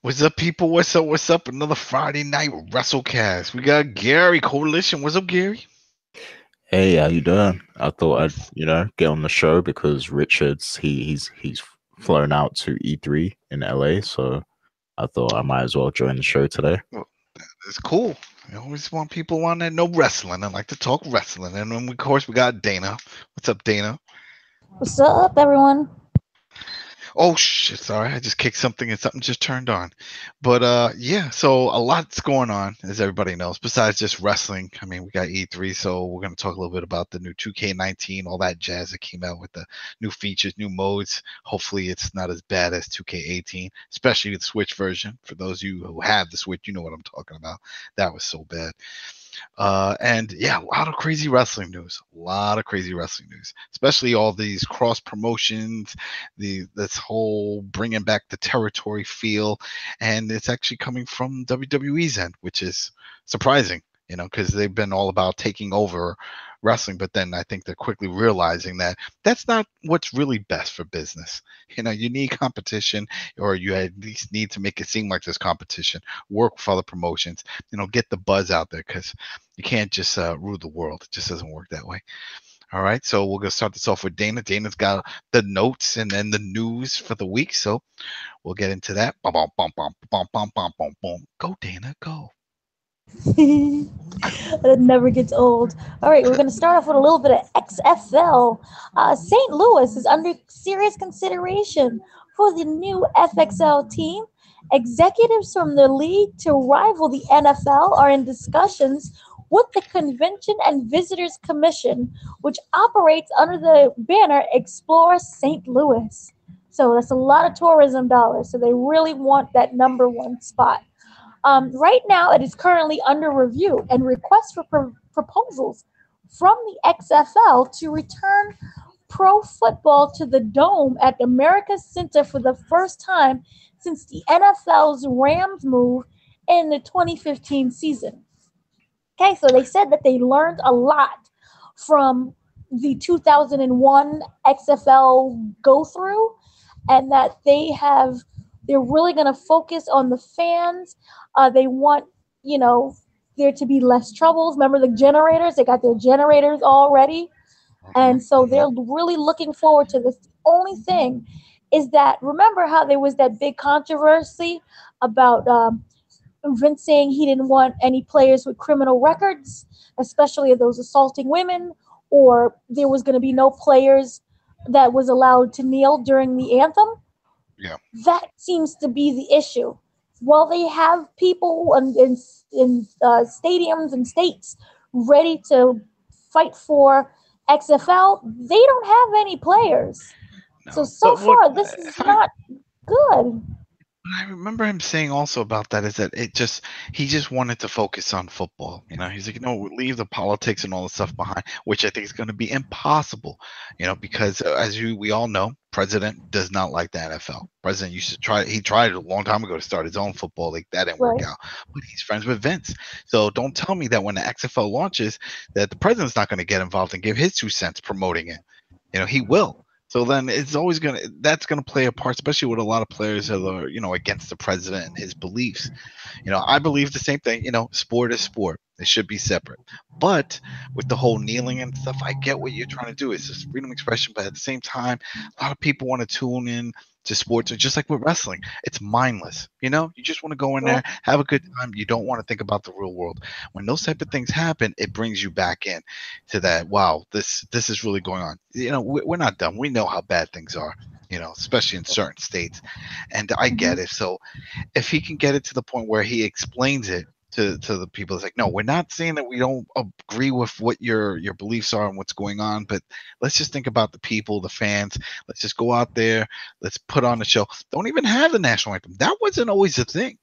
What's up, people? What's up? What's up? Another Friday night Wrestlecast. We got Gary Koalition. What's up, Gary? Hey, how you doing? I thought I'd get on the show because Richards he's flown out to E3 in LA, so I thought I might as well join the show today. Well, it's cool. I always want people on that know wrestling and like to talk wrestling. And then, of course, we got Dana. What's up, Dana? What's up, everyone? Oh shit! Sorry, I just kicked something and something just turned on. But yeah. So a lot's going on, as everybody knows. Besides just wrestling, I mean, we got E3, so we're gonna talk a little bit about the new 2K19, all that jazz that came out with the new features, new modes. Hopefully, it's not as bad as 2K18, especially the Switch version. For those of you who have the Switch, you know what I'm talking about. That was so bad. And yeah, a lot of crazy wrestling news. A lot of crazy wrestling news, especially all these cross promotions, this whole bringing back the territory feel, and it's actually coming from WWE's end, which is surprising. Because they've been all about taking over wrestling, but then I think they're quickly realizing that that's not what's really best for business. You need competition, or you at least need to make it seem like there's competition. Work with other promotions, get the buzz out there, because you can't just rule the world. It just doesn't work that way. All right, so we're gonna start this off with Dana. Dana's got the notes and then the news for the week, so we'll get into that. Bum, bum, bum, bum, bum, bum, bum, bum, bum. Go, Dana, go. It never gets old. All right, we're going to start off with a little bit of XFL. St. Louis is under serious consideration for the new FXL team. Executives from the league to rival the NFL are in discussions with the Convention and Visitors Commission, which operates under the banner Explore St. Louis. So that's a lot of tourism dollars. So they really want that number one spot. Right now, it is currently under review and requests for proposals from the XFL to return pro football to the Dome at America's Center for the first time since the NFL's Rams move in the 2015 season. Okay, so they said that they learned a lot from the 2001 XFL go through, and that they're really going to focus on the fans. They want, there to be less troubles. Remember the generators? They got their generators already. And so they're really looking forward to this. The only thing is that, remember how there was that big controversy about Vince saying he didn't want any players with criminal records, especially those assaulting women, or there was going to be no players that was allowed to kneel during the anthem. Yeah. That seems to be the issue. While they have people in stadiums and states ready to fight for XFL, they don't have any players. So No, so but what far, this is if I not good. I remember him saying also about that is that he just wanted to focus on football. He's like, no, leave the politics and all the stuff behind, which I think is going to be impossible. Because we all know, President does not like the NFL. President used to try. He tried a long time ago to start his own football league. That didn't work Right. out. But he's friends with Vince, so don't tell me that when the XFL launches, that the president's not going to get involved and give his 2 cents promoting it. He will. So then it's always that's gonna play a part, especially with a lot of players that are, against the president and his beliefs. I believe the same thing. Sport is sport. They should be separate. But with the whole kneeling and stuff, I get what you're trying to do. It's just freedom of expression, but at the same time, a lot of people want to tune in to sports, or just like with wrestling, it's mindless. You just want to go in there, Right. have a good time. You don't want to think about the real world. When those type of things happen, it brings you back in to that. Wow, this is really going on. We're not done. We know how bad things are. Especially in certain states, and I Mm-hmm. get it. So if he can get it to the point where he explains it to the people, it's like, no, we're not saying that we don't agree with what your beliefs are and what's going on, but let's just think about the people, the fans. Let's just go out there, let's put on a show. Don't even have the national anthem. That wasn't always a thing.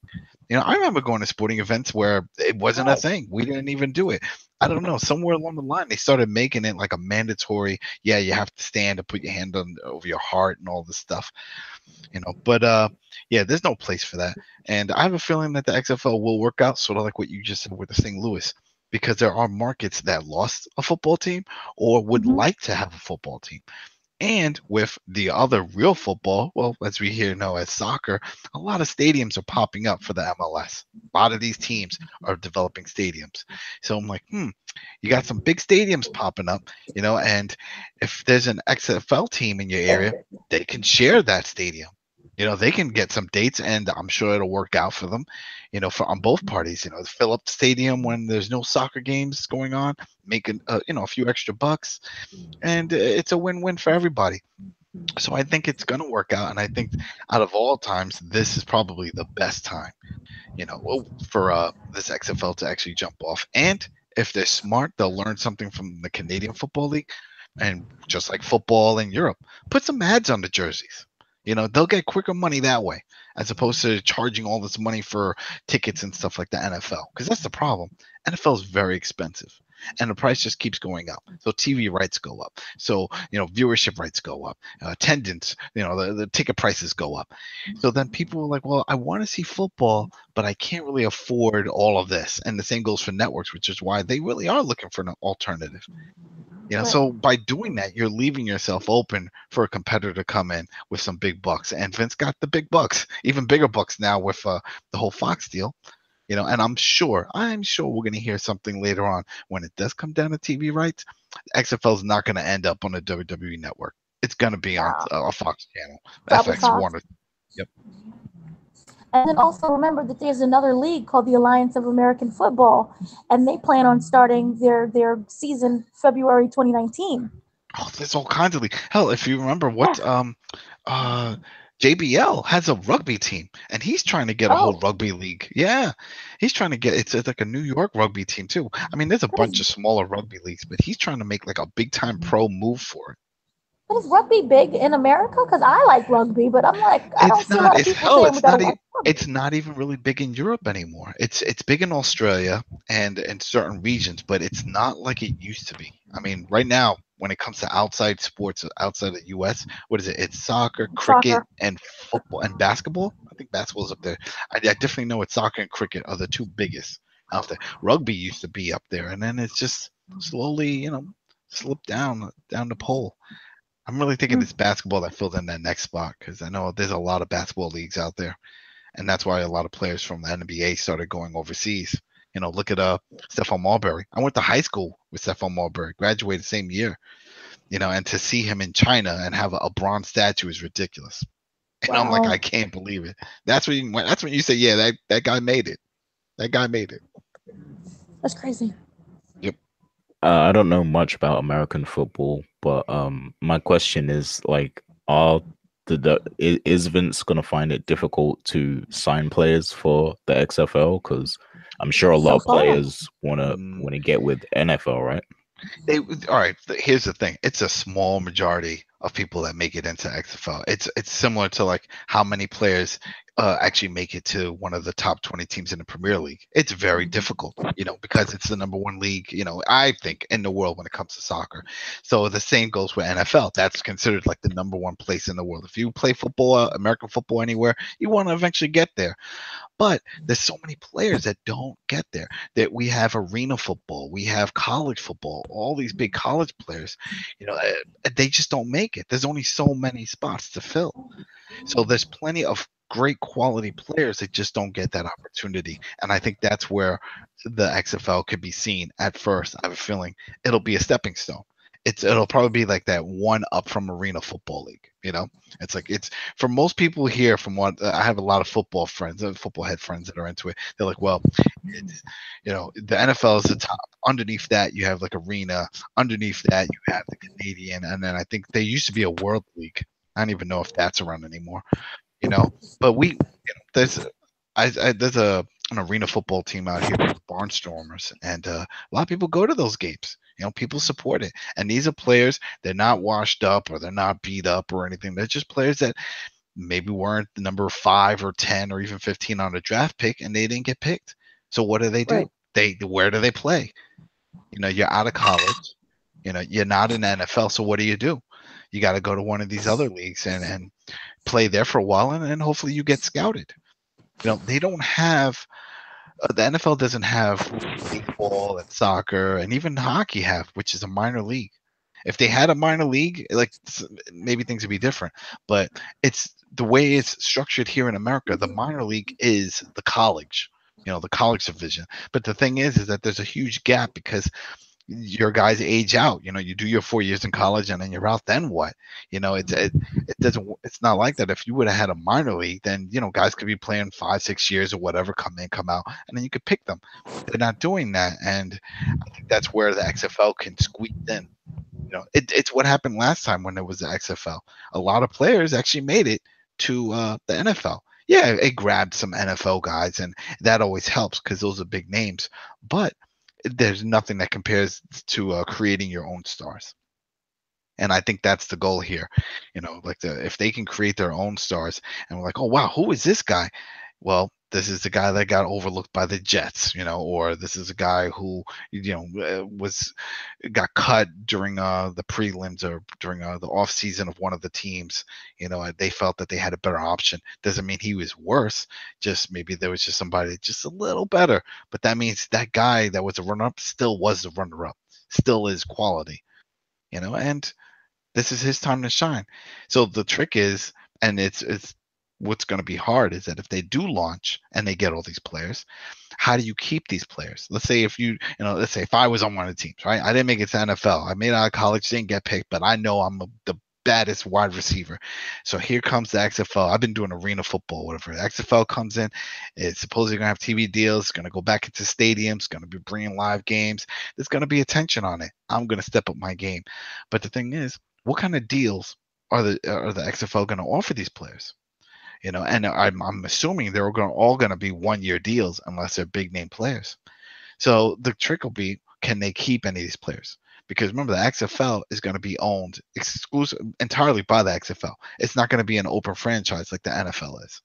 I remember going to sporting events where it wasn't a Right. thing. We didn't even do it. I don't know. Somewhere along the line, they started making it like a mandatory. Yeah, you have to stand and put your hand on over your heart and all this stuff. But yeah, there's no place for that. And I have a feeling that the XFL will work out, sort of like what you just said with the St. Louis, because there are markets that lost a football team or would Mm-hmm. like to have a football team. And with the other real football, well, as we here know as soccer, a lot of stadiums are popping up for the MLS. A lot of these teams are developing stadiums. So I'm like, you got some big stadiums popping up, and if there's an XFL team in your area, they can share that stadium. They can get some dates, and I'm sure it'll work out for them, for on both parties. Fill up the stadium when there's no soccer games going on, making a few extra bucks, and it's a win-win for everybody. So I think it's going to work out, and I think out of all times, this is probably the best time, for this XFL to actually jump off. And if they're smart, they'll learn something from the Canadian Football League, and just like football in Europe, put some ads on the jerseys. They'll get quicker money that way, as opposed to charging all this money for tickets and stuff like the NFL. Because that's the problem. NFL is very expensive, and the price just keeps going up. So TV rights go up. So viewership rights go up. Attendance, the ticket prices go up. So then people are like, well, I want to see football, but I can't really afford all of this. And the same goes for networks, which is why they really are looking for an alternative. Right. So by doing that, you're leaving yourself open for a competitor to come in with some big bucks. And Vince got the big bucks, even bigger bucks now with the whole Fox deal. And I'm sure we're going to hear something later on when it does come down to TV rights. XFL is not going to end up on a WWE network. It's going to be on a Fox channel, Probably FX Fox. Warner. Yep. And then also remember that there's another league called the Alliance of American Football, and they plan on starting their season February 2019. Oh, there's all kinds of leagues. Hell, if you remember what JBL has a rugby team, and he's trying to get a whole rugby league. Yeah, he's trying to get it's like a New York rugby team too. I mean, there's a bunch of smaller rugby leagues, but he's trying to make like a big time pro move for it. But is rugby big in America? Because I like rugby, but I'm like, I don't see a lot of people saying we gotta watch rugby. It's not even really big in Europe anymore. It's big in Australia and in certain regions, but it's not like it used to be. I mean, right now, when it comes to outside sports outside the U.S., what is it? It's soccer, cricket, and football and basketball. I think basketball's up there. I definitely know it's soccer and cricket are the two biggest out there. Rugby used to be up there, and then it's just slowly, slipped down the pole. I'm really thinking it's basketball that filled in that next spot, because I know there's a lot of basketball leagues out there, and that's why a lot of players from the NBA started going overseas. Look at Stephon Marbury. I went to high school with Stephon Marbury, graduated same year. And to see him in China and have a bronze statue is ridiculous. And I'm like, I can't believe it. That's when you say, yeah, that guy made it. That guy made it. That's crazy. Yep. I don't know much about American football, but my question is like, is Vince gonna find it difficult to sign players for the XFL? Because I'm sure a lot of players wanna get with NFL, right? All right. Here's the thing. It's a small majority of people that make it into XFL. It's similar to like how many players actually make it to one of the top 20 teams in the Premier League. It's very difficult, because it's the number one league, I think, in the world when it comes to soccer. So the same goes with NFL. That's considered like the number one place in the world. If you play football, American football anywhere, you want to eventually get there. But there's so many players that don't get there. That we have arena football, we have college football, all these big college players, they just don't make it. There's only so many spots to fill. So there's plenty of great quality players that just don't get that opportunity. And I think that's where the XFL could be seen at first. I have a feeling it'll be a stepping stone. It'll probably be like that one up from Arena Football League. It's like it's for most people here. From what I have, a lot of football friends, football head friends that are into it. They're like, well, the NFL is the top. Underneath that, you have like Arena. Underneath that, you have the Canadian, and then I think there used to be a World League. I don't even know if that's around anymore. But there's an arena football team out here, the Barnstormers, and a lot of people go to those games. People support it, and these are players. They're not washed up or they're not beat up or anything. They're just players that maybe weren't the number 5 or 10 or even 15 on the draft pick, and they didn't get picked. So what do? Right. Where do they play? You're out of college. You're not in the NFL. So what do? You got to go to one of these other leagues and play there for a while, and hopefully you get scouted. They don't have. The NFL doesn't have baseball and soccer and even hockey which is a minor league. If they had a minor league, like maybe things would be different. But it's the way it's structured here in America. The minor league is the college, the college division. But the thing is that there's a huge gap because your guys age out. You do your 4 years in college and then you're out. Then what? It doesn't. It's not like that. If you would have had a minor league, then guys could be playing 5-6 years or whatever, come in, come out, and then you could pick them. They're not doing that, and I think that's where the XFL can squeeze in. It's what happened last time when there was the XFL. A lot of players actually made it to the NFL. Yeah, it grabbed some NFL guys, and that always helps because those are big names. But there's nothing that compares to creating your own stars. And I think that's the goal here. If they can create their own stars, and we're like, oh wow, who is this guy? Well, this is the guy that got overlooked by the Jets, or this is a guy who, got cut during the prelims or during the off season of one of the teams. They felt that they had a better option. Doesn't mean he was worse. Just maybe there was just somebody just a little better. But that means that guy that was a runner-up still was the runner-up, still is quality. And this is his time to shine. So the trick is, and it's what's going to be hard is that if they do launch and they get all these players, how do you keep these players? Let's say let's say if I was on one of the teams, right? I didn't make it to NFL. I made it out of college, didn't get picked, but I know I'm the baddest wide receiver. So here comes the XFL. I've been doing arena football, whatever. The XFL comes in. It's supposedly going to have TV deals, going to go back into stadiums, going to be bringing live games. There's going to be attention on it. I'm going to step up my game. But the thing is, what kind of deals are the XFL going to offer these players? And I'm assuming they're all going to be 1-year deals unless they're big name players. So the trick will be, can they keep any of these players? Because remember, the XFL is going to be owned entirely by the XFL. It's not going to be an open franchise like the NFL is.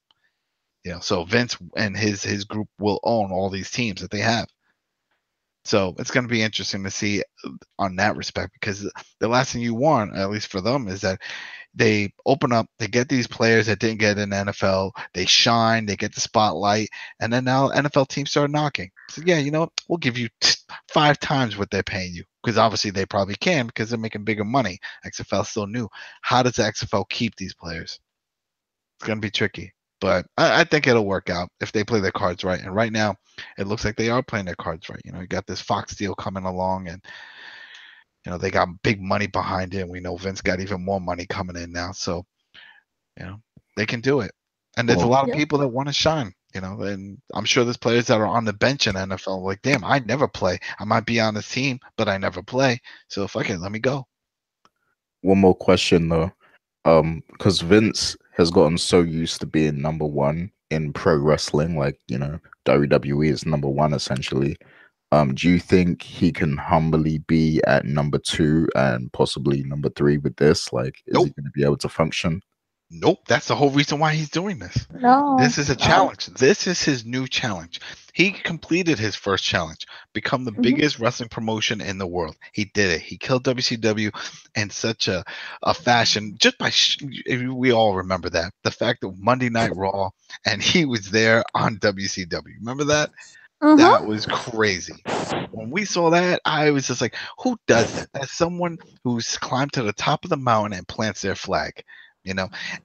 So Vince and his group will own all these teams that they have. So it's going to be interesting to see on that respect, because the last thing you want, at least for them, is that they open up, they get these players that didn't get in the NFL, they shine, they get the spotlight, and then now NFL teams start knocking. So yeah, we'll give you 5 times what they're paying you, because obviously they probably can because they're making bigger money. XFL still new. How does the XFL keep these players? It's going to be tricky. But I think it'll work out if they play their cards right. And right now, it looks like they are playing their cards right. You got this Fox deal coming along, and they got big money behind it. And we know Vince got even more money coming in now, so they can do it. And there's a lot of people that want to shine. And I'm sure there's players that are on the bench in NFL like, damn, I never play. I might be on this team, but I never play. So if I can, let me go. One more question though. Because Vince has gotten so used to being number one in pro wrestling, like WWE is number one essentially. Do you think he can humbly be at number 2 and possibly number 3 with this? Like, is he going to be able to function? Nope. That's the whole reason why he's doing this. No. This is a challenge. This is his new challenge. He completed his first challenge, become the biggest wrestling promotion in the world. He did it. He killed WCW in such a fashion. Just by we all remember that. The fact that Monday Night Raw and he was there on WCW. Remember that? That was crazy. When we saw that, I was just like, who does that? That's someone who's climbed to the top of the mountain and plants their flag.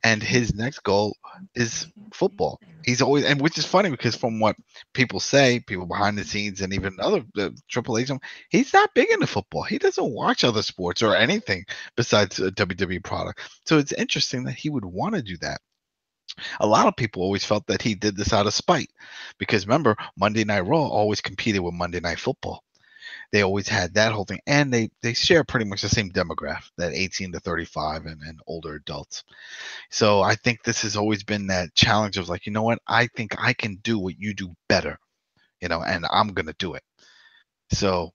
And his next goal is football. He's always, and which is funny because from what people say, people behind the scenes and even other Triple H, he's not big into football. He doesn't watch other sports or anything besides a WWE product. So it's interesting that he would want to do that. A lot of people always felt that he did this out of spite because remember, Monday Night Raw always competed with Monday Night Football. They always had that whole thing, and they share pretty much the same demographic, that 18 to 35 and older adults. So I think this has always been that challenge of like, you know what, I think I can do what you do better, and I'm gonna do it. So,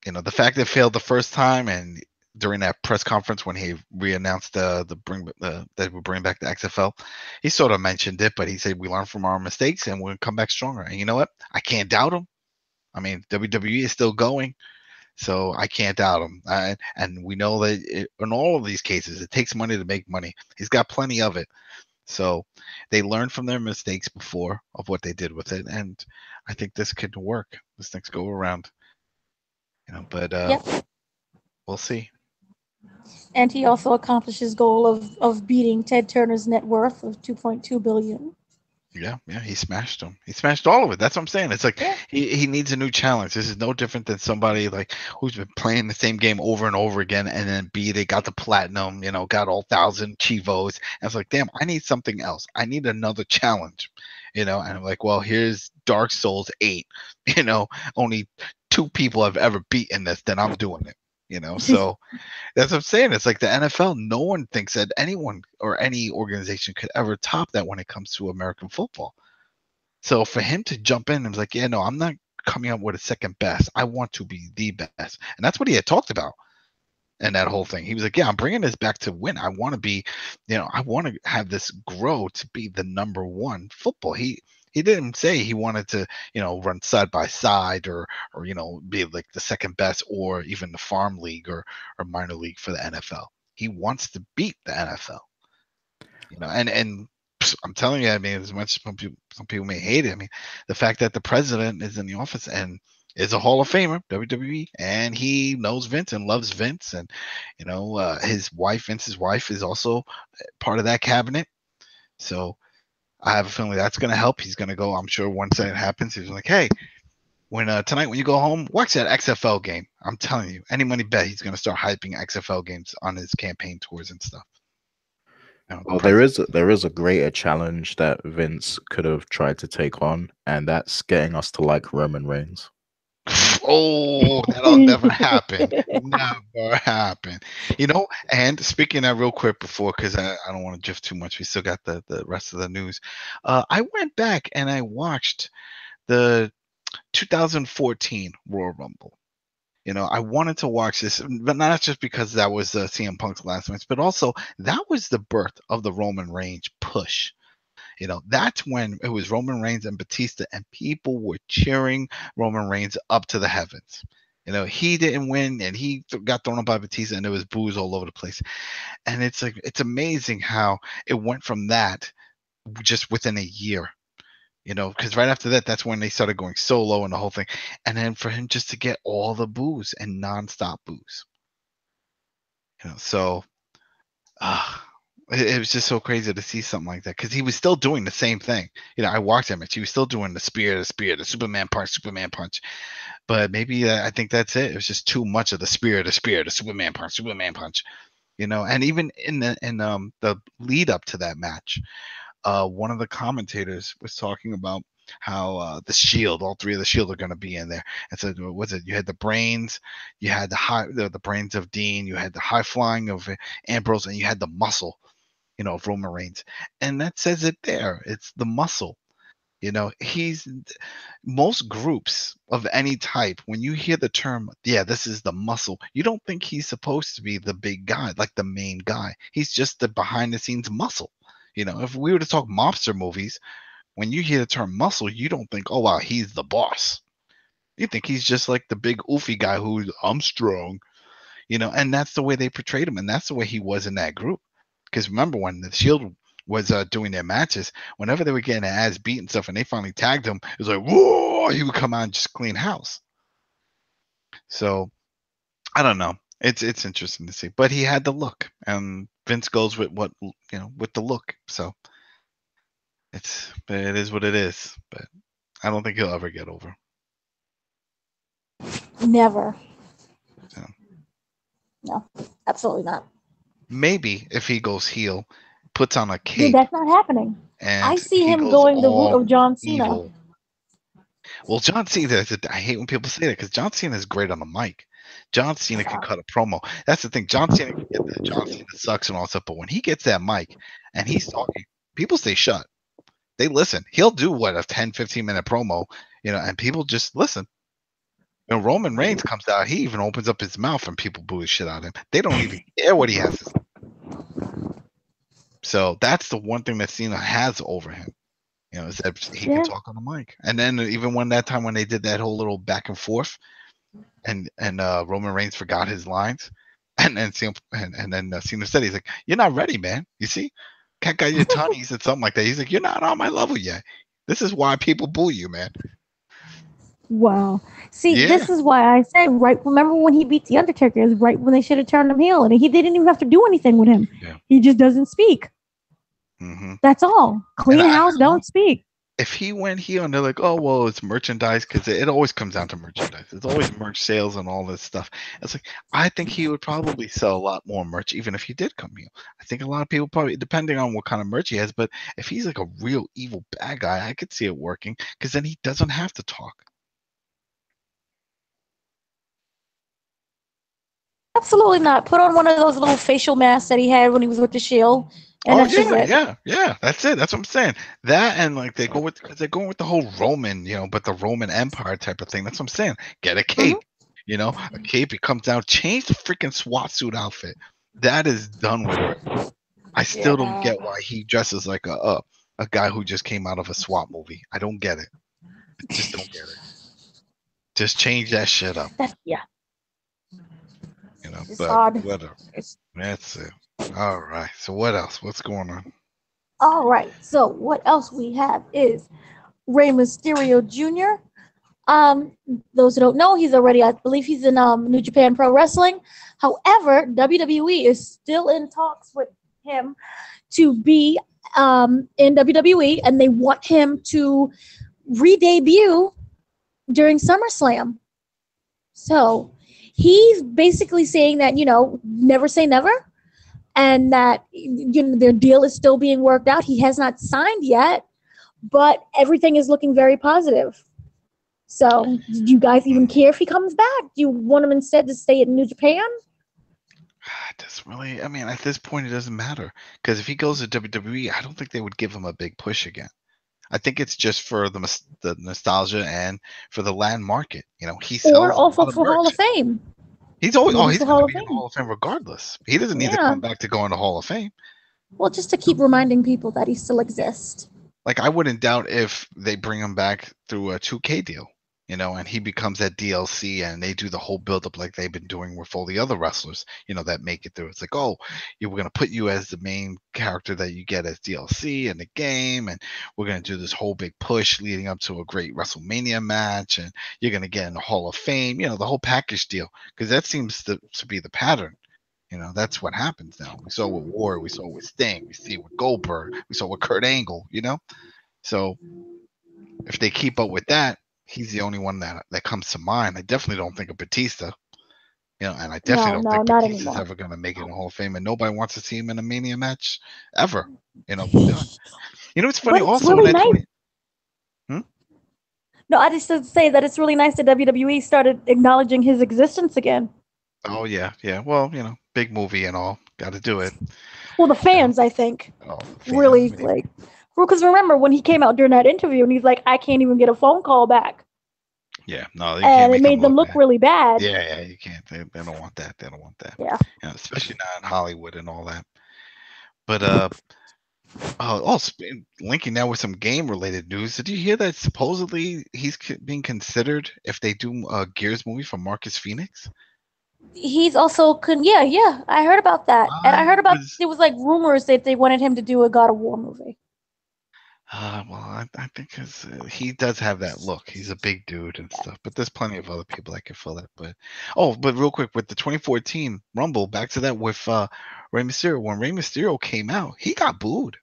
the fact that it failed the first time, and during that press conference when he re-announced that we bring back the XFL, he sort of mentioned it, but he said we learn from our mistakes and we'll come back stronger. And you know what? I can't doubt him. I mean, WWE is still going, so I can't doubt him. And we know that in all of these cases, it takes money to make money. He's got plenty of it. So they learned from their mistakes before of what they did with it. And I think this could work, this next go around. But we'll see. And he also accomplished his goal of beating Ted Turner's net worth of $2.2 billion. Yeah, he smashed him. He smashed all of it. That's what I'm saying. It's like he needs a new challenge. This is no different than somebody like who's been playing the same game over and over again, and then they got the platinum, got all 1,000 Chivos. And it's like, damn, I need something else. I need another challenge, And I'm like, well, here's Dark Souls 8. Only 2 people have ever beaten this. Then I'm doing it. So. That's what I'm saying. It's like the NFL. No one thinks that anyone or any organization could ever top that when it comes to American football. So for him to jump in and was like, yeah, no, I'm not coming up with a second best. I want to be the best. And that's what he had talked about in that whole thing. He was like, yeah, I'm bringing this back to win. I want to be, I want to have this grow to be the number one football. He didn't say he wanted to, run side by side or be like the second best or even the farm league or minor league for the NFL. He wants to beat the NFL. And I'm telling you, I mean, as much as some people may hate it, I mean, the fact that the president is in the office and is a Hall of Famer, WWE, and he knows Vince and loves Vince, and Vince's wife, is also part of that cabinet. So I have a feeling that's going to help. He's going to go, I'm sure once that happens, he's like, hey, tonight when you go home, watch that XFL game. I'm telling you, any money bet he's going to start hyping XFL games on his campaign tours and stuff. Well, there is a greater challenge that Vince could have tried to take on, and that's getting us to like Roman Reigns. Oh, that'll never happen. Never happen. And speaking of that real quick before, because I don't want to drift too much. We still got the rest of the news. I went back and I watched the 2014 Royal Rumble. I wanted to watch this, but not just because that was CM Punk's last match, but also that was the birth of the Roman Reigns push. That's when it was Roman Reigns and Batista, and people were cheering Roman Reigns up to the heavens. He didn't win, and he got thrown up by Batista, and there was boos all over the place. And it's like, it's amazing how it went from that just within a year. Because right after that, that's when they started going solo and the whole thing. And then for him just to get all the boos and nonstop boos. So it was just so crazy to see something like that, because he was still doing the same thing. I watched him, and he was still doing the spear, the Superman punch. But maybe I think that's it. It was just too much of the spear, the Superman punch. And even in the lead up to that match, one of the commentators was talking about how the Shield, all 3 of the Shield are going to be in there. And so, what's it? You had the brains, you had the brains of Dean, you had the high flying of Ambrose, and you had the muscle, of Roman Reigns. And that says it there. It's the muscle. Most groups of any type, when you hear the term, yeah, this is the muscle, you don't think he's supposed to be the big guy, like the main guy. He's just the behind the scenes muscle. If we were to talk mobster movies, when you hear the term muscle, you don't think, oh, wow, he's the boss. You think he's just like the big oofy guy who's, I'm strong, and that's the way they portrayed him. And that's the way he was in that group. Because remember when the Shield was doing their matches, whenever they were getting their ass beat and stuff, and they finally tagged him, it was like, whoa, he would come out and just clean house. So I don't know. It's interesting to see. But he had the look, and Vince goes with what, with the look. So it is what it is. But I don't think he'll ever get over. Never. So. No, absolutely not. Maybe if he goes heel, puts on a cape. Dude, that's not happening. And I see him going the route of John Cena. Evil. Well, John Cena, I hate when people say that, because John Cena is great on the mic. John Cena can cut a promo. That's the thing. John Cena can get that. John Cena sucks and all that stuff, but when he gets that mic and he's talking, people stay shut. They listen. He'll do a 10, 15-minute promo, and people just listen. When Roman Reigns comes out, he even opens up his mouth and people boo his shit out of him. They don't even care what he has to say. So that's the one thing that Cena has over him, is that he can talk on the mic. And then even when they did that whole little back and forth, and Roman Reigns forgot his lines, and then Cena said, he's like, "You're not ready, man. You see, cat got your tongue." He said something like that. He's like, "You're not on my level yet. This is why people boo you, man." Wow. See, Yeah, this is why I say right. Remember when he beat the Undertaker? Is right when they should have turned him heel, and he didn't even have to do anything with him. yeah. He just doesn't speak. hmm That's all. And Clean house, don't speak. if he went here and they're like, oh well, it's merchandise because it always comes down to merchandise. It's always merch sales and all this stuff. It's like I think he would probably sell a lot more merch even if he did come here. I think a lot of people probably, depending on what kind of merch he has, but if he's like a real evil bad guy, I could see it working because then he doesn't have to talk. Absolutely not. Put on one of those little facial masks that he had when he was with the Shield, and Oh that's just it. yeah. That's it. That's what I'm saying. That and like they go with because they're going with the whole Roman, but the Roman Empire type of thing. That's what I'm saying. Get a cape, a cape. He comes down, change the freaking SWAT suit outfit. That is done with already. I still don't get why he dresses like a guy who just came out of a SWAT movie. I don't get it. I just don't get it. Just change that shit up. Yeah. It's But odd. whatever. That's it. All right. So what else? What's going on? All right. So what else we have is Rey Mysterio Jr. Those who don't know, I believe he's in New Japan Pro Wrestling. However, WWE is still in talks with him to be in WWE, and they want him to re-debut during SummerSlam. So he's basically saying that, never say never, and that their deal is still being worked out. He has not signed yet, but everything is looking very positive. So, do you guys even care if he comes back? Do you want him instead to stay in New Japan? It doesn't really. I mean, at this point, it doesn't matter because if he goes to WWE, I don't think they would give him a big push again. I think it's just for the nostalgia and for the land market. He sells Or also a lot of for merch. Hall of Fame. He's always he's going to be in Fame. the Hall of Fame regardless. He doesn't need to come back to go in the Hall of Fame. Well, just to keep reminding people that he still exists. Like I wouldn't doubt if they bring him back through a 2K deal, and he becomes that DLC and they do the whole build-up like they've been doing with all the other wrestlers, that make it through. It's like, oh, we're going to put you as the main character that you get as DLC in the game, and we're going to do this whole big push leading up to a great WrestleMania match, and you're going to get in the Hall of Fame, the whole package deal, because that seems to be the pattern. That's what happens now. We saw with War, we saw with Sting, we see with Goldberg, we saw with Kurt Angle, So if they keep up with that, he's the only one that comes to mind. I definitely don't think of Batista, and I definitely don't think Batista's ever going to make it in the Hall of Fame, and nobody wants to see him in a Mania match ever. It's funny also really nice. No, I just say that it's really nice that WWE started acknowledging his existence again. Oh yeah. Well, big movie and all, got to do it. Well, the fans, I think, really like. Because remember when he came out during that interview and he's like, I can't even get a phone call back. Yeah, no, and it made them look really bad. Yeah, you can't. They don't want that. They don't want that. Yeah, especially not in Hollywood and all that. But linking now with some game-related news. Did you hear that supposedly he's being considered if they do a Gears movie for Marcus Phoenix? He's also yeah. I heard about that, and I heard about it was like rumors that they wanted him to do a God of War movie. Well, I think he does have that look. He's a big dude and stuff, but there's plenty of other people that can fill that. But real quick, with the 2014 Rumble, back to that with Rey Mysterio. When Rey Mysterio came out, he got booed.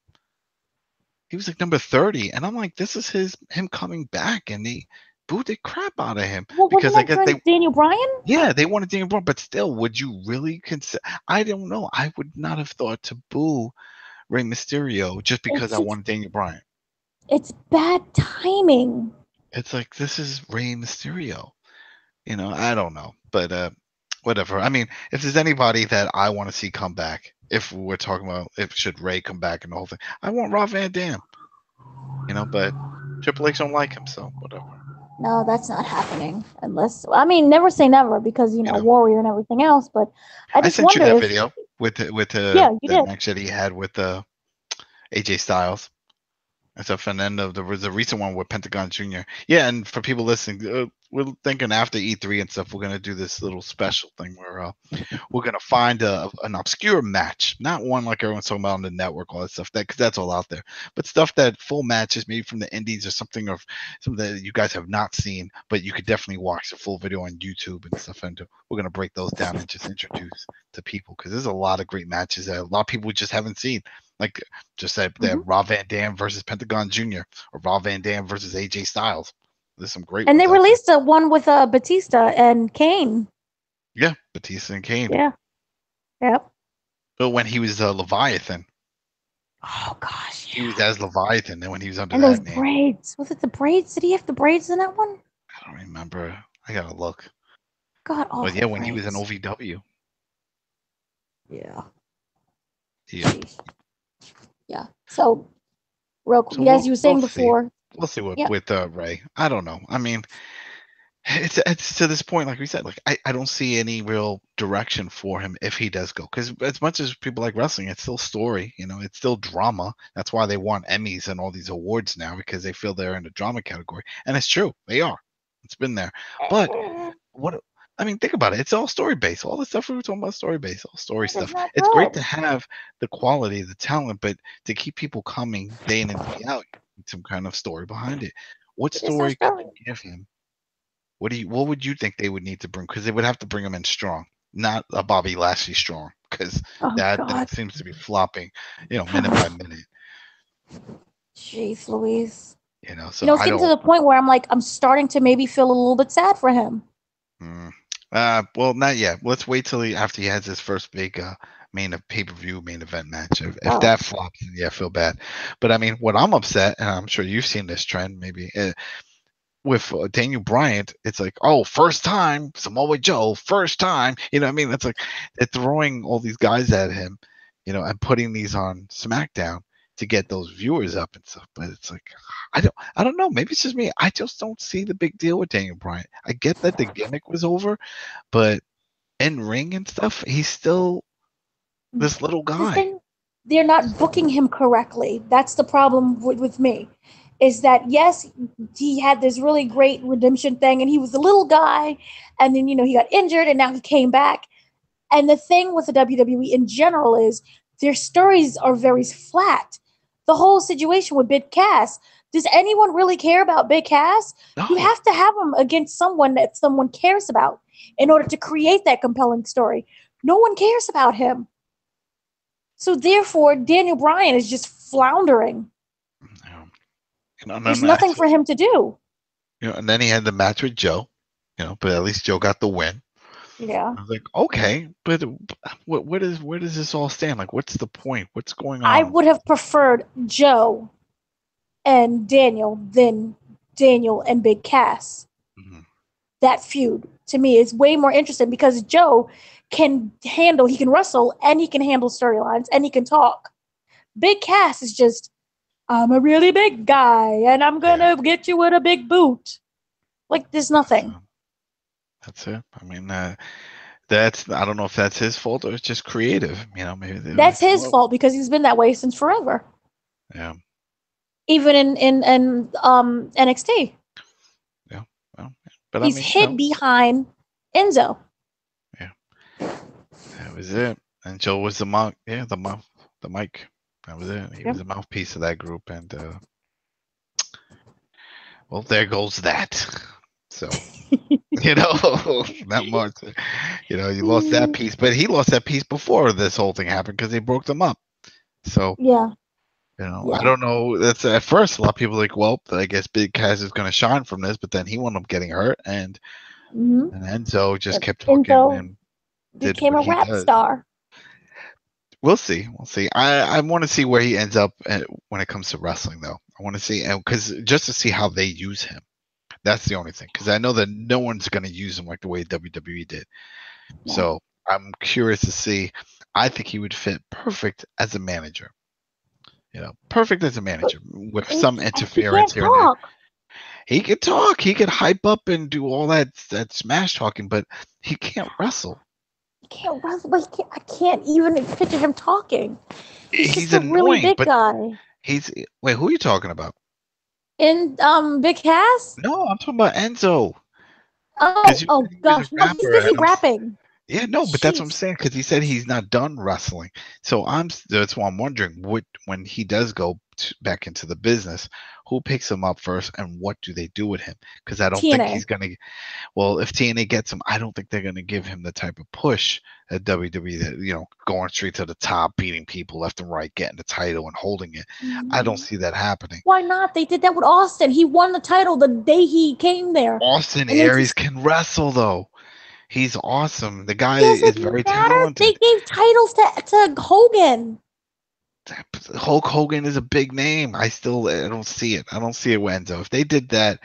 He was like number 30, and I'm like, this is him coming back, and they booed the crap out of him because I guess Daniel Bryan. Yeah, they wanted Daniel Bryan, but still, would you really consider? I don't know. I would not have thought to boo Rey Mysterio just because I wanted Daniel Bryan. It's bad timing. It's like, this is Rey Mysterio. I don't know. But whatever. I mean, if there's anybody that I want to see come back, if we're talking about should Rey come back and the whole thing, I want Rob Van Dam. But Triple H don't like him, so whatever. No, that's not happening. Never say never because, Warrior and everything else. But I sent you that video with the match that he had with AJ Styles. That's a Fernando. There was a recent one with Pentagon Jr. Yeah, and for people listening, we're thinking after E3 and stuff, we're gonna do this little special thing where we're gonna find an obscure match, not one like everyone's talking about on the network, all that stuff. Because that's all out there, but stuff that full matches, maybe from the indies or something, or something that you guys have not seen, but you could definitely watch the full video on YouTube and stuff. And we're gonna break those down and just introduce to people because there's a lot of great matches that a lot of people just haven't seen. Like just that Rob Van Dam versus Pentagon Jr. or Rob Van Dam versus AJ Styles. There's some great And ones they released a one with Batista and Kane. Yeah, Batista and Kane. Yeah. Yep. But when he was Leviathan. Oh gosh. Yeah. He was as Leviathan, and when he was under and that those name. braids. Was it the braids? Did he have the braids in that one? I don't remember. I gotta look. God, awful. But yeah, when he was in OVW. Yeah. Yeah. Yeah. So, real quick, as you were saying before. We'll see what with Ray. I don't know. I mean, it's to this point, like we said, like I don't see any real direction for him if he does go. Because as much as people like wrestling, it's still story. You know, it's still drama. That's why they want Emmys and all these awards now, because they feel they're in the drama category. And it's true, they are. It's been there. But think about it. It's all story based. All the stuff we were talking about, story based, all story stuff. It's great to have the quality, the talent, but to keep people coming day in and day out, some kind of story behind it. What story can you give him? What would you think they would need to bring? Because they would have to bring him in strong, not a Bobby Lashley strong, because that seems to be flopping, minute by minute. Jeez Louise. So it's getting to the point where I'm starting to maybe feel a little bit sad for him. Well, not yet. Let's wait till after he has his first big pay-per-view main event match. If that flops, then I feel bad. But I mean, what I'm upset, and I'm sure you've seen this trend, maybe with Daniel Bryan, it's like, first time Samoa Joe, first time. You know what I mean? That's like they're throwing all these guys at him, and putting these on SmackDown to get those viewers up and stuff. But it's like, I don't know. Maybe it's just me. I just don't see the big deal with Daniel Bryan. I get that the gimmick was over, but in ring and stuff, he's still this little guy. They're not booking him correctly. That's the problem with me. Is that yes, he had this really great redemption thing, and he was a little guy, and then he got injured, and now he came back. And the thing with the WWE in general is their stories are very flat. The whole situation with Big Cass. Does anyone really care about Big Cass? No. You have to have him against someone that someone cares about in order to create that compelling story. No one cares about him. So therefore, Daniel Bryan is just floundering. There's nothing for him to do. And then he had the match with Joe, but at least Joe got the win. Yeah. I was like, okay, but where does this all stand? Like, what's the point? What's going on? I would have preferred Joe and Daniel than Daniel and Big Cass. Mm-hmm. That feud to me is way more interesting because Joe he can wrestle and he can handle storylines and he can talk. Big Cass is just, I'm a really big guy and I'm gonna get you with a big boot. Like there's nothing. That's it. I mean, I don't know if that's his fault or it's just creative. Maybe that's his fault because he's been that way since forever. Yeah. Even in NXT. Yeah. Well, but he's hid behind Enzo. Yeah. That was it. And Joe was the mic. Yeah, the mic. That was it. He was the mouthpiece of that group, and well, there goes that. So, not much. You lost that piece, but he lost that piece before this whole thing happened because they broke them up. So, I don't know. That's at first a lot of people are like, well, I guess Big Cass is going to shine from this, but then he wound up getting hurt, and Enzo just kept talking and became a rap star. We'll see. I want to see where he ends up when it comes to wrestling, though. I want to see, because just to see how they use him. That's the only thing, because I know that no one's going to use him like the way WWE did. Yeah. So I'm curious to see. I think he would fit perfect as a manager. Perfect as a manager with some interference here and there. He could talk. He could hype up and do all that smash talking, but he can't wrestle. He can't wrestle, but I can't even picture him talking. He's just annoying, a really big guy. Wait, who are you talking about? In Big Cass? No, I'm talking about Enzo. Oh, Because you oh said he was gosh. a No, he's rapper, busy and rapping. yeah, no, but that's what I'm Jeez. saying. Because he said he's not done wrestling, so that's why I'm wondering when he does go back into the business, who picks him up first, and what do they do with him? Because I don't think TNA. he's gonna. Well, if TNA gets him, I don't think they're gonna give him the type of push at WWE that going straight to the top, beating people left and right, getting the title and holding it. I don't see that happening. Why not? They did that with Austin. He won the title the day he came there. Austin And then Aries can wrestle though. He's awesome. The guy does is it very matter? They talented. gave titles to Hogan. Hulk Hogan is a big name. I don't see it. I don't see it with Enzo. If they did that,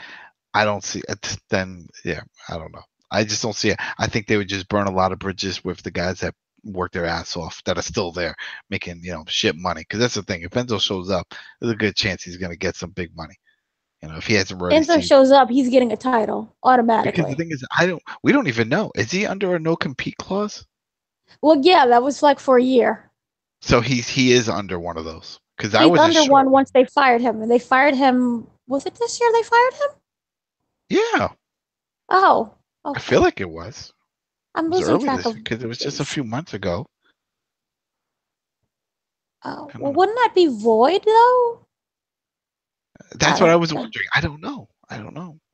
I don't see it. Then yeah, I don't know. I just don't see it. I think they would just burn a lot of bridges with the guys that work their ass off that are still there making shit money. Because that's the thing. If Enzo shows up, there's a good chance he's gonna get some big money. If he hasn't already Enzo seen. shows up, he's getting a title Because the automatically. thing is, we don't even know. Is he under a no compete clause? Well, yeah, that was like for a year. So he is under one of those. Because I He's wasn't under sure. one once they fired him. And they fired him. Was it this year they fired him? Yeah, Oh, okay. I feel like it was. I'm It was losing early track this of because it was just a days. few months ago. Oh, I don't well, know. wouldn't that be void though? That's what I was wondering. I don't know.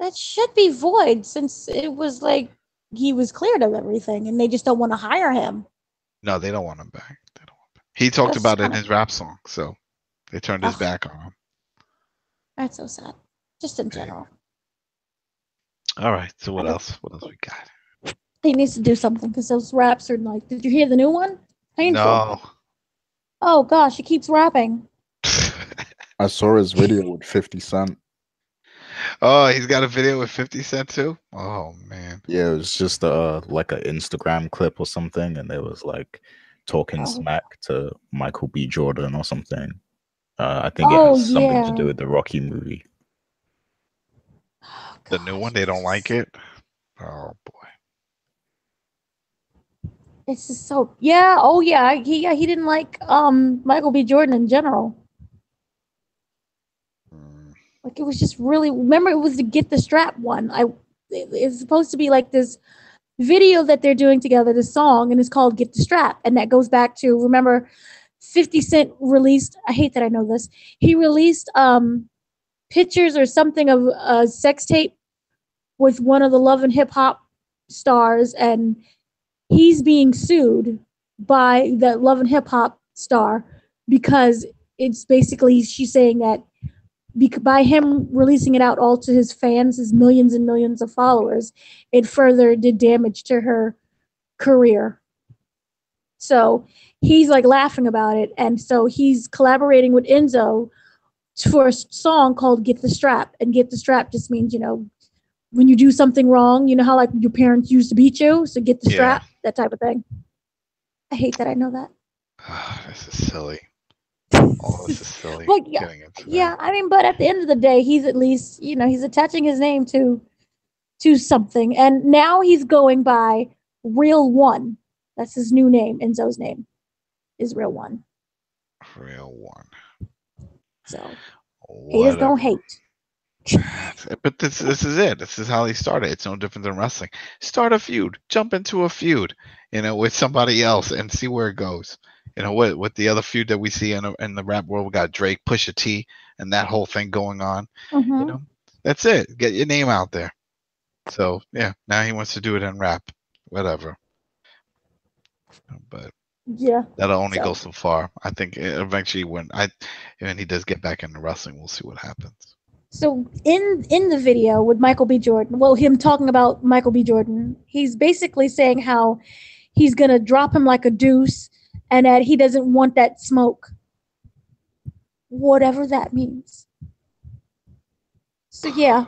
That should be void since it was like he was cleared of everything, and they just don't want to hire him. No, they don't want him back. He talked That's about it in kind his rap song, so they turned his of back on him. that's so sad. Just in Okay. general, All right. So what I don't- else? What else we got? he needs to do something because those raps are like. Did you hear the new one? Painful. No. Oh gosh, he keeps rapping. I saw his video with 50 Cent. Oh, he's got a video with 50 Cent too? Oh man. Yeah, it was just like an Instagram clip or something, and they was like talking smack to Michael B. Jordan or something. I think it has something to do with the Rocky movie. Oh, the new one, they don't like it. Oh boy. It's just so Oh yeah. He didn't like Michael B. Jordan in general. Like it was just really. Remember, it was the Get the Strap one. It's supposed to be like this video that they're doing together, this song, and it's called Get the Strap, and that goes back to, remember, 50 Cent released. I hate that I know this. He released pictures or something of a sex tape with one of the Love and Hip Hop stars, and he's being sued by the Love and Hip Hop star because it's basically, she's saying that by him releasing it out all to his fans, his millions and millions of followers, it further did damage to her career. So he's like laughing about it, and so he's collaborating with Enzo for a song called Get the Strap. And Get the Strap just means, when you do something wrong, how like your parents used to beat you, so get the strap, that type of thing. I hate that I know that. This is silly. All this is silly. But yeah, I mean, but at the end of the day, he's at least, he's attaching his name to something, and now he's going by Real One. That's his new name. Enzo's name is Real One. Real One. So haters gonna hate. But this is it. This is how he started. It's no different than wrestling. Start a feud, jump into a feud, with somebody else, and see where it goes. What the other feud that we see in the rap world, we got Drake, Pusha T, and that whole thing going on. Mm-hmm. That's it. Get your name out there. So yeah, now he wants to do it in rap, whatever. But yeah, that'll only go so far. I think eventually when he does get back into wrestling, we'll see what happens. So in the video with Michael B. Jordan, him talking about Michael B. Jordan, he's basically saying how he's gonna drop him like a deuce, and that he doesn't want that smoke, whatever that means. So yeah,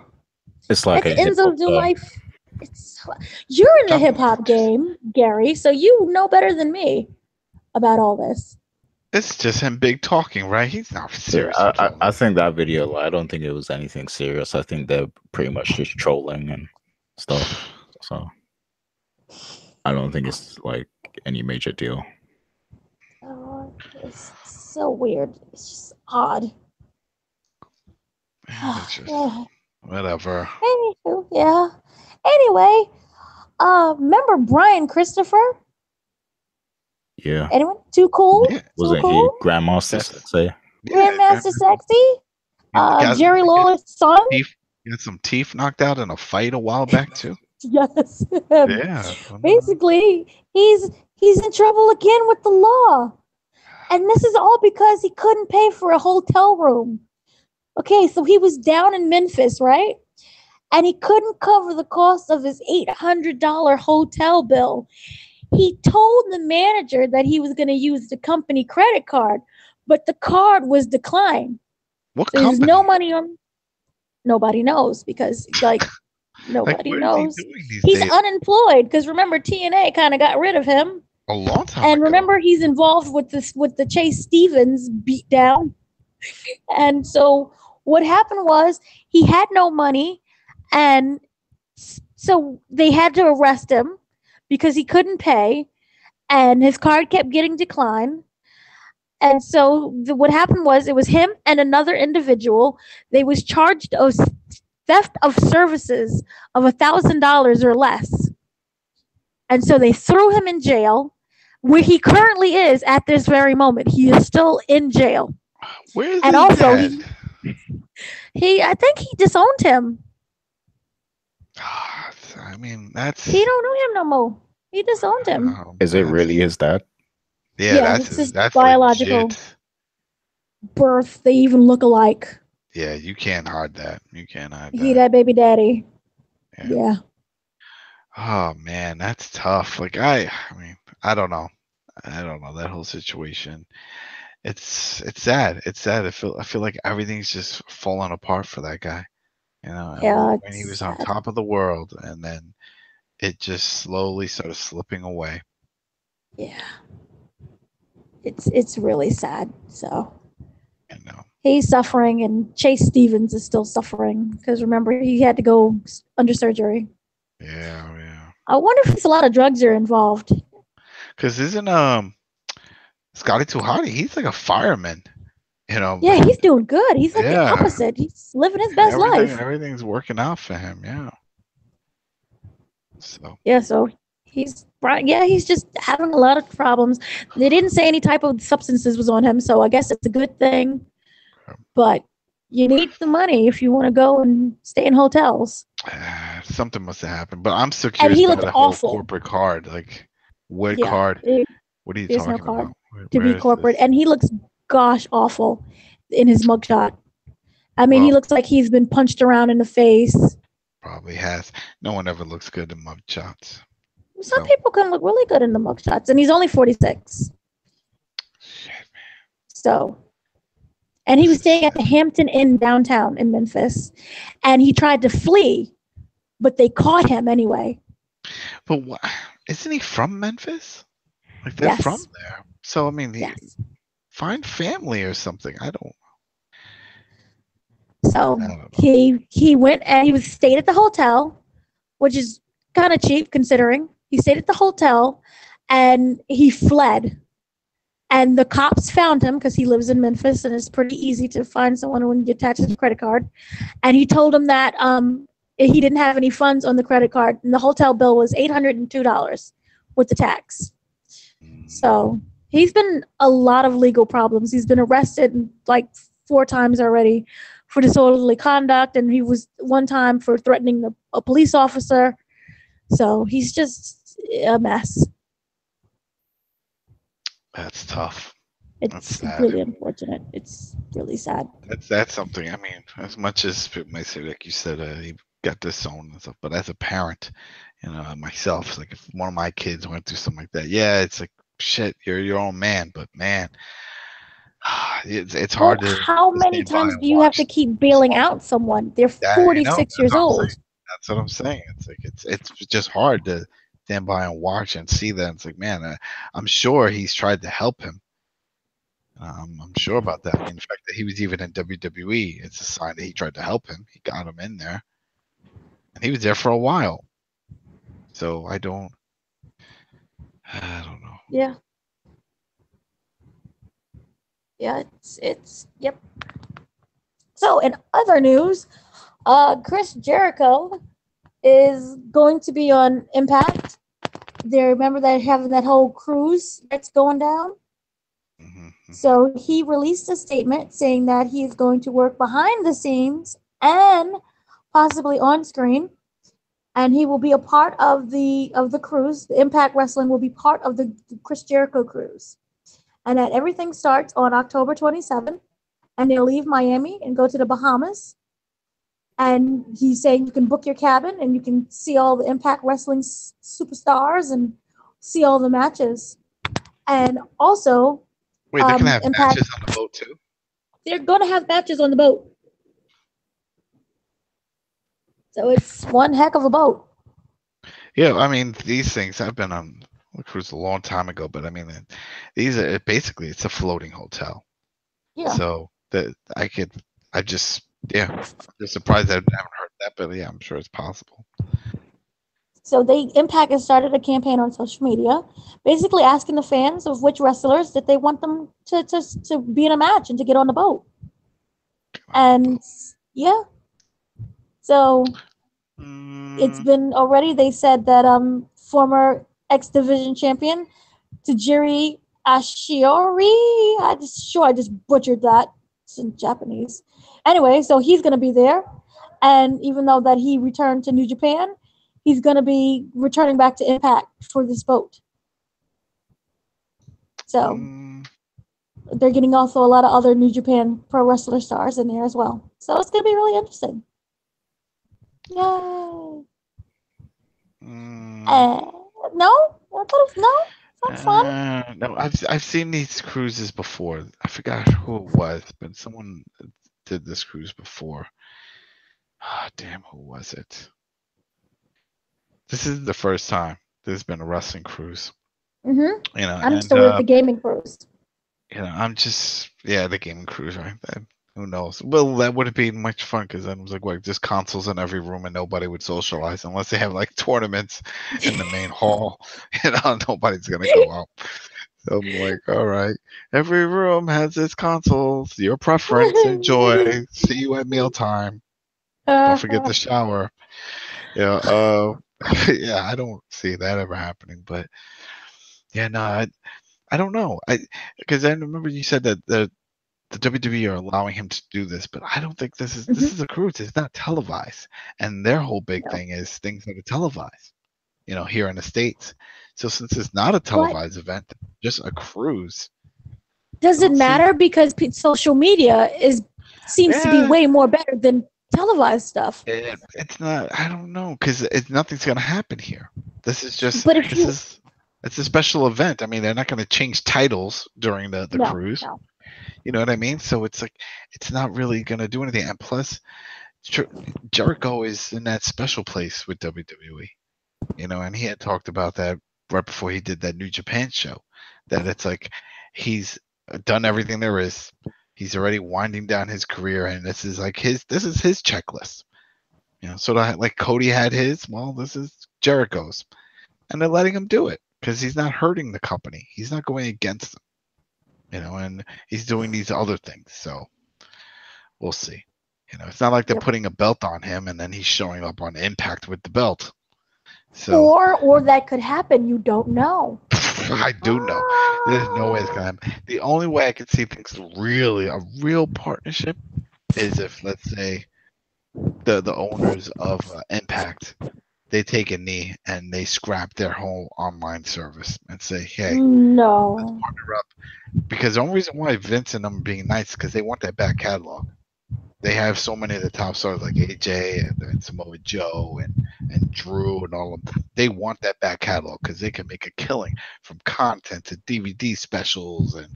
it's like at the Enzo's life. You're in the hip hop game, Gary, so you know better than me about all this. It's just him big talking, right? He's not serious. Yeah, I think that video, I don't think it was anything serious. I think they're pretty much just trolling and stuff. So I don't think it's like any major deal. Oh, it's so weird. It's just odd. It's just, whatever. Anywho, yeah. Anyway, remember Brian Christopher? Yeah. Anyone? Too cool? Yeah. Too Wasn't he cool? Grandmaster That's Sensei? Grandmaster Sexy? Got, Jerry Lawler's son? teeth, got some teeth knocked out in a fight a while back too. Yes. Yeah. Basically, he's in trouble again with the law. And this is all because he couldn't pay for a hotel room. Okay, so he was down in Memphis, right? And he couldn't cover the cost of his $800 hotel bill. He told the manager that he was going to use the company credit card, but the card was declined. What So there's company? no money on. Nobody knows because nobody what knows. is he doing these He's days? unemployed because remember TNA kind of got rid of him. A long time And ago. remember he's involved with the Chase Stevens beatdown. And so what happened was he had no money, and so they had to arrest him because he couldn't pay, and his card kept getting declined. And so what happened was it was him and another individual. They was charged of theft of services of $1,000 or less. And so they threw him in jail, where he currently is at this very moment. He is still in jail. Where is And his also dad? I think he disowned him. I mean, that's. He don't know him no more. He disowned him. Is it really his dad? Yeah, it's his that's biological legit. birth. They even look alike. Yeah, you can't hide that. You can't hide that. He that baby daddy. Yeah. Oh man, that's tough. Like I mean, I don't know. That whole situation. It's sad. It's sad. I feel like everything's just falling apart for that guy. You know, and Yeah, when he was sad. on top of the world, and then it just slowly started slipping away. Yeah. It's really sad. So You know. he's suffering, and Chase Stevens is still suffering because remember he had to go under surgery. Yeah. I wonder if there's a lot of drugs are involved. Because isn't Scotty Too Hotty? He's like a fireman. You know. Yeah, he's doing good. He's like the Yeah. opposite. He's living his best life. Everything's working out for him. Yeah. So. Yeah, so he's just having a lot of problems. They didn't say any type of substances was on him, so I guess it's a good thing. But you need the money if you want to go and stay in hotels. Something must have happened, but I'm still curious And he about looked the whole awful. corporate card. Like, what Yeah, card? What are you there's talking no card about? to Where be is corporate, this? and he looks gosh awful in his mugshot. I mean, he Well- looks like he's been punched around in the face. Probably has. No one ever looks good in mug shots. Some people can look really good in the mugshots, and he's only 46. Shit, man. So, and he was staying at the Hampton Inn downtown in Memphis, and he tried to flee, but they caught him anyway. But what? Isn't he from Memphis? Like they're Yes. from there. So I mean, Yes. find family or something. I don't. So I don't know. he went and he stayed at the hotel, which is kind of cheap considering. He stayed at the hotel, and he fled. And the cops found him because he lives in Memphis, and it's pretty easy to find someone when you attach a credit card. And he told them that he didn't have any funds on the credit card, and the hotel bill was $802 with the tax. So he's been a lot of legal problems. He's been arrested like 4 times already for disorderly conduct, and he was one time for threatening a police officer. So he's just a mess. That's tough. It's sad. really unfortunate. It's really sad. That's something. I mean, as much as people might say, like you said, he got disowned and stuff, but as a parent, you know, myself, like if one of my kids went through something like that, yeah, it's like shit. You're your own man, but man, it's hard to. How many stand by times and do you have watch to keep bailing out someone? They're that. I know, 46 years that's what I'm old. saying. That's what I'm saying. It's like it's just hard to stand by and watch and see that. It's like, man, I'm sure he's tried to help him. I'm sure about that. I mean, the fact that he was even in WWE, it's a sign that he tried to help him. He got him in there, and he was there for a while. So I don't know. Yeah. Yeah, it's yep. So in other news, Chris Jericho is going to be on Impact. They remember that having that whole cruise that's going down. So he released a statement saying that he is going to work behind the scenes and possibly on screen, and he will be a part of the cruise. The Impact Wrestling will be part of the Chris Jericho cruise, and that everything starts on October 27th, and they'll leave Miami and go to the Bahamas. And he's saying you can book your cabin and you can see all the Impact Wrestling superstars and see all the matches. And also, wait, they can have Impact, matches on the boat too? They're going to have matches on the boat. So it's one heck of a boat. Yeah, I mean, these things, I've been on a cruise a long time ago, but I mean, these are basically, it's a floating hotel. Yeah. So I'm just surprised I haven't heard that, but yeah, I'm sure it's possible. So Impact has started a campaign on social media, basically asking the fans of which wrestlers that they want them to be in a match and to get on the boat. And yeah, so it's been already. They said that former X Division champion Tajiri Ashiori. I just butchered that. It's in Japanese. Anyway, so he's gonna be there, and even though that he returned to New Japan, he's going to be returning back to Impact for this boat. So they're getting also a lot of other New Japan Pro Wrestler stars in there as well. So it's going to be really interesting. Yay! No? It's not fun. No, I've seen these cruises before. I forgot who it was, but someone did this cruise before. Damn, who was it? This is the first time there's been a wrestling cruise. Mm-hmm. You know, I'm still with the gaming cruise. You know, I'm just the gaming cruise, right? Who knows? Well, that wouldn't be much fun because then it was like what, just consoles in every room and nobody would socialize unless they have like tournaments in the main hall. You know, nobody's gonna go out. So I'm like, all right, every room has its consoles. Your preference. Enjoy. See you at mealtime. Don't forget the shower. Yeah. Yeah, I don't see that ever happening, but yeah, no, I don't know. Because I remember you said that the WWE are allowing him to do this, but I don't think this is a cruise. It's not televised, and their whole big thing is things that are televised. You know, here in the States. So since it's not a televised event, just a cruise. Does it matter because social media seems to be way more better than televised stuff? It's not. I don't know because nothing's gonna happen here. This is just. It's a special event. I mean, they're not gonna change titles during the cruise. No. You know what I mean? So it's like it's not really gonna do anything. And plus, Jericho is in that special place with WWE. You know, and he had talked about that right before he did that New Japan show. That it's like he's done everything there is. He's already winding down his career, and this is his checklist. You know, sort of like Cody had his. Well, this is Jericho's, and they're letting him do it because he's not hurting the company. He's not going against them. You know, and he's doing these other things. So we'll see. You know, it's not like they're putting a belt on him and then he's showing up on Impact with the belt. So or that could happen. You don't know. I do know. There's no way it's gonna happen. The only way I could see things really a real partnership is if, let's say, the owners of Impact, they take a knee and they scrap their whole online service and say, hey, let's partner up. Because the only reason why Vince and them are being nice is because they want that back catalog. They have so many of the top stars like AJ and Samoa Joe and Drew and all of them. They want that back catalog because they can make a killing from content to DVD specials and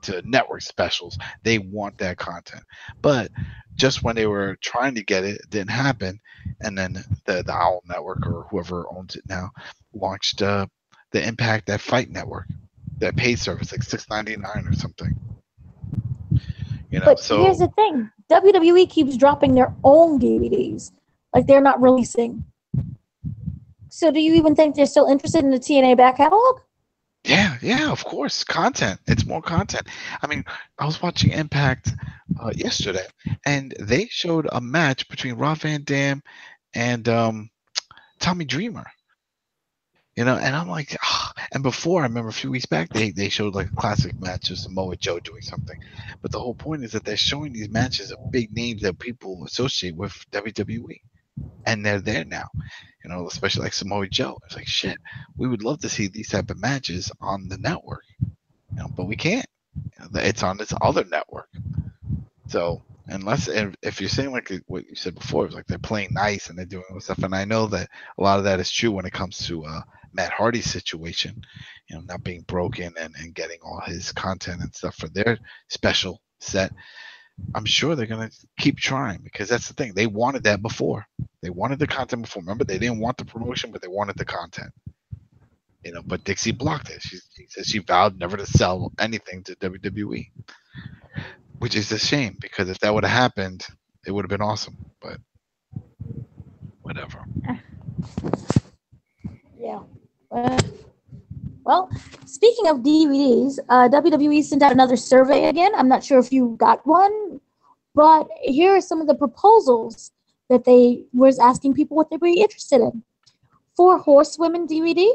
to network specials. They want that content. But just when they were trying to get it, it didn't happen. And then the Owl Network or whoever owns it now launched the Impact, that Fight Network, that paid service, like $6.99 or something. You know, but here's the thing. WWE keeps dropping their own DVDs. Like they're not releasing. So do you even think they're still interested in the TNA back catalog? Yeah, of course. Content. It's more content. I mean, I was watching Impact yesterday, and they showed a match between Rob Van Dam and Tommy Dreamer. And I'm like, and before I remember a few weeks back, they showed like a classic match of Samoa Joe doing something, but the whole point is that they're showing these matches of big names that people associate with WWE, and they're there now, especially like Samoa Joe. It's like shit, we would love to see these type of matches on the network, but we can't. It's on this other network. So unless if you're saying like what you said before, it was like they're playing nice and they're doing all stuff, and I know that a lot of that is true when it comes to Matt Hardy's situation, not being broken and getting all his content and stuff for their special set. I'm sure they're gonna keep trying because that's the thing. They wanted that before. They wanted the content before. Remember, they didn't want the promotion, but they wanted the content. But Dixie blocked it. She said she vowed never to sell anything to WWE, which is a shame because if that would have happened, it would have been awesome. But whatever. Yeah. Well, speaking of DVDs, WWE sent out another survey again. I'm not sure if you got one, but here are some of the proposals that they was asking people what they'd be interested in. 4 Horsewomen DVD,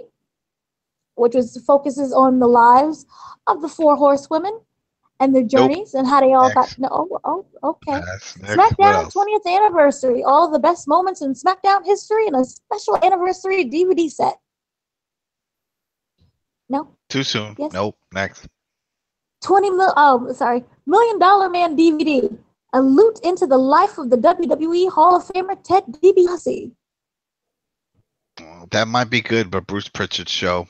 which focuses on the lives of the 4 horsewomen and their journeys and how they all got. No, okay. Smackdown 20th anniversary, all the best moments in Smackdown history, and a special anniversary DVD set. No. Too soon. Yes. Nope. Next. $Million Man DVD, a loot into the life of the WWE Hall of Famer Ted DiBiase. That might be good, but Bruce Pritchard's show,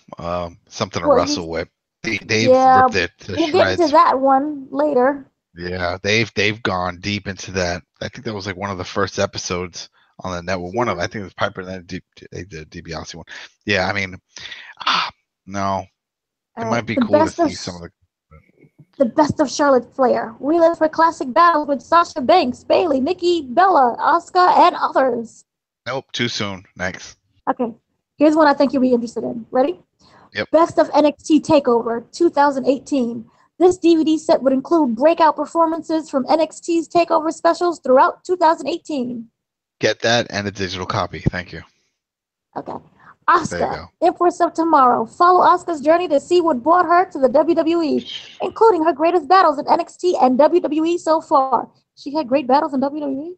something to wrestle with. They've ripped it to we'll shreds. Get into that one later. Yeah, they've gone deep into that. I think that was like one of the first episodes on the network. One of them, I think it was Piper, and then they did DiBiase one. Yeah, I mean, no, it might be cool to see some of the best of Charlotte Flair. Relive her classic battles with Sasha Banks, Bayley, Nikki Bella, Asuka, and others. Nope, too soon. Next. Okay, here's one I think you'll be interested in. Ready? Yep. Best of NXT TakeOver 2018. This DVD set would include breakout performances from NXT's TakeOver specials throughout 2018. Get that and a digital copy. Thank you. Okay. Asuka, Empress of Tomorrow. Follow Asuka's journey to see what brought her to the WWE, including her greatest battles in NXT and WWE so far. She had great battles in WWE?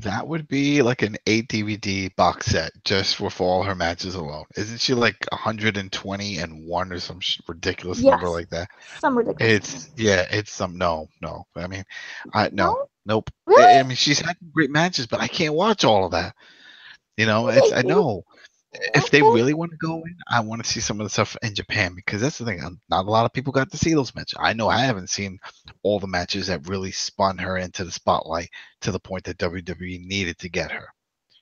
That would be like an 8 DVD box set just with all her matches alone. Isn't she like 121 or some ridiculous number like that? Some ridiculous. It's some no. I mean, nope. Really? I mean, she's had great matches, but I can't watch all of that. I know. If they really want to go in, I want to see some of the stuff in Japan because that's the thing. Not a lot of people got to see those matches. I know I haven't seen all the matches that really spun her into the spotlight to the point that WWE needed to get her.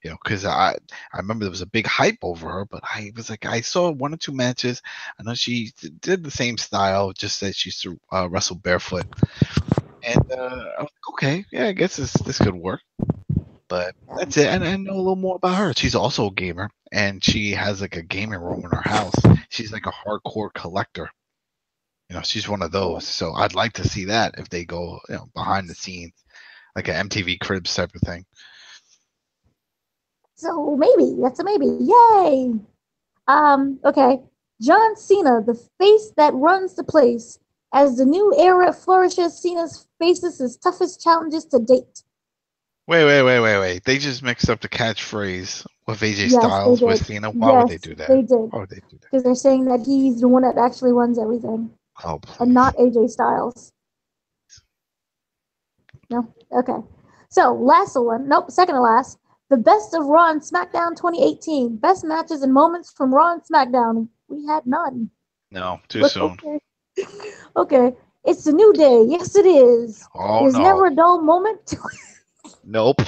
Because I remember there was a big hype over her, but I was like, I saw 1 or 2 matches. I know she did the same style, just that she used to wrestle barefoot. And I was like, okay, yeah, I guess this could work. But that's it. And I know a little more about her. She's also a gamer, and she has like a gaming room in her house. She's like a hardcore collector. She's one of those. So I'd like to see that if they go, behind the scenes, like an MTV Cribs type of thing. So maybe that's a maybe. Yay! Okay. John Cena, the face that runs the place, as the new era flourishes. Cena faces his toughest challenges to date. Wait. They just mixed up the catchphrase with AJ Styles with Cena. Why would they do that? They did. Why would they do that? Because they're saying that he's the one that actually runs everything. Oh, please. And not AJ Styles. No? Okay. So, last one. Nope, second to last. The best of Raw and SmackDown 2018. Best matches and moments from Raw and SmackDown. We had none. No, too soon. Okay. It's a new day. Yes, it is. Oh, There's never a dull moment. Nope.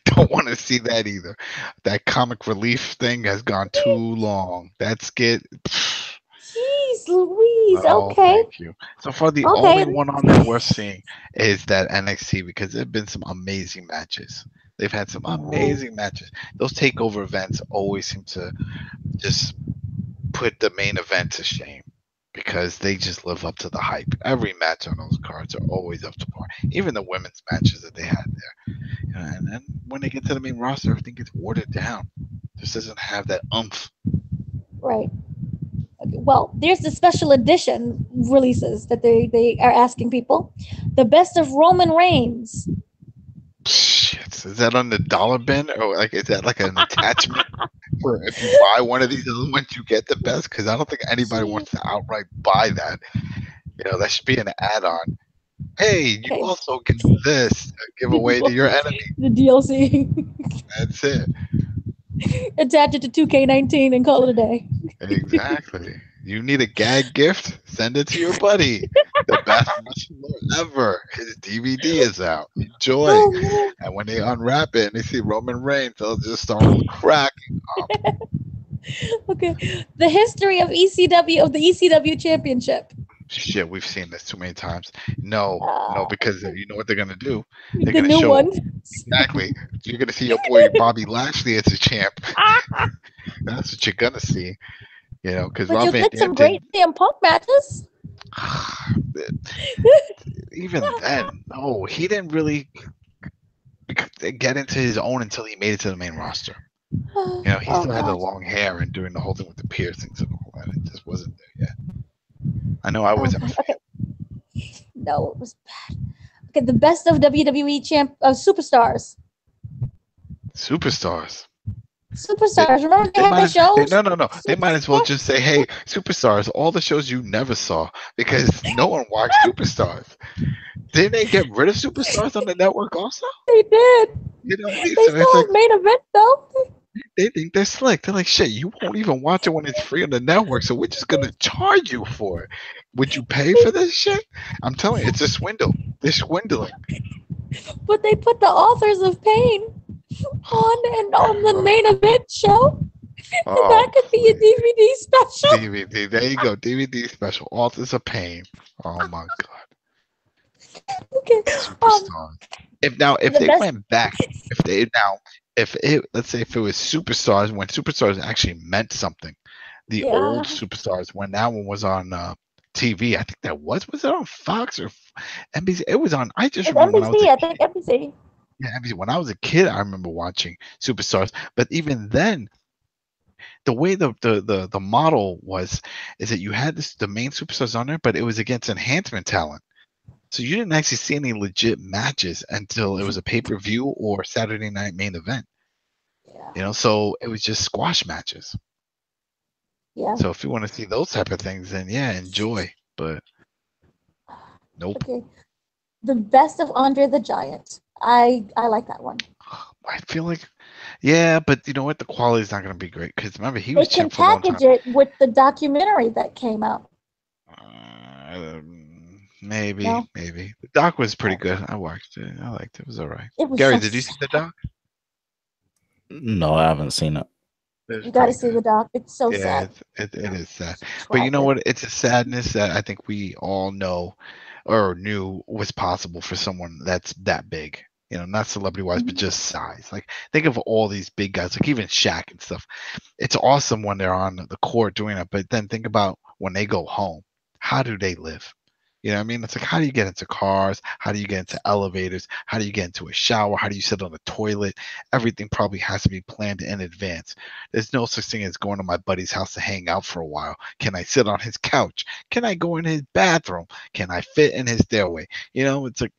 Don't want to see that either. That comic relief thing has gone too long. That skit. Jeez Louise. Oh, okay. Thank you. So far, the only one on there worth seeing is that NXT because there have been some amazing matches. They've had some amazing matches. Those takeover events always seem to just put the main event to shame because they just live up to the hype. Every match on those cards are always up to par. Even the women's matches that they had there. And then when they get to the main roster, everything gets watered down. Just doesn't have that oomph. Right. Okay, well, there's the special edition releases that they are asking people. The best of Roman Reigns. Shit, is that on the dollar bin, or like is that like an attachment for if you buy one of these other ones, you get the best? Because I don't think anybody wants to outright buy that. That should be an add-on. Hey, you Okay. also get this giveaway to your enemy. The DLC. That's it. Attach it to 2K19 and call it a day. Exactly. You need a gag gift? Send it to your buddy. The best wrestler ever. His DVD is out. Enjoy. Oh, no. And when they unwrap it and they see Roman Reigns, they'll just start cracking up. Okay. The history of the ECW Championship. Shit, we've seen this too many times. No, because you know what they're gonna do? They're The gonna new show one. exactly. You're gonna see your boy Bobby Lashley as a champ. That's what you're gonna see. Because But Rob you'll Van get Dam some great CM Punk matches. even then, no, he didn't really get into his own until he made it to the main roster. He still had the long hair and doing the whole thing with the piercings and all that. It just wasn't there yet. I know I wasn't. Okay. No, it was bad. Okay, the best of WWE superstars. Superstars. Superstars. Remember they had their shows? No. They might as well just say, "Hey, superstars! All the shows you never saw," because no one watched Superstars. Didn't they get rid of Superstars on the network also? They did. They So still have main event though. They think they're slick. They're like, shit, you won't even watch it when it's free on the network, so we're just gonna charge you for it. Would you pay for this shit? I'm telling you, it's a swindle. They're swindling. But they put the Authors of Pain on the main event show. And that could be a DVD special. DVD. There you go. DVD special. Authors of Pain. Oh my god. Okay. Superstars. If they went back, let's say if it was Superstars when Superstars actually meant something, the old Superstars when that one was on TV, I think that was it on Fox or NBC? It was on. I just remember NBC. when I was NBC. Yeah, NBC. When I was a kid, I remember watching Superstars. But even then, the way the model is that you had the main Superstars on there, but it was against enhancement talent. So you didn't actually see any legit matches until it was a pay-per-view or Saturday night main event. Yeah. So it was just squash matches. Yeah. So if you want to see those type of things, then yeah, enjoy. But nope. Okay. The best of Andre the Giant. I like that one. I feel like, yeah, but you know what? The quality is not going to be great because remember he They was can champ for a long time. package it with the documentary that came out. Maybe. No? The doc was pretty good. I watched it. I liked it. It was all right. It was Gary, so did you see the doc? No, I haven't seen it. You got to see the doc. It's so sad. It is sad. But you know what? It's a sadness that I think we all know or knew was possible for someone that's that big. Not celebrity-wise, but just size. Like, think of all these big guys, like even Shaq and stuff. It's awesome when they're on the court doing it, but then think about when they go home. How do they live? You know what I mean? It's like, how do you get into cars? How do you get into elevators? How do you get into a shower? How do you sit on a toilet? Everything probably has to be planned in advance. There's no such thing as going to my buddy's house to hang out for a while. Can I sit on his couch? Can I go in his bathroom? Can I fit in his stairway? It's like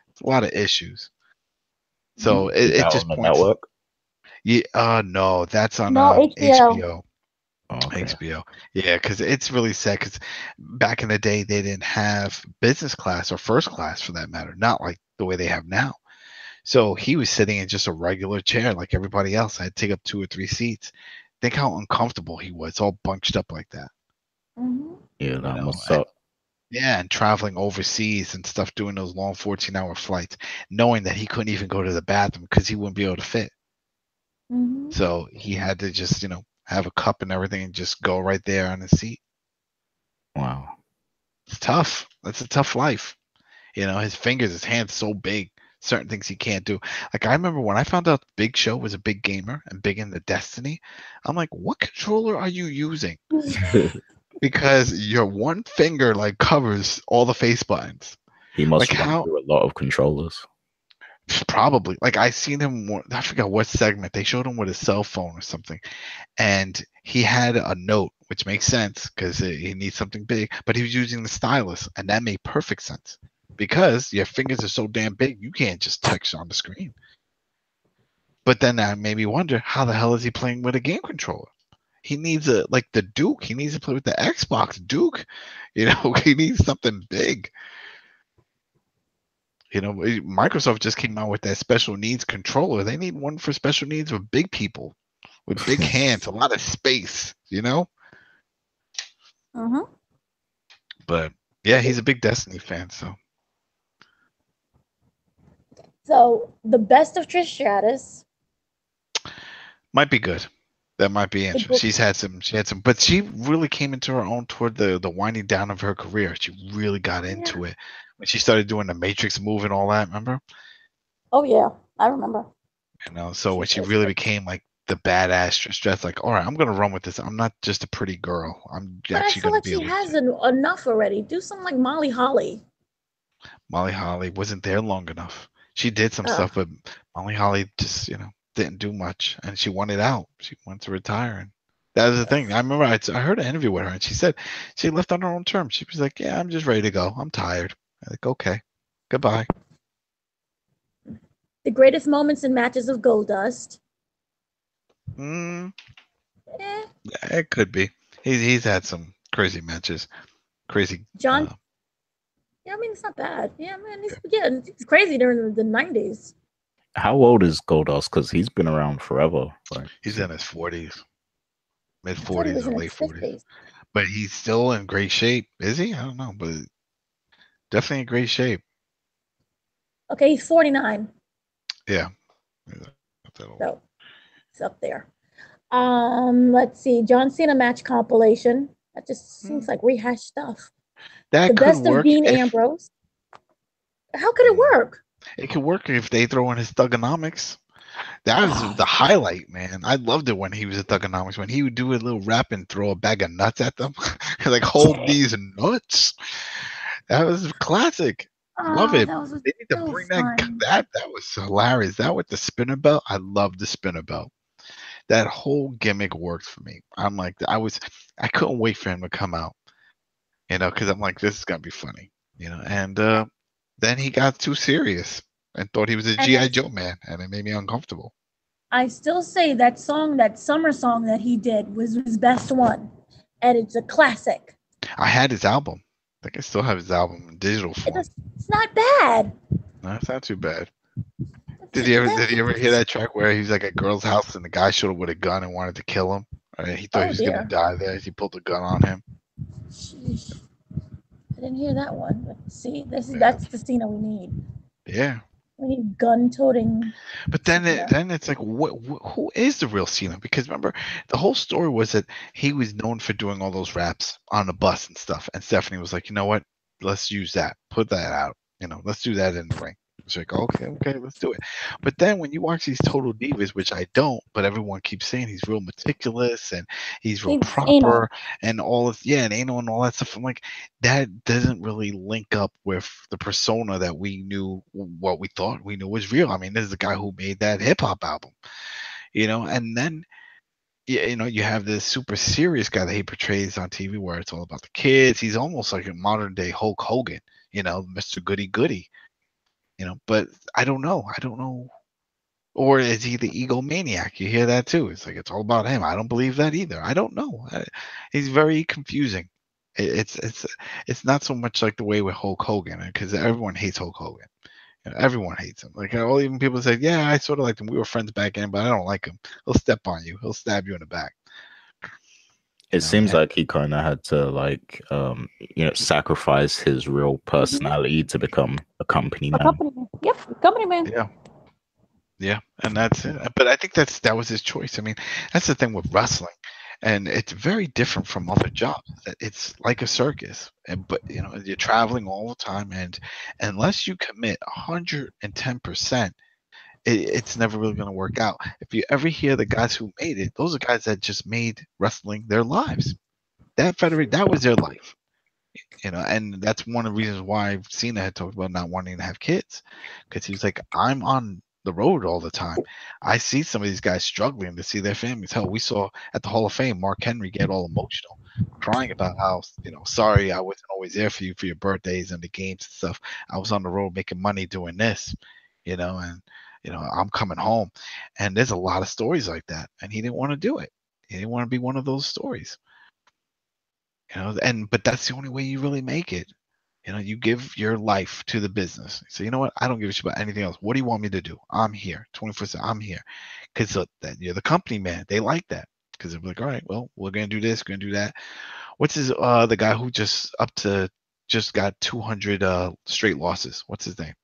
it's a lot of issues. So it just on the points. network? Yeah, no, that's on HBO. HBO. Okay. HBO. Yeah, because it's really sad because back in the day, they didn't have business class or first class for that matter, not like the way they have now. So he was sitting in just a regular chair like everybody else. I had to take up 2 or 3 seats. Think how uncomfortable he was, all bunched up like that. Mm-hmm. Yeah, that must suck. Yeah, and traveling overseas and stuff, doing those long 14-hour flights, knowing that he couldn't even go to the bathroom because he wouldn't be able to fit. Mm-hmm. So he had to just, have a cup and everything and just go right there on his seat. Wow. It's tough. That's a tough life. His fingers, his hands so big, certain things he can't do. Like I remember when I found out Big Show was a big gamer and big into Destiny, I'm like, what controller are you using? Because your one finger like covers all the face buttons. He must Like run through a lot of controllers. Probably. Like I seen him. I forgot what segment they showed him with his cell phone or something, and he had a note, which makes sense because he needs something big. But he was using the stylus, and that made perfect sense because your fingers are so damn big, you can't just text on the screen. But then that made me wonder, how the hell is he playing with a game controller? He needs like the Duke. He needs to play with the Xbox Duke. He needs something big. Microsoft just came out with that special needs controller. They need one for special needs with big people, with big hands, a lot of space, Uh-huh. But yeah, he's a big Destiny fan, so. So the best of Trish Stratus might be good. That might be interesting. She had some, but she really came into her own toward the winding down of her career. She really got into it when she started doing the Matrix move and all that. Remember? Oh yeah, I remember. So when she really became like the badass Trish Stratus, like, all right, I'm gonna run with this. I'm not just a pretty girl. But I feel like she has enough already. Do something like Molly Holly. Molly Holly wasn't there long enough. She did some stuff, but Molly Holly just, didn't do much, and she wanted out. She wanted to retire, and that was the thing. I remember I heard an interview with her, and she said she left on her own terms. She was like, "Yeah, I'm just ready to go. I'm tired." I'm like, okay, goodbye. The greatest moments in matches of Goldust. It could be. He's had some crazy matches. Crazy. John. Yeah, I mean it's not bad. Yeah, man, it's crazy during the 90s. How old is Goldust? Because he's been around forever. Right? He's in his 40s, mid 40s or late 40s. But he's still in great shape. Is he? I don't know, but definitely in great shape. Okay, he's 49. Yeah. So it's up there. Let's see. John Cena match compilation. That just seems like rehashed stuff. The best of Dean Ambrose. How could it work? It could work if they throw in his Thugonomics. That was the highlight, man. I loved it when he was at Thugonomics, when he would do a little rap and throw a bag of nuts at them. Like, hold these nuts. That was classic. Love it. They need to bring that. That was hilarious. That with the spinner belt. I love the spinner belt. That whole gimmick worked for me. I'm like, I couldn't wait for him to come out, because I'm like, this is gonna be funny, and then he got too serious and thought he was a G.I. Joe man, and it made me uncomfortable. I still say that summer song that he did was his best one, and it's a classic. I had his album. I think I still have his album in digital form. It's not bad. No, it's not too bad. Did you ever hear that track where he's like at a girl's house and the guy showed up with a gun and wanted to kill him? He thought he was gonna die there. He pulled the gun on him. Sheesh. I didn't hear that one, but see, that's the Cena we need. Yeah. We need gun-toting. But then it's like, who is the real Cena? Because remember, the whole story was that he was known for doing all those raps on the bus and stuff. And Stephanie was like, you know what? Let's use that. Put that out. Let's do that in the ring. It's like, okay, let's do it. But then when you watch these Total Divas, which I don't, but everyone keeps saying he's real meticulous and he's real proper and all this, and anal and all that stuff. I'm like, that doesn't really link up with the persona that we knew, what we thought we knew was real. I mean, this is the guy who made that hip hop album, and then you have this super serious guy that he portrays on TV where it's all about the kids. He's almost like a modern day Hulk Hogan, Mr. Goody Goody. But I don't know. Or is he the egomaniac? You hear that too. It's like, it's all about him. I don't believe that either. I don't know. He's very confusing. It's not so much like the way with Hulk Hogan, because everyone hates Hulk Hogan. Everyone hates him. Like, even people say, yeah, I sort of liked him. We were friends back then, but I don't like him. He'll step on you. He'll stab you in the back. It seems like he kind of had to sacrifice his real personality to become a company man. Company man. Yeah, and that's it. But I think that was his choice. I mean, that's the thing with wrestling, and it's very different from other jobs. It's like a circus, but you're traveling all the time, and unless you commit 110%. It's never really going to work out. If you ever hear the guys who made it, those are guys that just made wrestling their lives. That was their life. And that's one of the reasons why Cena had talked about not wanting to have kids, because he was like, I'm on the road all the time. I see some of these guys struggling to see their families. Hell, we saw at the Hall of Fame Mark Henry get all emotional, crying about how, sorry I wasn't always there for you for your birthdays and the games and stuff. I was on the road making money doing this, and I'm coming home. And there's a lot of stories like that, and he didn't want to do it. He didn't want to be one of those stories. But that's the only way you really make it. You give your life to the business. So you know what? I don't give a shit about anything else. What do you want me to do? I'm here, 24/7. I'm here, because you're the company man. They like that, because they're like, all right, well, we're gonna do this, we're gonna do that. What's his the guy who just got 200 straight losses? What's his name?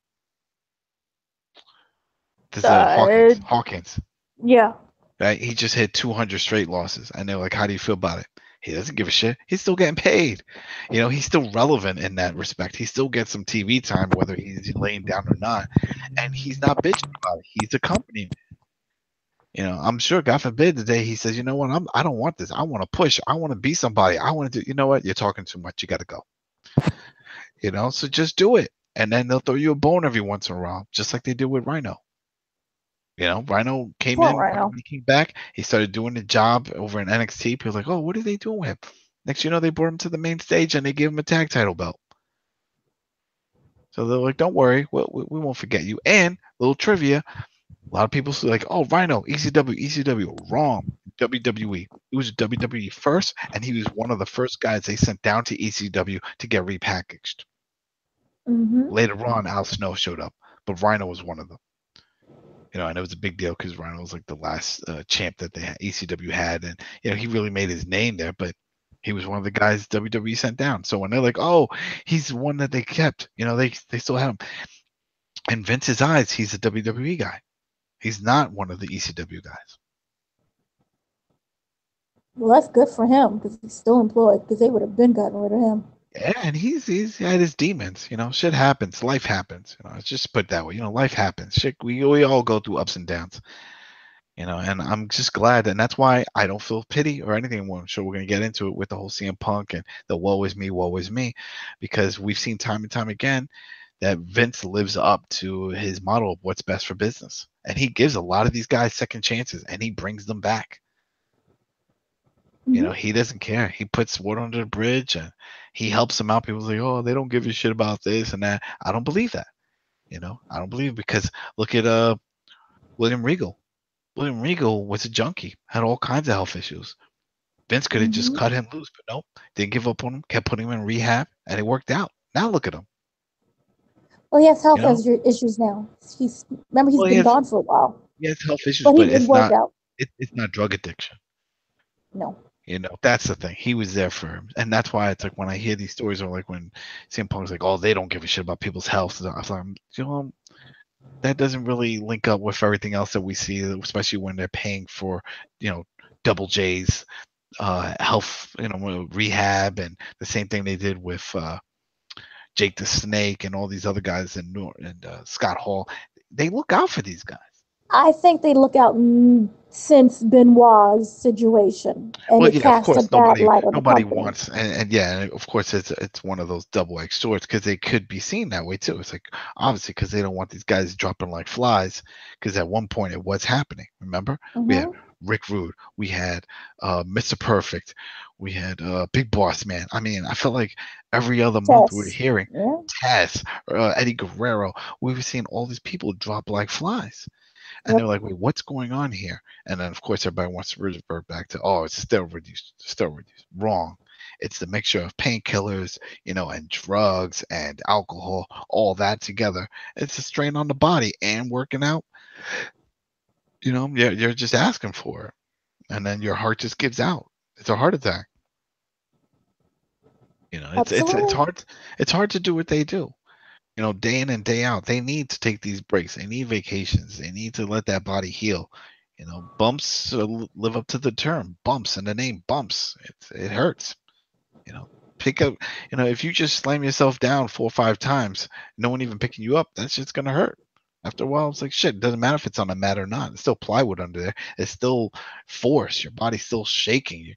This Hawkins. Yeah. Right? He just hit 200 straight losses, and they're like, how do you feel about it? He doesn't give a shit. He's still getting paid. He's still relevant in that respect. He still gets some TV time, whether he's laying down or not. And he's not bitching about it. He's a company man. I'm sure, God forbid, the day he says, you know what, I don't want this. I want to push. I want to be somebody. I want to do, you know what, you're talking too much. You got to go. So just do it. And then they'll throw you a bone every once in a while, just like they did with Rhino. Rhino came in, when he came back, he started doing the job over in NXT. People were like, oh, what are they doing with him? Next they brought him to the main stage and they gave him a tag title belt. So they're like, don't worry, we won't forget you. And little trivia, a lot of people say like, oh, Rhino, ECW. Wrong. WWE. He was WWE first, and he was one of the first guys they sent down to ECW to get repackaged. Mm-hmm. Later on, Al Snow showed up, but Rhino was one of them. And it was a big deal because Rhino was like the last champ that ECW had, and he really made his name there. But he was one of the guys WWE sent down. So when they're like, "Oh, he's the one that they kept," they still have him. In Vince's eyes, he's a WWE guy. He's not one of the ECW guys. Well, that's good for him because he's still employed, because they would have been gotten rid of him. Yeah, and he's had his demons. Shit happens. Life happens. It's just put that way. Life happens. Shit, we all go through ups and downs. And I'm just glad, and that's why I don't feel pity or anything. I'm sure we're going to get into it with the whole CM Punk and the woe is me, because we've seen time and time again that Vince lives up to his model of what's best for business, and he gives a lot of these guys second chances, and he brings them back. Mm-hmm. He doesn't care. He puts water under the bridge, and he helps them out. People say, oh, they don't give a shit about this and that. I don't believe that. I don't believe, because look at William Regal. William Regal was a junkie, had all kinds of health issues. Vince could have just cut him loose, but nope, didn't give up on him, kept putting him in rehab, and it worked out. Now look at him. Well, he has health issues now. He's been gone for a while. He has health issues, but it's not. It's not drug addiction. No. That's the thing. He was there for him, and that's why it's like when I hear these stories, or like when CM Punk's like, "Oh, they don't give a shit about people's health," I was like, that doesn't really link up with everything else that we see, especially when they're paying for, Double J's health, rehab, and the same thing they did with Jake the Snake and all these other guys and Scott Hall. They look out for these guys. I think they look out since Benoit's situation, and it casts a bad light on the company. Nobody wants, and of course it's one of those double-edged swords, because they could be seen that way too. It's like, obviously, because they don't want these guys dropping like flies, because at one point it was happening. Remember, we had Rick Rude, we had Mr. Perfect, we had Big Boss Man. I mean, I felt like every other month we were hearing Tess, Eddie Guerrero. We were seeing all these people drop like flies. And they're like, wait, what's going on here? And then, of course, everybody wants to revert back to, oh, it's steroid use. Wrong. It's the mixture of painkillers, and drugs and alcohol, all that together. It's a strain on the body, and working out, you're just asking for it. And then your heart just gives out. It's a heart attack. It's hard. It's hard to do what they do. Day in and day out, they need to take these breaks. They need vacations. They need to let that body heal. Bumps live up to the term bumps, and the name bumps. It hurts. Pick up. If you just slam yourself down 4 or 5 times, no one even picking you up, that's just gonna hurt. After a while, it's like shit. It doesn't matter if it's on a mat or not. It's still plywood under there. It's still force. Your body's still shaking you.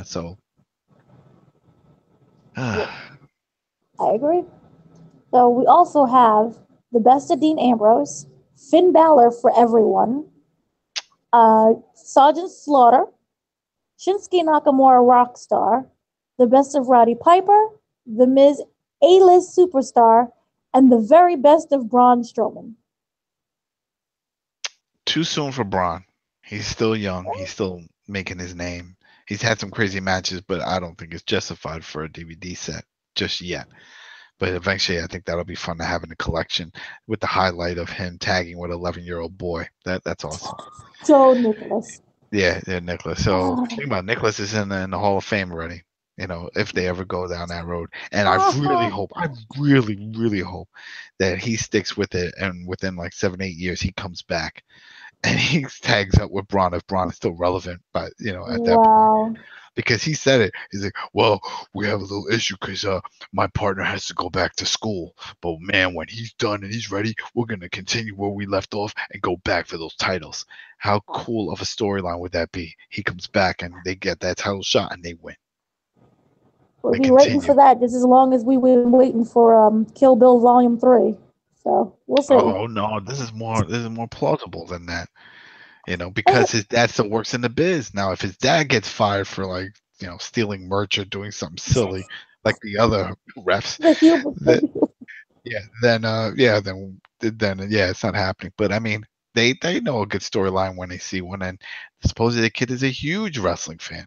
So. I agree. So we also have the best of Dean Ambrose, Finn Balor for everyone, Sergeant Slaughter, Shinsuke Nakamura Rockstar, the best of Roddy Piper, the Miz A-list superstar, and the very best of Braun Strowman. Too soon for Braun. He's still young. He's still making his name. He's had some crazy matches, but I don't think it's justified for a DVD set just yet. But eventually, I think that'll be fun to have in a collection with the highlight of him tagging with an 11-year-old boy. That's awesome. Joe Nicholas. Yeah, Nicholas. So think about it, Nicholas is in the Hall of Fame already. You know, if they ever go down that road, and I really hope that he sticks with it, and within like 7-8 years, he comes back and he tags up with Braun if Braun is still relevant. But at that point, because he said it, he's like, "Well, we have a little issue because my partner has to go back to school, but man, when he's done and he's ready, we're gonna continue where we left off and go back for those titles." How cool of a storyline would that be? He comes back and they get that title shot and they win. We'll be waiting for that just as long as we've been waiting for Kill Bill Volume 3. So we'll see. Oh no, this is more plausible than that. Because his dad still works in the biz. Now, if his dad gets fired for stealing merch or doing something silly like the other refs, then it's not happening. But I mean, they know a good storyline when they see one, and supposedly the kid is a huge wrestling fan.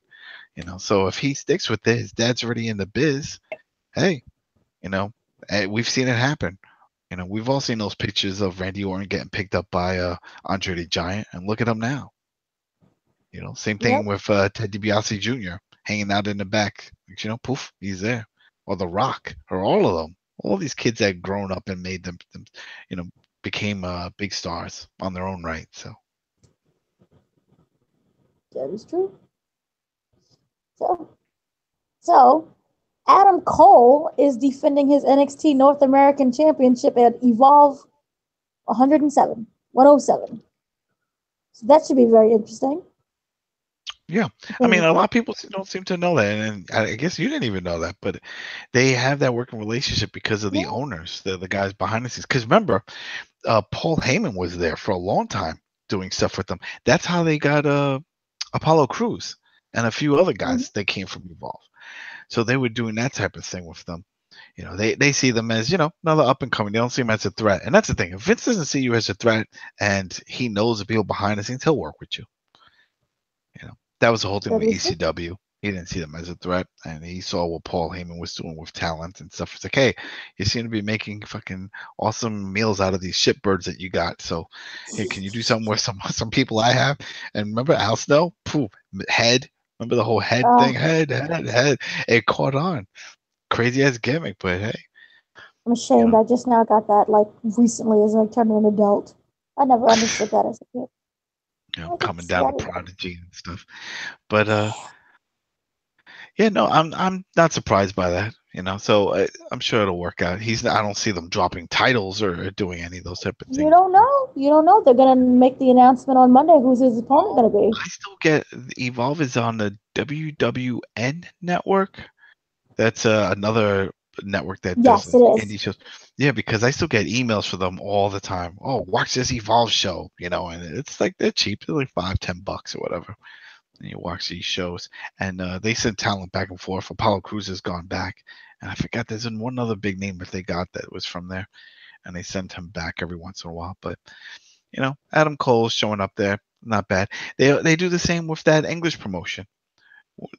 So if he sticks with it, his dad's already in the biz. Hey, we've seen it happen. We've all seen those pictures of Randy Orton getting picked up by Andre the Giant, and look at him now. Same thing with Ted DiBiase Jr. hanging out in the back. Poof, he's there. Or The Rock, or all of them. All these kids that grown up and made them became big stars on their own right. So that is true. So Adam Cole is defending his NXT North American Championship at Evolve 107. So that should be very interesting. Yeah. I mean, a lot of people don't seem to know that. And I guess you didn't even know that, but they have that working relationship because of the owners, the guys behind the scenes. Because remember, Paul Heyman was there for a long time doing stuff with them. That's how they got Apollo Crews and a few other guys that came from Evolve. So they were doing that type of thing with them. They see them as, another up and coming. They don't see them as a threat. And that's the thing. If Vince doesn't see you as a threat and he knows the people behind the scenes, he'll work with you. That was the whole thing with ECW. He didn't see them as a threat, and he saw what Paul Heyman was doing with talent and stuff. It's like, hey, you seem to be making fucking awesome meals out of these shitbirds that you got. So, hey, can you do something with some people I have? And remember Al Snow? Poof, head. Remember the whole head thing? Head. It caught on. Crazy ass gimmick, but hey. I'm ashamed. I just now got that like recently as I turned an adult. I never understood that as a kid. Coming down to Prodigy and stuff. But no, I'm not surprised by that. So I'm sure it'll work out. I don't see them dropping titles or doing any of those type of things. You don't know. They're gonna make the announcement on Monday. Who's his opponent gonna be? I still get Evolve is on the WWN network. That's another network that does indie shows. Yeah, because I still get emails for them all the time. Oh, watch this Evolve show, and it's like they're cheap. They're like $5-10 or whatever. And you watch these shows, and they send talent back and forth. Apollo Crews has gone back, and I forgot there's one other big name that they got that was from there, and they send him back every once in a while. But Adam Cole's showing up there, not bad. They do the same with that English promotion.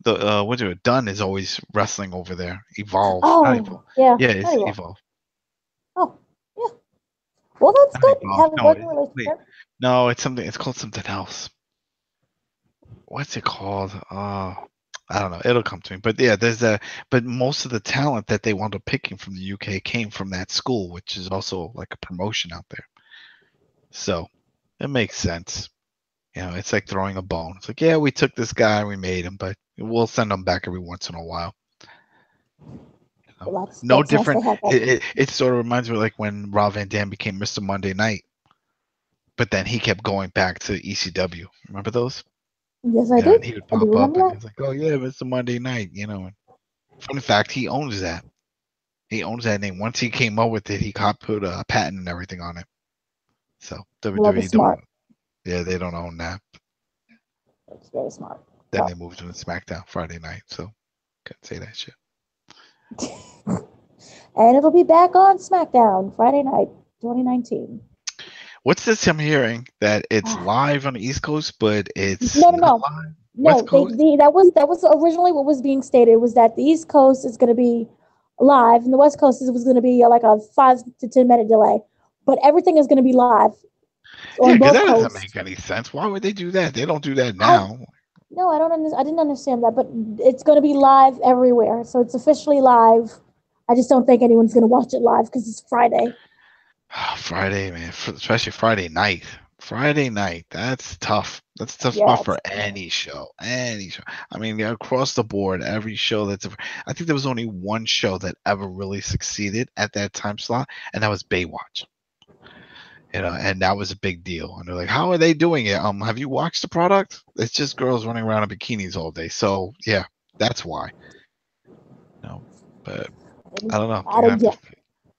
Dunn is always wrestling over there. Evolve. Oh, it's Evolve. Oh, yeah. Well, that's good. Have a working relationship. No, it's something. It's called something else. What's it called? I don't know. It'll come to me. But yeah, but most of the talent that they wound up picking from the UK came from that school, which is also like a promotion out there. So it makes sense. It's like throwing a bone. It's like, yeah, we took this guy, we made him, but we'll send him back every once in a while. No different. It sort of reminds me like when Rob Van Dam became Mr. Monday Night, but then he kept going back to ECW. Remember those? Yes, I did. And he would pop up and he's like, "Oh yeah, Mr. Monday Night," And fun fact, he owns that. He owns that name. Once he came up with it, he put a patent and everything on it. So Well, WWE that's smart. they don't own that. That's very smart. Then Well, they moved him to SmackDown Friday night, so couldn't say that shit. and it'll be back on SmackDown Friday night, 2019. What's this I'm hearing that it's live on the East Coast, but it's No, not live West no. Coast? That was originally what was being stated, was that the East Coast is going to be live, and the West Coast was going to be like a 5 to 10 minute delay. But everything is going to be live Yeah, on because both that doesn't coasts. make any sense. Why would they do that? They don't do that I now. No, I didn't understand that, but it's going to be live everywhere, so it's officially live. I just don't think anyone's going to watch it live because it's Friday. Friday, man, especially Friday night. Friday night, that's tough. That's a tough Yeah, spot for any show. Any show. I mean, across the board, every show I think there was only one show that ever really succeeded at that time slot, and that was Baywatch. And that was a big deal. And they're like, "How are they doing it? Have you watched the product? It's just girls running around in bikinis all day." So yeah, that's why. No, but I don't know. I don't. Yeah,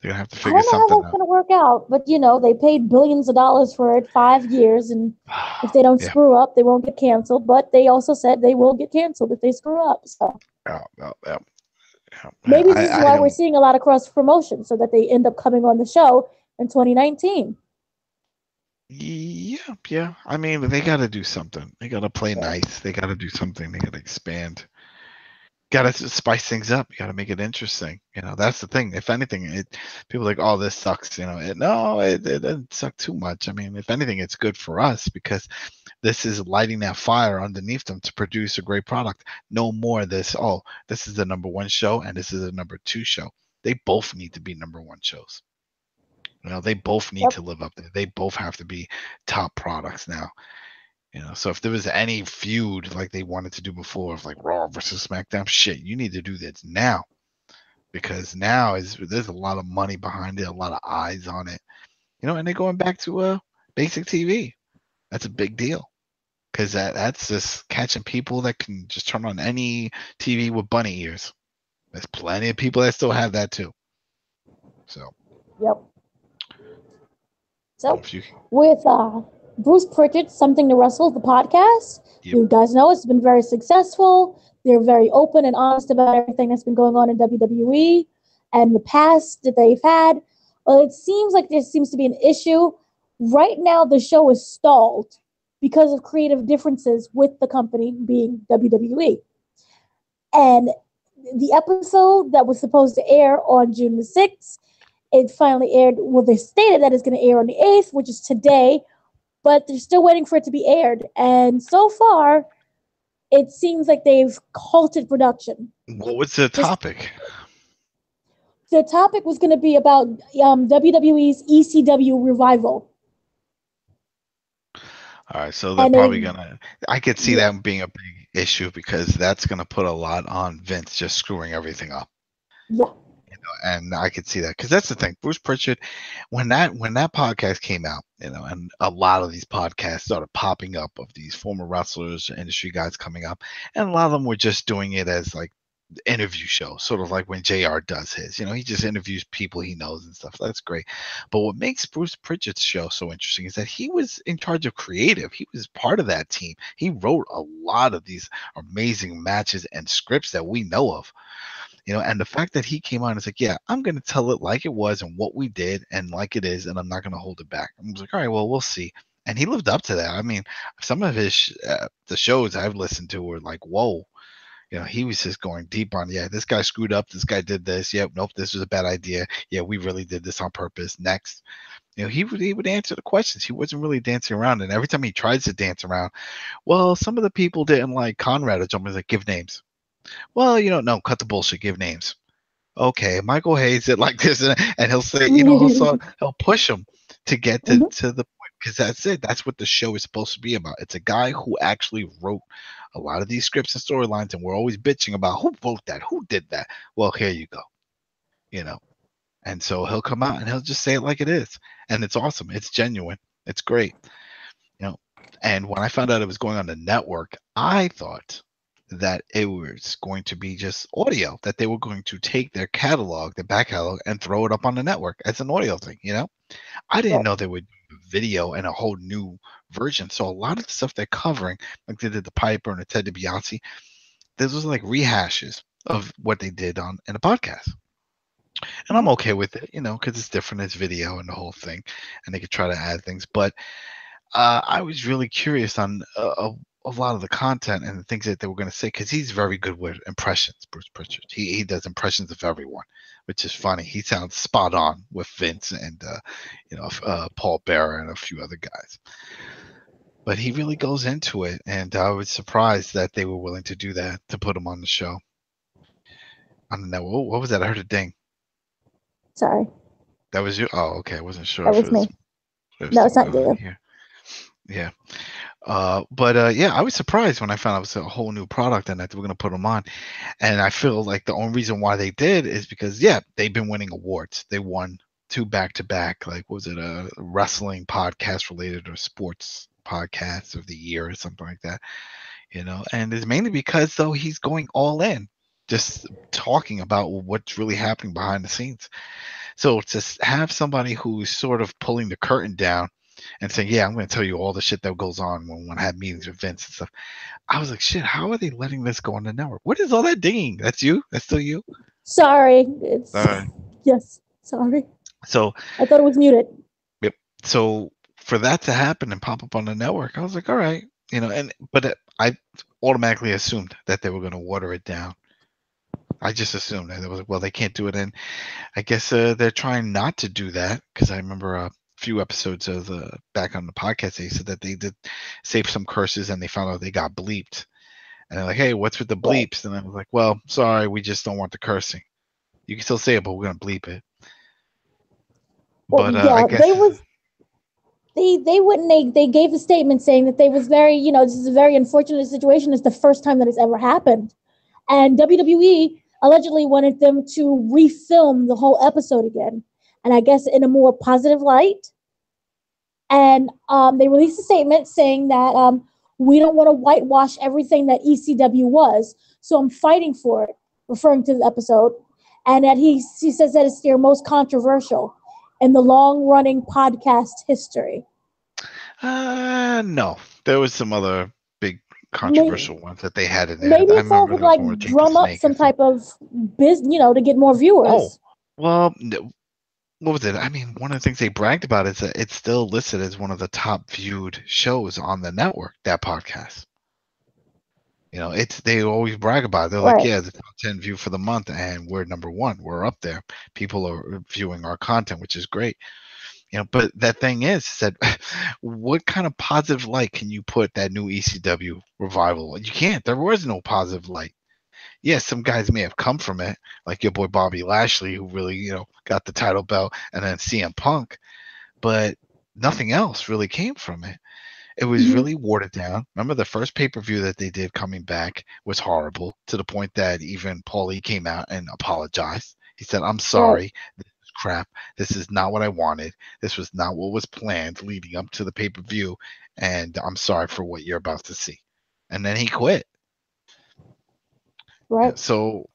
They're gonna have to I figure don't know how something that's out. going to work out, but they paid billions of dollars for it, 5 years, and if they don't Yeah. screw up, they won't get canceled. But they also said they will get canceled if they screw up. So Yeah. maybe this is I why we're don't. seeing a lot of cross promotion, so that they end up coming on the show in 2019. Yeah. I mean, they got to do something. They got to play nice. They got to do something. They got to expand. Got to spice things up. You got to make it interesting. That's the thing. If anything, people are like, "Oh, this sucks." It doesn't suck too much. I mean, if anything, it's good for us because this is lighting that fire underneath them to produce a great product. No more this. Oh, this is the number one show and this is the number two show. They both need to be number one shows. They both need to live up there. They both have to be top products now. So if there was any feud like they wanted to do before, of like Raw versus SmackDown, shit, you need to do this now because now there's a lot of money behind it, a lot of eyes on it. And they're going back to basic TV. That's a big deal because that's just catching people that can just turn on any TV with bunny ears. There's plenty of people that still have that too. So. Yep. So If you, with Bruce Pritchard, Something to Wrestle, the podcast, Yep. you guys know it's been very successful. They're very open and honest about everything that's been going on in WWE and the past that they've had. Well, it seems like there seems to be an issue. Right now, the show is stalled because of creative differences with the company, being WWE. And the episode that was supposed to air on June the 6th, it finally aired. Well, they stated that it's going to air on the 8th, which is today, but they're still waiting for it to be aired. And so far, it seems like they've halted production. What was the topic? The topic was going to be about WWE's ECW revival. All right, so they're probably gonna. I could see that being a big issue because that's gonna put a lot on Vince just screwing everything up. Yeah. And I could see that because that's the thing. Bruce Pritchard, when that podcast came out, and a lot of these podcasts started popping up of these former wrestlers, industry guys coming up, and a lot of them were just doing it as like interview show, sort of like when JR does his. He just interviews people he knows and stuff. That's great. But what makes Bruce Pritchard's show so interesting is that he was in charge of creative. He was part of that team. He wrote a lot of these amazing matches and scripts that we know of. And the fact that he came on and said, "Yeah, I'm going to tell it like it was and what we did and like it is, and I'm not going to hold it back." I was like, "All right, well, we'll see." And he lived up to that. I mean, some of his the shows I've listened to were like, "Whoa." He was just going deep on, yeah, this guy screwed up. This guy did this. Yep, nope, this was a bad idea. Yeah, we really did this on purpose. Next. He would answer the questions. He wasn't really dancing around. And every time he tries to dance around, well, some of the people didn't like Conrad or something. Like, give names. Well, no, cut the bullshit. Give names. Okay, Michael Hayes did like this, and he'll say, he'll push him to get to the point because that's it. That's what the show is supposed to be about. It's a guy who actually wrote a lot of these scripts and storylines, and we're always bitching about who wrote that, who did that. Well, here you go, And so he'll come out and he'll just say it like it is, and it's awesome. It's genuine. It's great. And when I found out it was going on the network, I thought that it was going to be just audio, that they were going to take their catalog, their back catalog, and throw it up on the network as an audio thing, you know? I didn't Right. know they would do video and a whole new version. So a lot of the stuff they're covering, like they did the Piper and the Ted DiBiase, this was like rehashes of what they did on in a podcast. And I'm okay with it, you know, because it's different. It's video and the whole thing, and they could try to add things. But I was really curious on a lot of the content and the things that they were going to say because he's very good with impressions. Bruce Pritchard, he does impressions of everyone, which is funny. He sounds spot on with Vince and Paul Bearer and a few other guys. But he really goes into it, and I was surprised that they were willing to do that to put him on the show. I don't know. What was that? I heard a ding. Sorry. That was you? Oh, okay. I wasn't sure That if was it was. me. No, it's not you. Here. Yeah. But yeah, I was surprised when I found out it was a whole new product and that they were going to put them on. And I feel like the only reason why they did is because, yeah, they've been winning awards. They won 2 back-to-back. Like, was it a wrestling podcast related or sports podcast of the year or something like that? You know, and it's mainly because, though, he's going all in, just talking about what's really happening behind the scenes. So to have somebody who's sort of pulling the curtain down and saying, "Yeah, I'm going to tell you all the shit that goes on when I have meetings with Vince and stuff," I was like, "Shit, how are they letting this go on the network? What is all that dinging? That's you? That's still you?" Sorry. It's Uh, yes. Sorry. so, I thought it was muted. yep. So for that to happen and pop up on the network, I was like, "All right, you know." But I automatically assumed that they were going to water it down. I just assumed that it was, well, they can't do it, and I guess they're trying not to do that because I remember a few episodes of back on the podcast they said that they did say some curses and they found out they got bleeped, and they're like, "Hey, what's with the bleeps?" And I was like, "Well, sorry, we just don't want the cursing. You can still say it, but we're gonna bleep it." Well, But yeah, I guess they gave a statement saying that they was very, this is a very unfortunate situation. It's the first time that it's ever happened, and WWE allegedly wanted them to refilm the whole episode again, and I guess in a more positive light. And they released a statement saying that we don't want to whitewash everything that ECW was, so I'm fighting for it, referring to the episode, and that he says that it's their most controversial in the long-running podcast history. no, there was some other big controversial ones that they had in there. Maybe I it's all remember to there was like one with Jake the drum up Snake some and stuff. type of business, to get more viewers. Oh, well, what was it? I mean, one of the things they bragged about is that it's still listed as one of the top viewed shows on the network, that podcast. You know, they always brag about it. They're like, Right. yeah, the top 10 view for the month, and we're number 1. We're up there. People are viewing our content, which is great. You know, but that thing is that what kind of positive light can you put that new ECW revival? You can't. There was no positive light. Yes, some guys may have come from it, like your boy Bobby Lashley, who really, got the title belt, and then CM Punk, but nothing else really came from it. It was really watered down. Remember the first pay-per-view that they did coming back was horrible, to the point that even Paulie came out and apologized. He said, "I'm sorry. This is crap. This is not what I wanted. This was not what was planned leading up to the pay-per-view, and I'm sorry for what you're about to see." And then he quit. Right. So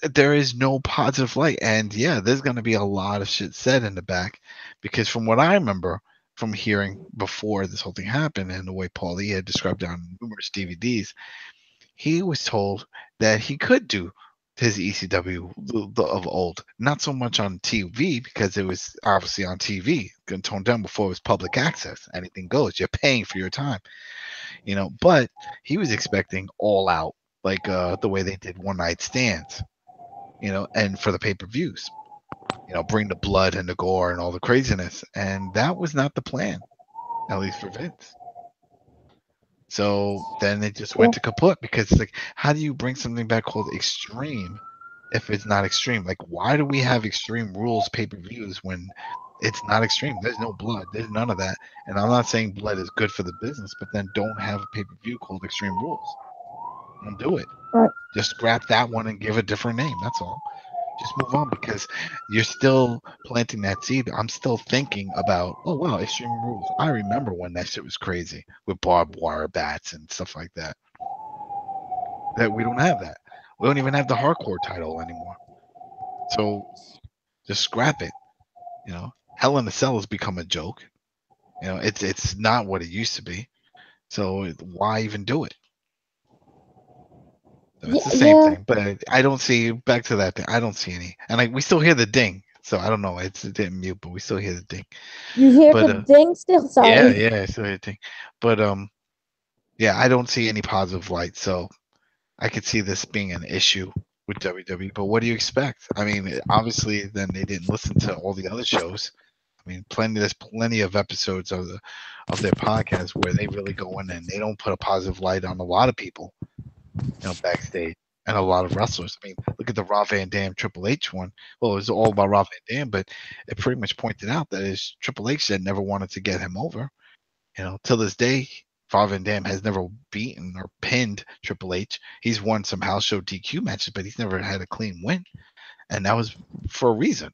there is no positive light, and yeah, there's going to be a lot of shit said in the back, because from what I remember from hearing before this whole thing happened and the way Paulie had described it on numerous DVDs, he was told that he could do his ECW of old, not so much on TV, because it was obviously on TV, getting toned down before it was public access. Anything goes. You're paying for your time, but he was expecting all out, like the way they did one night stands, and for the pay-per-views, bring the blood and the gore and all the craziness. And that was not the plan, at least for Vince. So then it just went to kaput, because like, how do you bring something back called Extreme if it's not Extreme? Like, why do we have Extreme Rules pay-per-views when it's not Extreme? There's no blood. There's none of that. And I'm not saying blood is good for the business, but then don't have a pay-per-view called Extreme Rules. Don't do it. Right. Just scrap that one and give a different name. That's all. Just move on, because you're still planting that seed. I'm still thinking about, oh wow, Extreme Rules. I remember when that shit was crazy with barbed wire bats and stuff like that. that we don't have that. We don't even have the hardcore title anymore. So just scrap it. Hell in a Cell has become a joke. It's not what it used to be. So why even do it? So it's Yeah, the same yeah. thing. But I don't see back to that thing. I don't see any, and we still hear the ding. So I don't know. It didn't mute, but we still hear the ding. You hear But the ding still? yeah, Sorry. yeah, I still hear the ding. But yeah, I don't see any positive light. So I could see this being an issue with WWE. But what do you expect? I mean, obviously, then they didn't listen to all the other shows. I mean, there's plenty of episodes of their podcast where they really go in and they don't put a positive light on a lot of people, backstage and a lot of wrestlers. I mean, look at the Rob Van Dam Triple H one. Well, it was all about Rob Van Dam, but it pretty much pointed out that his Triple H said never wanted to get him over. Till this day, Rob Van Dam has never beaten or pinned Triple H. He's won some house show DQ matches, but he's never had a clean win, and that was for a reason.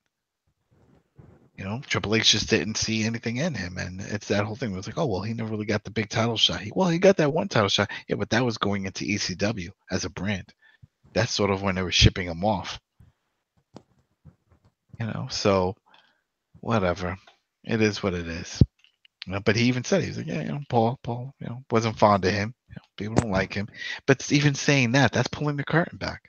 Triple H just didn't see anything in him, and it's that whole thing. It was like, oh well, he never really got the big title shot. He got that one title shot, yeah, but that was going into ECW as a brand. That's sort of when they were shipping him off. So whatever, it is what it is. But he even said he was like, yeah, Paul, wasn't fond of him. People don't like him. But even saying that, that's pulling the curtain back.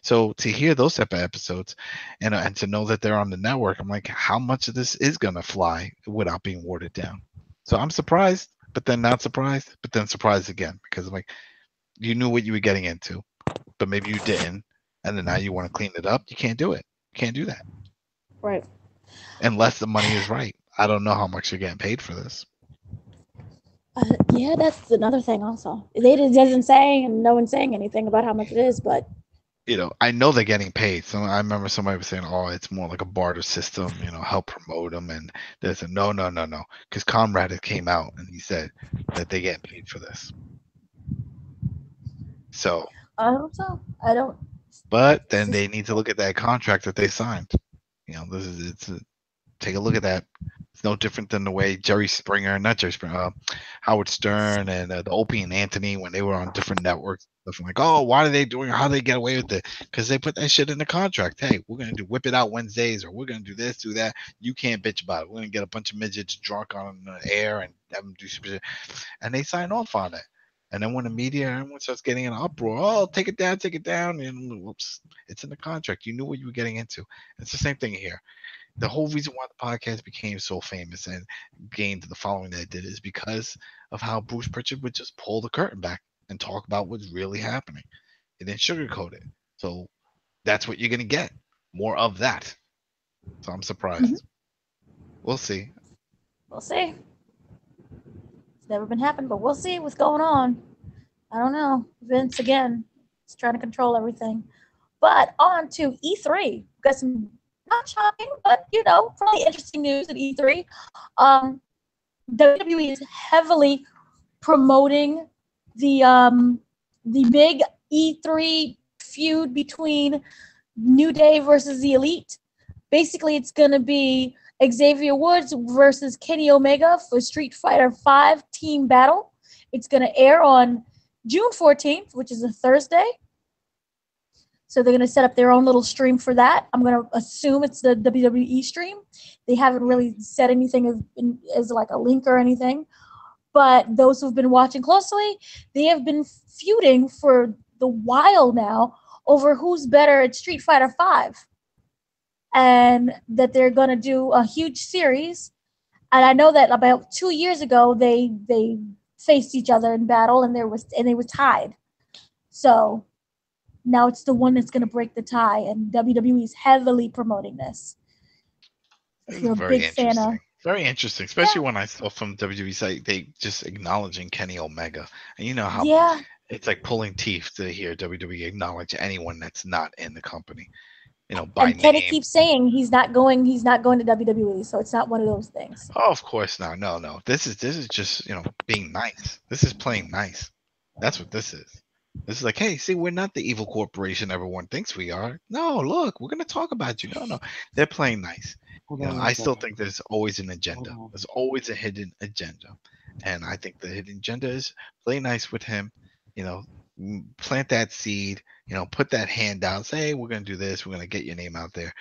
So to hear those type of episodes, and to know that they're on the network, I'm like, how much of this is gonna fly without being watered down? So I'm surprised, but then not surprised, but then surprised again because I'm like, you knew what you were getting into, but maybe you didn't, and then now you want to clean it up. You can't do it. You can't do that Right. unless the money is right. I don't know how much you're getting paid for this. Yeah, that's another thing. Also, they doesn't say, and no one's saying anything about how much it is, but I know they're getting paid. So I remember somebody was saying, "Oh, it's more like a barter system. Help promote them." And there's a no, because Conrad had came out and he said that they get paid for this. So, I hope so. I don't. but then they need to look at that contract that they signed. Take a look at that. It's no different than the way not Jerry Springer, Howard Stern and the Opie and Anthony when they were on different networks. Stuff like, oh, why are they doing? How do they get away with it? Because they put that shit in the contract. Hey, we're gonna whip it out Wednesdays, or we're gonna do this, do that. You can't bitch about it. We're gonna get a bunch of midgets drunk on the air and have them do shit, and they sign off on it. And then when the media, everyone starts getting an uproar, oh, take it down, and whoops, it's in the contract. You knew what you were getting into. It's the same thing here. The whole reason why the podcast became so famous and gained the following that it did is because of how Bruce Pritchard would just pull the curtain back and talk about what's really happening. He didn't sugarcoat it. So that's what you're going to get. More of that. So I'm surprised. We'll see. We'll see. It's never been happened, but we'll see what's going on. I don't know. Vince again is trying to control everything. But on to E3. We've got some not shocking, but probably interesting news at E3. WWE is heavily promoting the big E3 feud between New Day versus the Elite. Basically, it's going to be Xavier Woods versus Kenny Omega for Street Fighter V Team Battle. It's going to air on June 14th, which is a Thursday. So they're going to set up their own little stream for that. I'm going to assume it's the WWE stream. They haven't really said anything as like a link or anything. But those who've been watching closely, they have been feuding for the while now over who's better at Street Fighter V. And that they're going to do a huge series. And I know that about 2 years ago, they faced each other in battle, and they were tied. So now it's the one that's going to break the tie, and WWE is heavily promoting this. If you're a Very big fan of, very interesting, especially when I saw from WWE site they just acknowledging Kenny Omega, and you know how it's like pulling teeth to hear WWE acknowledge anyone that's not in the company, by and Kenny name. keeps saying he's not going to WWE, so it's not one of those things. Oh, of course not. No. This is just being nice. This is playing nice. That's what this is. This is like, hey, see, we're not the evil corporation everyone thinks we are. No, look, we're gonna talk about you. No, they're playing nice. I still think there's always an agenda. There's always a hidden agenda, and I think the hidden agenda is play nice with him. plant that seed. Put that hand down. Say, hey, we're gonna do this. We're gonna get your name out there.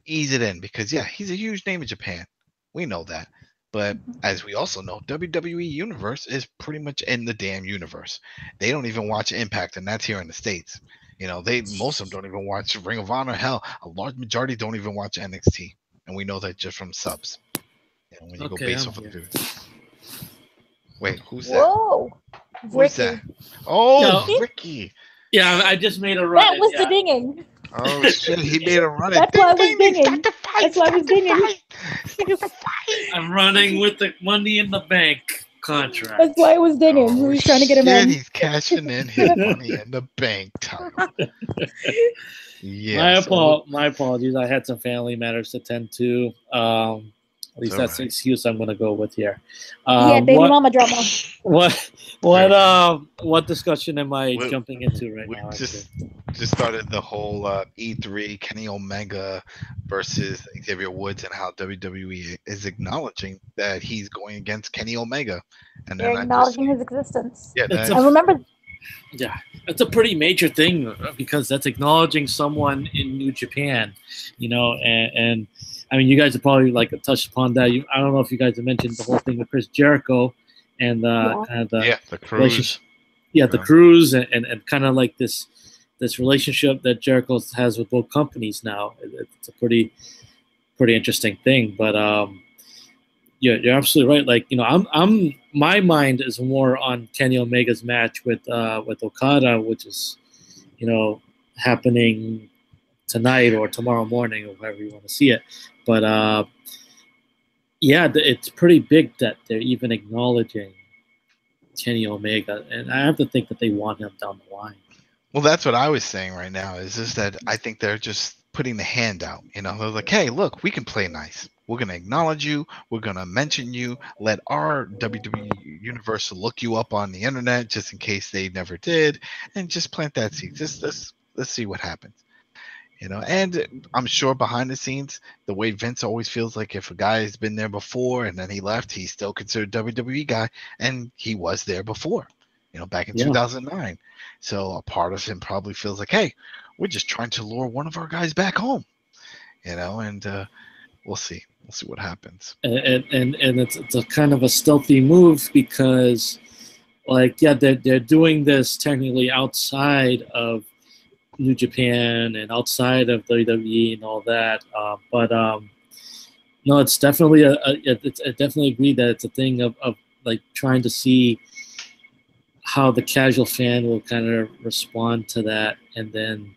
Ease it in because he's a huge name in Japan. We know that. But as we also know, WWE Universe is pretty much in the damn universe. They don't even watch Impact, and that's here in the States. Most of them don't even watch Ring of Honor. Hell, a large majority don't even watch NXT, and we know that just from subs. When you go based off of the. Wait, who's that? Whoa, Who's Ricky. that? Oh, No. Ricky. Yeah, I just made a run. That was the dinging. Oh shit, he made a run. That's why I was dinging. Start the fight. That's why I was dinging. Start the fight. I'm running with the Money in the Bank contract. That's why I was dinging. We was trying to get him in. He's cashing in his Money in the Bank title. Yeah. My apologies. I had some family matters to tend to. At least that's the excuse I'm going to go with here. Baby mama drama. What discussion am I jumping into right now? Just started the whole E3 Kenny Omega versus Xavier Woods and how WWE is acknowledging that he's going against Kenny Omega, and they're acknowledging his existence. Yeah, I remember. Yeah, that's a pretty major thing because that's acknowledging someone in New Japan, and I mean, you guys have probably touched upon that. I don't know if you guys have mentioned the whole thing with Chris Jericho and the cruise. The cruise and kind of like this relationship that Jericho has with both companies now. It's a pretty interesting thing. But you're absolutely right. I'm my mind is more on Kenny Omega's match with Okada, which is happening tonight or tomorrow morning or however you want to see it. But it's pretty big that they're even acknowledging Kenny Omega, and I have to think that they want him down the line. Well, that's what I was saying right now. Is just that I think they're just putting the hand out. They're like, hey, look, we can play nice. We're gonna acknowledge you. We're gonna mention you. Let our WWE Universe look you up on the internet just in case they never did, and just plant that seed. Just let's see what happens. And I'm sure behind the scenes, the way Vince always feels like if a guy has been there before and then he left, he's still considered WWE guy, and he was there before, back in 2009. So a part of him probably feels like, hey, we're just trying to lure one of our guys back home, and we'll see what happens. And it's a kind of a stealthy move because, they're doing this technically outside of New Japan and outside of WWE and all that, but no, it's definitely I definitely agree that it's a thing of trying to see how the casual fan will kind of respond to that, and then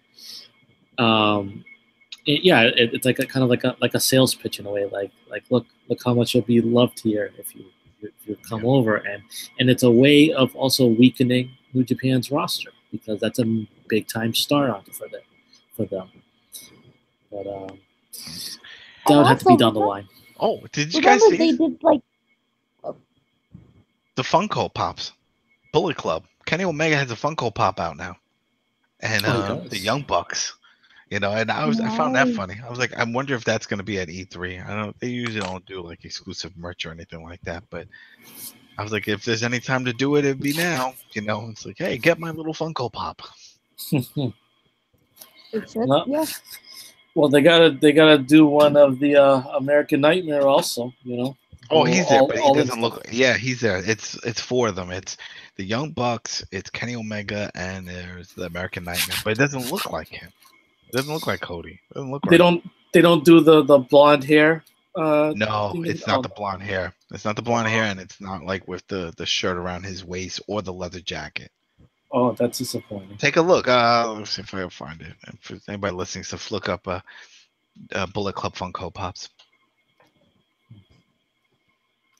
it's like a kind of like a sales pitch in a way, like look how much you'll be loved here if you come over, and it's a way of also weakening New Japan's roster because that's a big time star on for them. But that would have to be down the line. Oh, did you guys see? They did the Funko Pops, Bullet Club. Kenny Omega has a Funko Pop out now, and the Young Bucks. And I found that funny. I was like, I wonder if that's going to be at E3. They usually don't do exclusive merch or anything like that, but I was like, if there's any time to do it, it'd be now. It's like, hey, get my little Funko Pop. Well, they gotta do one of the American Nightmare also. Oh, he's there, but he doesn't look. Yeah, he's there. It's four of them. It's the Young Bucks, it's Kenny Omega, and there's the American Nightmare. But it doesn't look like him. It doesn't look like Cody. It doesn't look. They don't do the blonde hair. No, it's not the blonde hair. It's not the blonde hair, and it's not with the shirt around his waist or the leather jacket. Oh, that's disappointing. Take a look. Let's see if I can find it. And for anybody listening, so look up Bullet Club Funko Pops.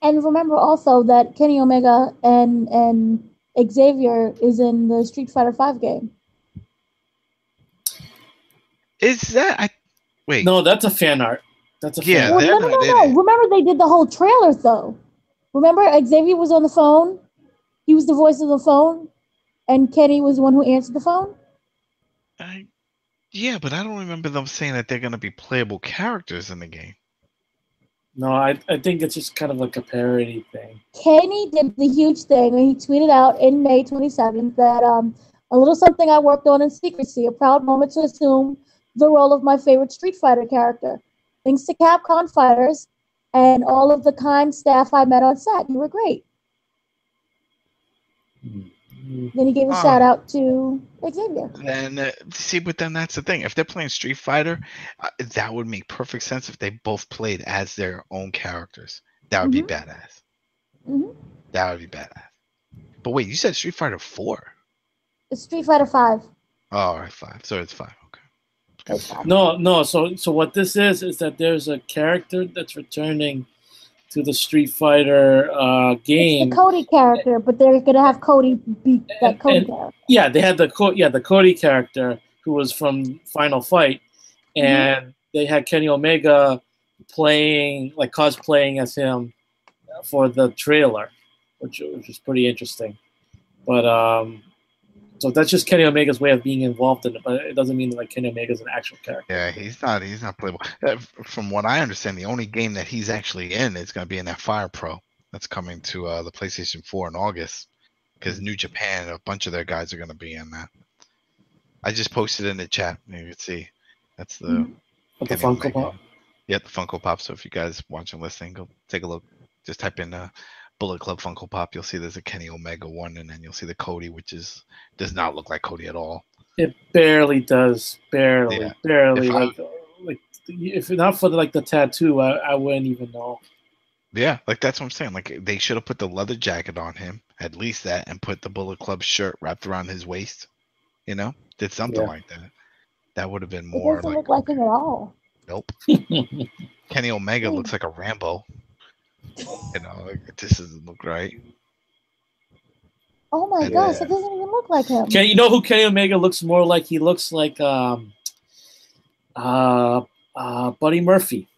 And remember also that Kenny Omega and Xavier is in the Street Fighter V game. Is that? Wait. No, that's a fan art. That's a fan art. No. Remember they did the whole trailer though. Remember Xavier was on the phone. He was the voice of the phone, and Kenny was the one who answered the phone. Yeah, but I don't remember them saying that they're going to be playable characters in the game. No, I think it's just kind of like a parody thing. Kenny did the huge thing, and he tweeted out in May 27th that a little something I worked on in secrecy, a proud moment to assume the role of my favorite Street Fighter character. Thanks to Capcom Fighters and all of the kind staff I met on set. You were great. Then he gave a shout out to Xavier. And see, but then that's the thing. If they're playing Street Fighter, that would make perfect sense if they both played as their own characters. That would be badass. That would be badass. But wait, you said Street Fighter 4? It's Street Fighter 5. Oh, all right, 5. So it's 5. Okay. It's 5. No. So what this is that there's a character that's returning to the Street Fighter game. It's the Cody character, but they're gonna have Cody beat that Cody character. Yeah, they had the Cody character who was from Final Fight, and they had Kenny Omega cosplaying as him for the trailer, which is pretty interesting. But so that's just Kenny Omega's way of being involved in it, but it doesn't mean that Kenny Omega's an actual character. Yeah, he's not playable. From what I understand, the only game that he's actually in is going to be in that Fire Pro that's coming to the PlayStation 4 in August, because New Japan, a bunch of their guys are going to be in that. I just posted in the chat. You can see that's the Funko Pop. Yeah, the Funko Pop. So if you guys watching, listening, go take a look. Just type in Bullet Club Funko Pop. You'll see there's a Kenny Omega one, and then you'll see the Cody, which does not look like Cody at all. It barely does. Barely. If not for the tattoo, I wouldn't even know. Yeah, that's what I'm saying. They should have put the leather jacket on him, at least that, and put the Bullet Club shirt wrapped around his waist. Did something like that. That would have been more. It doesn't look like him at all. Nope. Kenny Omega looks like a Rambo. It just doesn't look right. Oh my gosh, it doesn't even look like him. You know who Kenny Omega looks more like? He looks like Buddy Murphy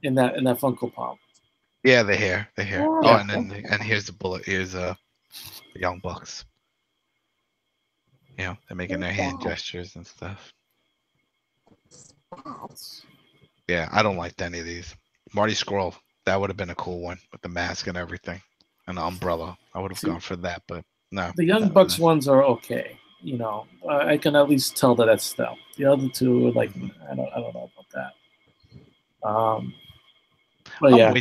in that Funko Pop. Yeah, the hair. Yeah. Oh, and here's the Bullet. Here's the Young Bucks. They're making their hand gestures and stuff. Yeah, I don't like any of these. Marty Scurll, that would have been a cool one with the mask and everything, and the umbrella. I would have gone for that, but no. The Young Bucks ones are okay. I can at least tell that that's them. The other two, I don't know about that. But yeah,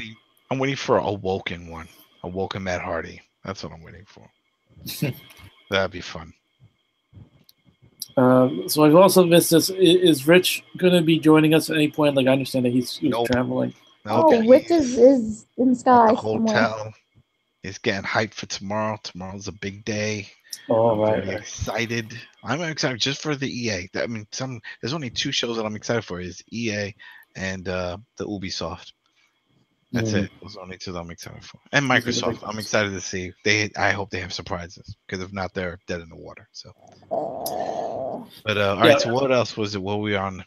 I'm waiting for a Woken one, a Woken Matt Hardy. That's what I'm waiting for. That'd be fun. So I've also missed this. Is Rich going to be joining us at any point? I understand that he's traveling. Okay. Rich is in the sky. The hotel. He's getting hyped for tomorrow. Tomorrow's a big day. Oh, right. I'm excited. I'm excited just for the EA. I mean, there's only 2 shows that I'm excited for: is EA and the Ubisoft. That's it. Those are only 2 that I'm excited for. And Microsoft. I'm excited to see. I hope they have surprises, because if not, they're dead in the water. So. But all right. So what else was it? What were we on?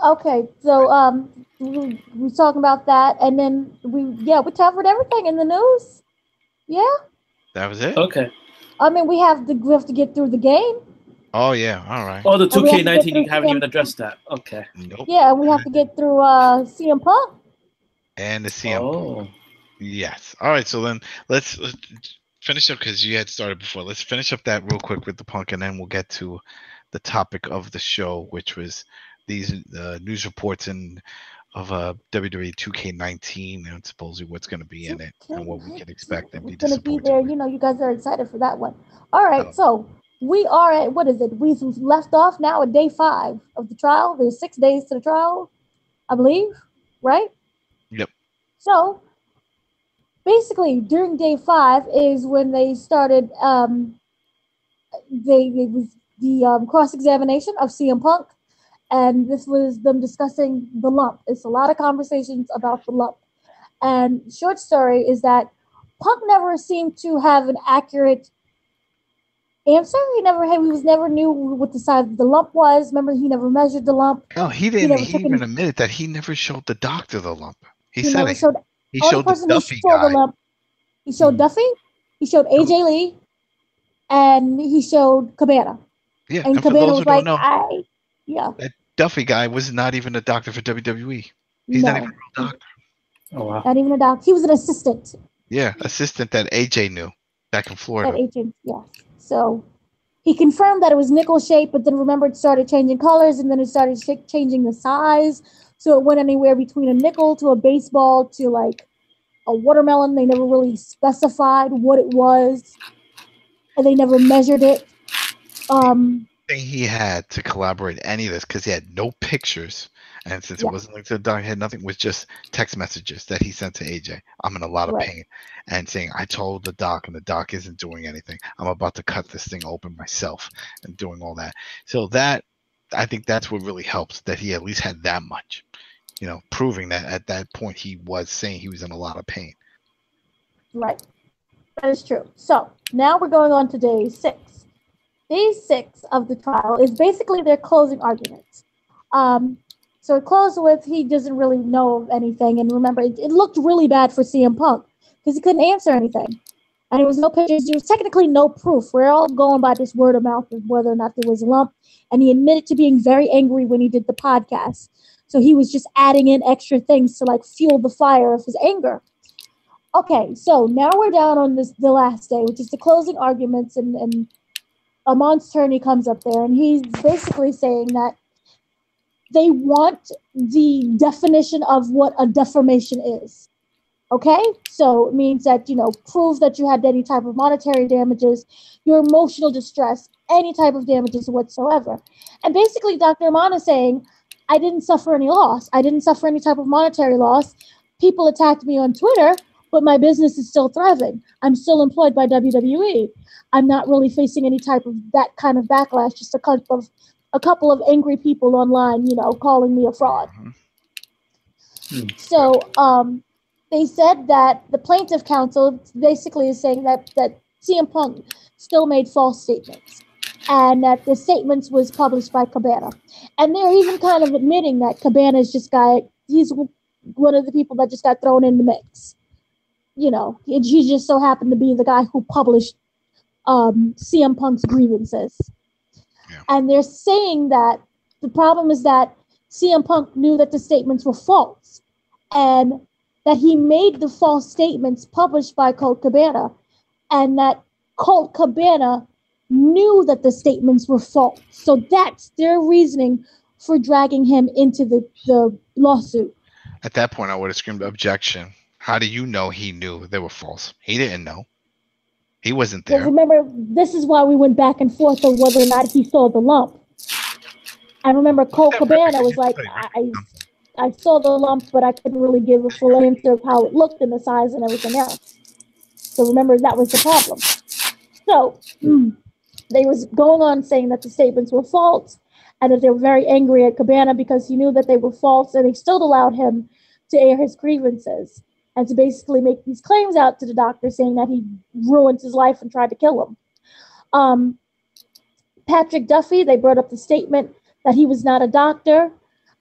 Okay, so we were talking about that, and then we covered everything in the news. Yeah. That was it. Okay. I mean, we have to get through the game. Oh yeah. All right. Oh, the 2K19. You haven't even addressed that. Okay. Nope. Yeah, and we have to get through CM Punk. And the CM Punk. Yes. All right. So then let's finish up, because you had started before. Let's finish up that real quick with the Punk, and then we'll get to the topic of the show, which was these news reports of WWE 2K19 and supposedly what's going to be in it and what we can expect and be disappointed. Going to be there. You guys are excited for that one. All right, so we are at, what is it? We've left off now at day 5 of the trial. There's 6 days to the trial, I believe, right? Yep. So basically, during day 5 is when they started. It was the cross-examination of CM Punk. And this was them discussing the lump. It's a lot of conversations about the lump. And short story is that Punk never seemed to have an accurate answer. He never knew what the size of the lump was. Remember, he never measured the lump. No, he didn't. He even admitted that he never showed the doctor the lump. He said it. He showed the Duffy guy. The lump. He showed Duffy. He showed AJ Lee, and he showed Cabana. Yeah, and Cabana was like, that Duffy guy was not even a doctor for WWE. He's not even a real doctor. Oh wow. Not even a doctor. He was an assistant Yeah, assistant that AJ knew back in at Florida. agent. Yeah. So he confirmed that it was nickel shaped, but then remembered it started changing colors, and then it started changing the size. So it went anywhere between a nickel to a baseball to like a watermelon. They never really specified what it was, and they never measured it. Thing he had to collaborate any of this because he had no pictures, and since it Yeah. wasn't linked to the doc, he had nothing. Was just text messages that he sent to AJ. I'm in a lot of Right. pain, and saying I told the doc, and the doc isn't doing anything. I'm about to cut this thing open myself, and doing all that. So that I think that's what really helps that he at least had that much, proving that at that point he was saying he was in a lot of pain. Right. That is true. So now we're going on to day 6. Day 6 of the trial is basically their closing arguments. So it closed with he doesn't really know of anything. And remember, it looked really bad for CM Punk because he couldn't answer anything. And there was no pictures. There was technically no proof. We're all going by this word of mouth of whether or not there was a lump. And he admitted to being very angry when he did the podcast. So he was just adding in extra things to like fuel the fire of his anger. Okay, so now we're down on the last day, which is the closing arguments, and Amon's attorney comes up there, and he's basically saying that they want the definition of what a defamation is. Okay, so it means that, prove that you had any type of monetary damages, your emotional distress, any type of damages whatsoever. And basically, Dr. Amon is saying, I didn't suffer any loss. I didn't suffer any type of monetary loss. People attacked me on Twitter, but my business is still thriving. I'm still employed by WWE. I'm not really facing any type of that kind of backlash, just a couple of angry people online, calling me a fraud. So they said that the plaintiff counsel basically is saying that CM Punk still made false statements and that the statements was published by Cabana. And they're even kind of admitting that Cabana's he's one of the people that just got thrown in the mix. He just so happened to be the guy who published CM Punk's grievances. Yeah. And they're saying that the problem is that CM Punk knew that the statements were false and that he made the false statements published by Colt Cabana and that Colt Cabana knew that the statements were false. So that's their reasoning for dragging him into the lawsuit. At that point, I would have screamed objection. How do you know he knew they were false? He didn't know. He wasn't there. Well, remember, this is why we went back and forth on whether or not he saw the lump. I remember Colt Cabana was like, I saw the lump, but I couldn't really give a full answer of how it looked and the size and everything else. So remember, that was the problem. So they was going on saying that the statements were false and that they were very angry at Cabana because he knew that they were false, and they still allowed him to air his grievances and to basically make these claims out to the doctor saying that he ruined his life and tried to kill him. Patrick Duffy, they brought up the statement that he was not a doctor.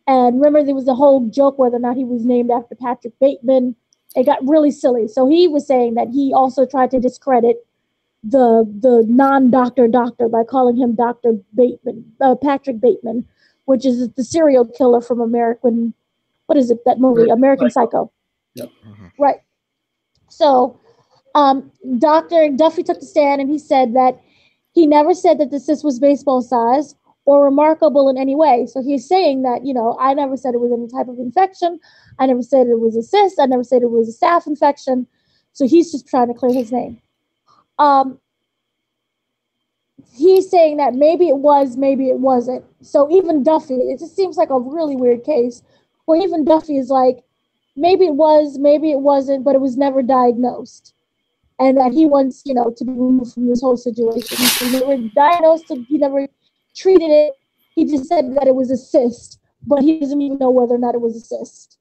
And remember, there was a whole joke whether or not he was named after Patrick Bateman. It got really silly. So he was saying that he also tried to discredit the non-doctor by calling him Dr. Bateman, Patrick Bateman, which is the serial killer from American, what is it, that movie, American Psycho. Yep. Right. So Dr. Duffy took the stand and he said that he never said that the cyst was baseball size or remarkable in any way. So he's saying that, I never said it was any type of infection. I never said it was a cyst. I never said it was a staph infection. So he's just trying to clear his name. He's saying that maybe it was, maybe it wasn't. So even Duffy, it just seems like a really weird case where even Duffy is like, maybe it was, maybe it wasn't, but it was never diagnosed. And that he wants, to be removed from this whole situation. He never diagnosed it, he never treated it. He just said that it was a cyst, but he doesn't even know whether or not it was a cyst.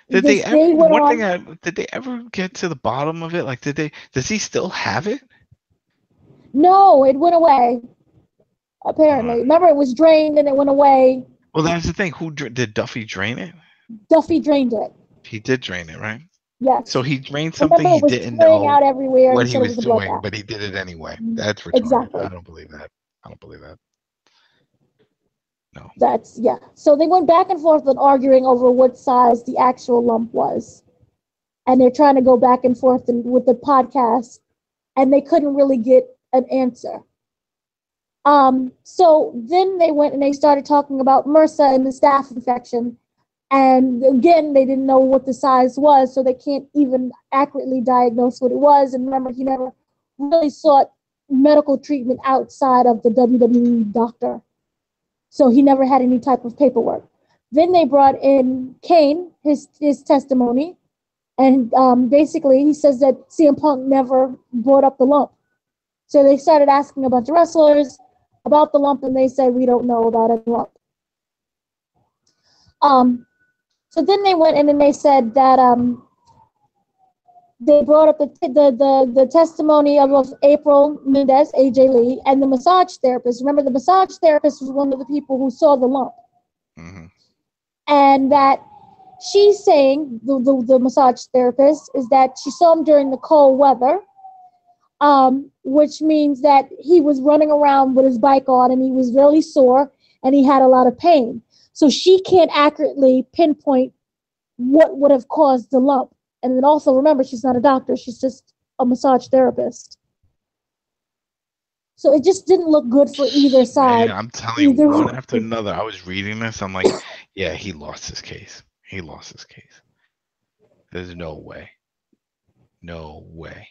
Did they ever get to the bottom of it? Like, does he still have it? No, it went away. Apparently. Remember, it was drained and it went away. Well, that's the thing. Did Duffy drain it? Duffy drained it. He did drain it, right? Yes. So he drained something he didn't know out everywhere what he was doing, but he did it anyway. That's retarded. Exactly. I don't believe that. No. So they went back and forth and arguing over what size the actual lump was. And they're trying to go back and forth with the podcast, and they couldn't really get an answer. So then they went and they started talking about MRSA and the staph infection. And again, they didn't know what the size was, so they can't even accurately diagnose what it was. And remember, he never really sought medical treatment outside of the WWE doctor. So he never had any type of paperwork. Then they brought in Kane, his testimony, and basically he says that CM Punk never brought up the lump. So they started asking a bunch of wrestlers about the lump, and they said, we don't know about any lump. So then they went in and they said that they brought up the testimony of April Mendez, AJ Lee, and the massage therapist. Remember, the massage therapist was one of the people who saw the lump. Mm-hmm. And that she's saying, the massage therapist, is that she saw him during the cold weather, which means that he was running around with his bike on and he was really sore and he had a lot of pain. So she can't accurately pinpoint what would have caused the lump. And then also remember, she's not a doctor. She's just a massage therapist. So it just didn't look good for either side. Man, I'm telling you, one after another. I was reading this. I'm like, yeah, he lost his case. He lost his case. There's no way. No way.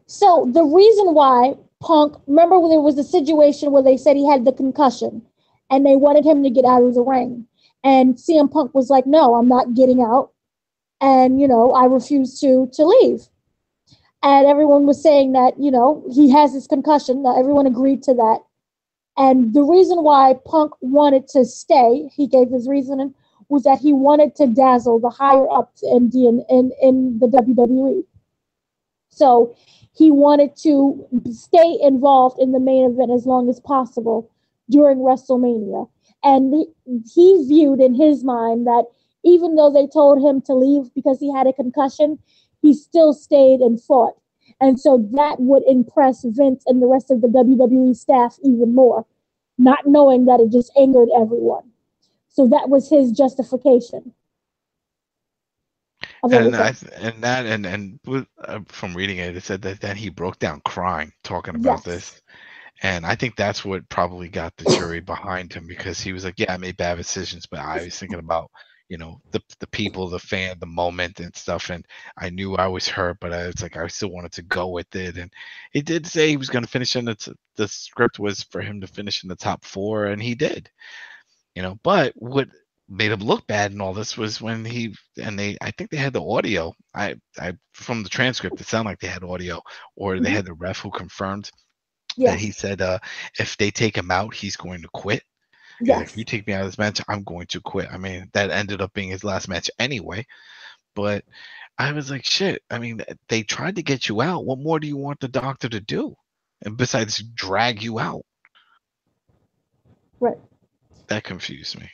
So the reason why Punk, remember when there was a situation where they said he had the concussion and they wanted him to get out of the ring. And CM Punk was like, no, I'm not getting out. And, I refuse to leave. And everyone was saying that, he has his concussion. Everyone agreed to that. And the reason why Punk wanted to stay, he gave his reasoning, was that he wanted to dazzle the higher ups in the WWE. So he wanted to stay involved in the main event as long as possible during WrestleMania. And he viewed in his mind that even though they told him to leave because he had a concussion, he still stayed and fought. And so that would impress Vince and the rest of the WWE staff even more, not knowing that it just angered everyone. So that was his justification. And from reading it, it said that then he broke down crying, talking about this. And I think that's what probably got the jury behind him, because he was like, yeah, I made bad decisions, but I was thinking about, the people, the fan, the moment and stuff. And I knew I was hurt, but I still wanted to go with it. And he did say he was going to finish in the script was for him to finish in the top 4, and he did, but what made him look bad and all this was when I think they had the audio. I from the transcript, it sounded like they had audio, or they had the ref who confirmed that he said, if they take him out, he's going to quit. Like, if you take me out of this match, I'm going to quit. I mean, that ended up being his last match anyway. But I was like, shit. I mean, they tried to get you out. What more do you want the doctor to do? And besides drag you out? Right. That confused me.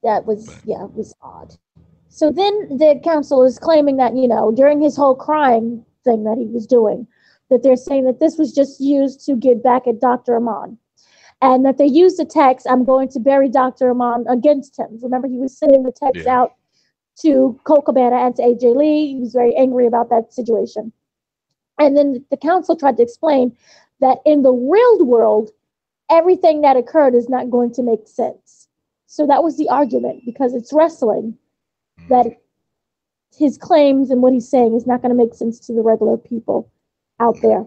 That was, it was odd. So then the council is claiming that, during his whole crying thing that he was doing, that they're saying that this was just used to get back at Dr. Amon. And that they used the text, I'm going to bury Dr. Amon, against him. Remember, he was sending the text out to Colt Cabana and to AJ Lee. He was very angry about that situation. And then the council tried to explain that in the real world, everything that occurred is not going to make sense. So that was the argument, because it's wrestling, that his claims and what he's saying is not going to make sense to the regular people out there.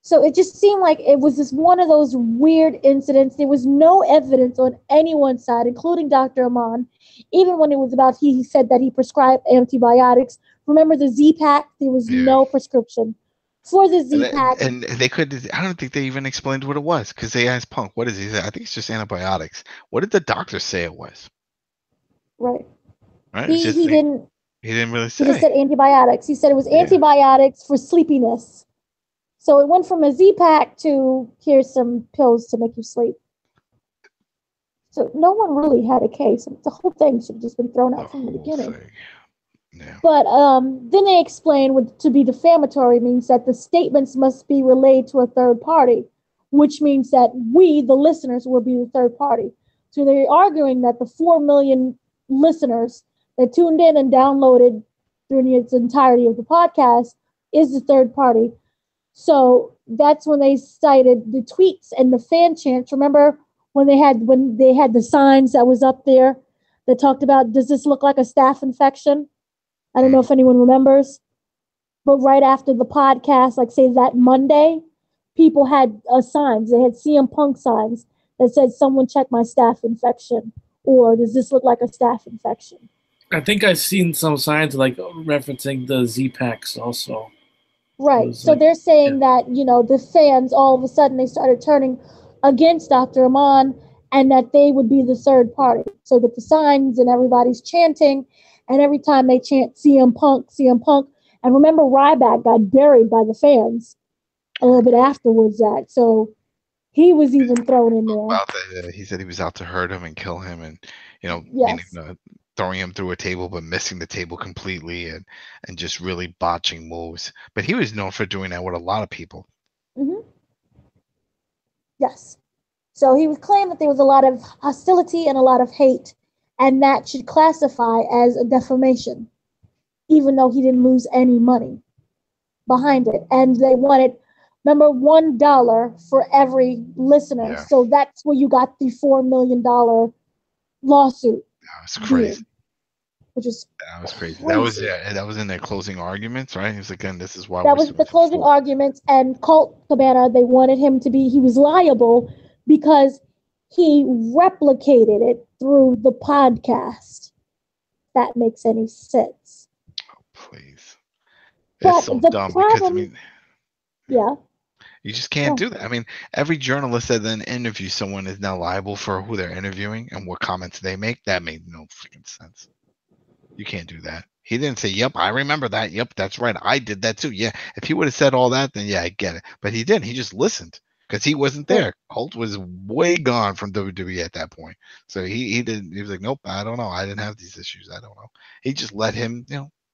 So it just seemed like it was just one of those weird incidents. There was no evidence on anyone's side, including Dr. Amon. Even when it was about, he said that he prescribed antibiotics. Remember the Z-Pack? There was no prescription for the Z-Pack. And they I don't think they even explained what it was, because they asked Punk, what is he? I think it's just antibiotics. What did the doctor say it was? Right. He didn't really say. He just said antibiotics. He said it was antibiotics for sleepiness. So it went from a Z-Pack to here's some pills to make you sleep. So no one really had a case. The whole thing should have just been thrown out from the beginning. Yeah. But then they explained what to be defamatory means that the statements must be relayed to a third party, which means that we, the listeners, will be the third party. So they're arguing that the 4 million listeners that tuned in and downloaded during its entirety of the podcast is the third party. So that's when they cited the tweets and the fan chants. Remember when they had the signs that was up there that talked about, does this look like a staph infection? I don't know if anyone remembers. But right after the podcast, like say that Monday, people had signs. They had CM Punk signs that said, someone check my staph infection, or does this look like a staph infection? I think I've seen some signs like referencing the Z-Packs also. Right. So they're saying that, the fans, all of a sudden, they started turning against Dr. Aman and that they would be the third party. So that the signs and everybody's chanting, and every time they chant CM Punk, and remember Ryback got buried by the fans a little bit afterwards that. So he was even thrown in there. He said he was out to hurt him and kill him, and Yes. throwing him through a table but missing the table completely, and just really botching moves. But he was known for doing that with a lot of people. Mm-hmm. Yes. So he would claim that there was a lot of hostility and a lot of hate, and that should classify as a defamation, even though he didn't lose any money behind it. And they wanted, remember, $1 for every listener. Yeah. So that's where you got the $4 million lawsuit. That was crazy. Which is that was crazy. crazy. That was in their closing arguments, right? It was again, this is why that was the closing arguments. And Colt Cabana, they wanted him to be, he was liable because he replicated it through the podcast. If that makes any sense. Oh, please. But it's so the dumb problem, because yeah. You just can't do that. I mean, every journalist that then interviews someone is now liable for who they're interviewing and what comments they make. That made no freaking sense. You can't do that. He didn't say, yep, I remember that. Yep, that's right. I did that too. Yeah. If he would have said all that, then yeah, I get it. But he didn't. He just listened because he wasn't there. Holt was way gone from WWE at that point. So he didn't. He was like, nope, I don't know. I didn't have these issues. I don't know. He just let him,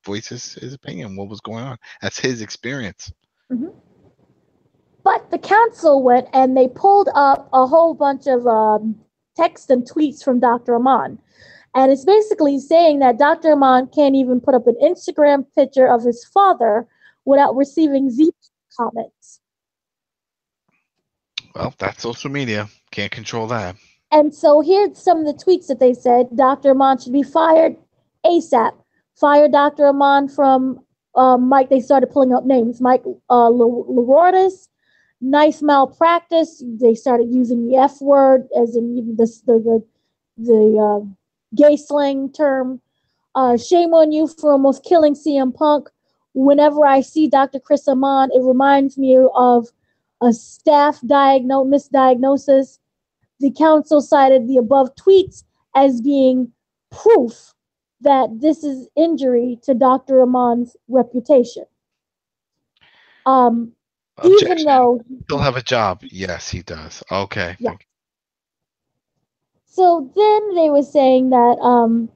voice his opinion, what was going on. That's his experience. Mm-hmm. But the council went and they pulled up a whole bunch of texts and tweets from Dr. Aman. And it's basically saying that Dr. Aman can't even put up an Instagram picture of his father without receiving Z comments. Well, that's social media. Can't control that. And so here's some of the tweets that they said. Dr. Aman should be fired ASAP. Fire Dr. Aman from Mike. They started pulling up names. Mike Lourdes. Knife malpractice. They started using the F word as in the gay slang term. Shame on you for almost killing CM Punk. Whenever I see Dr. Chris Aman, it reminds me of a staph misdiagnosis. The council cited the above tweets as being proof that this is injury to Dr. Aman's reputation. Even though he'll have a job. Yes, he does. Okay. Yeah. So then they were saying that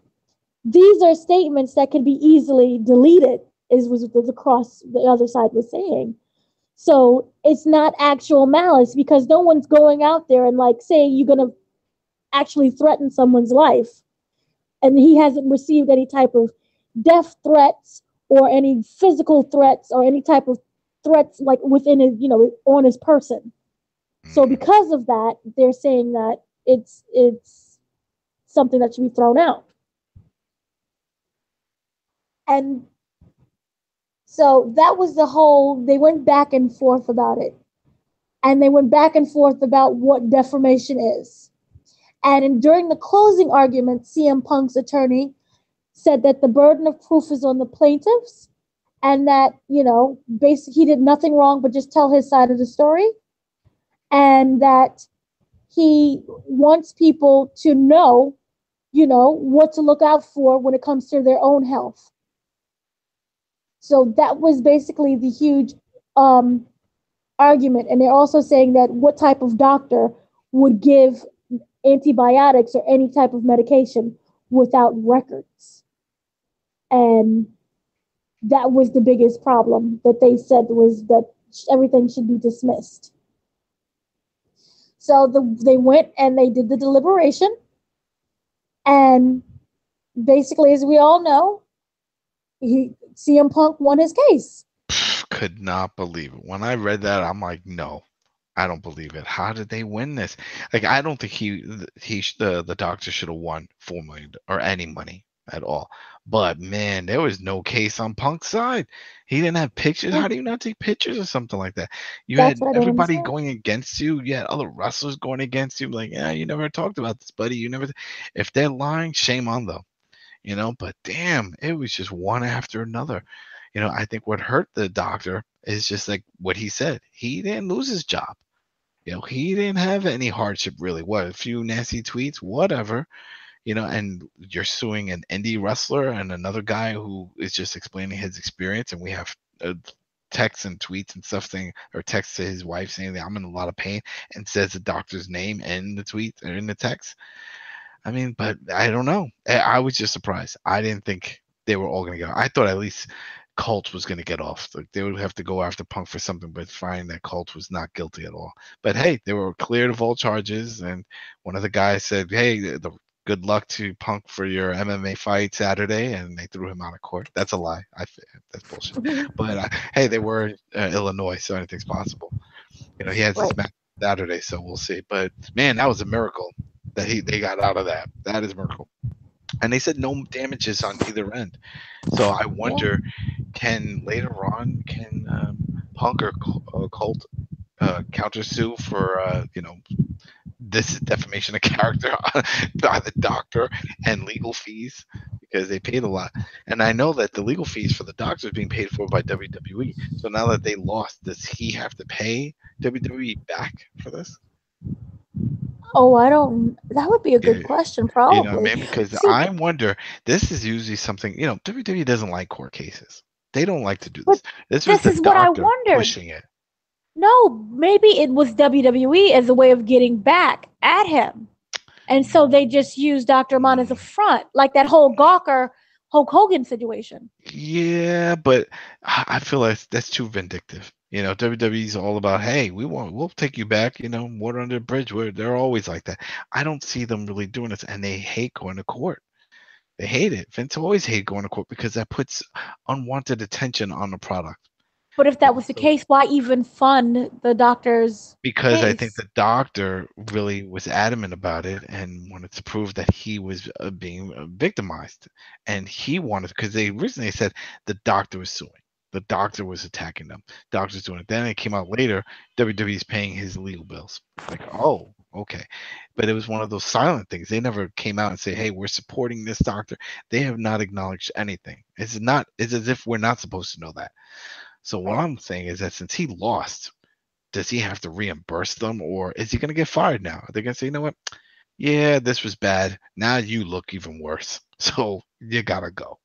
these are statements that can be easily deleted, was across the other side was saying. So it's not actual malice because no one's going out there and say you're going to actually threaten someone's life. And he hasn't received any type of death threats or any physical threats or any type of threats within his, on his person. So because of that, they're saying that it's something that should be thrown out. And so that was they went back and forth about it. And they went back and forth about what defamation is. And during the closing argument, CM Punk's attorney said that the burden of proof is on the plaintiffs and that, basically he did nothing wrong but just tell his side of the story. And that he wants people to know, what to look out for when it comes to their own health. So that was basically the huge argument. And they're also saying that what type of doctor would give antibiotics or any type of medication without records. And that was the biggest problem that they said was that everything should be dismissed. So they went and they did the deliberation, and basically, as we all know, CM Punk won his case. Could not believe it. When I read that, I'm like, no, I don't believe it. How did they win this? Like, I don't think the doctor should have won $4 million or any money at all. But man, there was no case on Punk's side. He didn't have pictures. How do you not take pictures or something like that? You That's had what I don't everybody understand. going against you. You had other wrestlers going against you. Like, yeah, you never talked about this, buddy. You never. If they're lying, shame on them. But damn, it was just one after another. I think what hurt the doctor is just like what he said. He didn't lose his job. He didn't have any hardship really. What, a few nasty tweets, whatever. And you're suing an indie wrestler and another guy who is just explaining his experience, and we have texts and tweets and stuff saying, or text to his wife saying that I'm in a lot of pain, and says the doctor's name in the tweet or in the text. I mean, but I don't know. I was just surprised. I didn't think they were all going to go. I thought at least Colt was going to get off. Like, they would have to go after Punk for something, but find that Colt was not guilty at all. But hey, they were cleared of all charges, and one of the guys said, "Hey, good luck to Punk for your MMA fight Saturday," and they threw him out of court. That's a lie. That's bullshit. But hey, they were in Illinois, so anything's possible. He has this match Saturday, so we'll see. But man, that was a miracle that they got out of that. That is a miracle. And they said no damages on either end. So I wonder, can Punk or Colt countersue for this is defamation of character by the doctor and legal fees, because they paid a lot. And I know that the legal fees for the doctor is being paid for by WWE. So now that they lost, does he have to pay WWE back for this? Oh, I don't. That would be a good question, probably. You know what I mean? Because I wonder, this is usually something, WWE doesn't like court cases. They don't like to do this. This was the what I doctor wondered. pushing it. No, maybe it was WWE as a way of getting back at him. And so they just used Dr. Amon as a front, like that whole Gawker Hulk Hogan situation. Yeah, but I feel like that's too vindictive. WWE's all about, hey, we'll take you back, water under the bridge. They're always like that. I don't see them really doing this, and they hate going to court. They hate it. Vince always hated going to court because that puts unwanted attention on the product. But if that was the case, why even fund the doctor's Because case? I think the doctor really was adamant about it and wanted to prove that he was being victimized. And he wanted, because they originally said the doctor was suing. The doctor was attacking them. Doctor's doing it. Then it came out later, WWE's paying his legal bills. Like, oh, okay. But it was one of those silent things. They never came out and say, hey, we're supporting this doctor. They have not acknowledged anything. It's as if we're not supposed to know that. So what I'm saying is that since he lost, does he have to reimburse them, or is he going to get fired now? Are they going to say, you know what? Yeah, this was bad. Now you look even worse. So you got to go.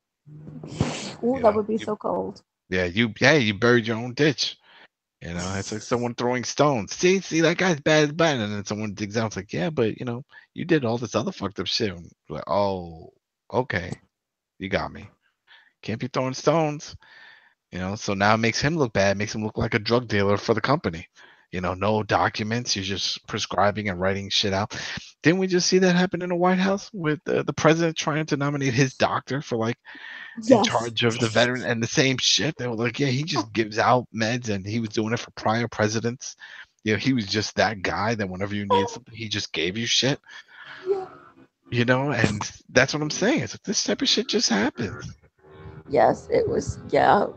Ooh, that would be so cold. Yeah, you buried your own ditch. It's like someone throwing stones. See, that guy's bad, and then someone digs out. It's like, yeah, but you did all this other fucked up shit. Like, oh, okay, you got me. Can't be throwing stones. So now it makes him look bad, makes him look like a drug dealer for the company. No documents, you're just prescribing and writing shit out. Didn't we just see that happen in the White House with the president trying to nominate his doctor for in charge of the veteran, and the same shit? They were like, yeah, he just gives out meds, and he was doing it for prior presidents. He was just that guy that whenever you needed something, he just gave you shit. And that's what I'm saying. It's like this type of shit just happens. Yes, it was. Yeah.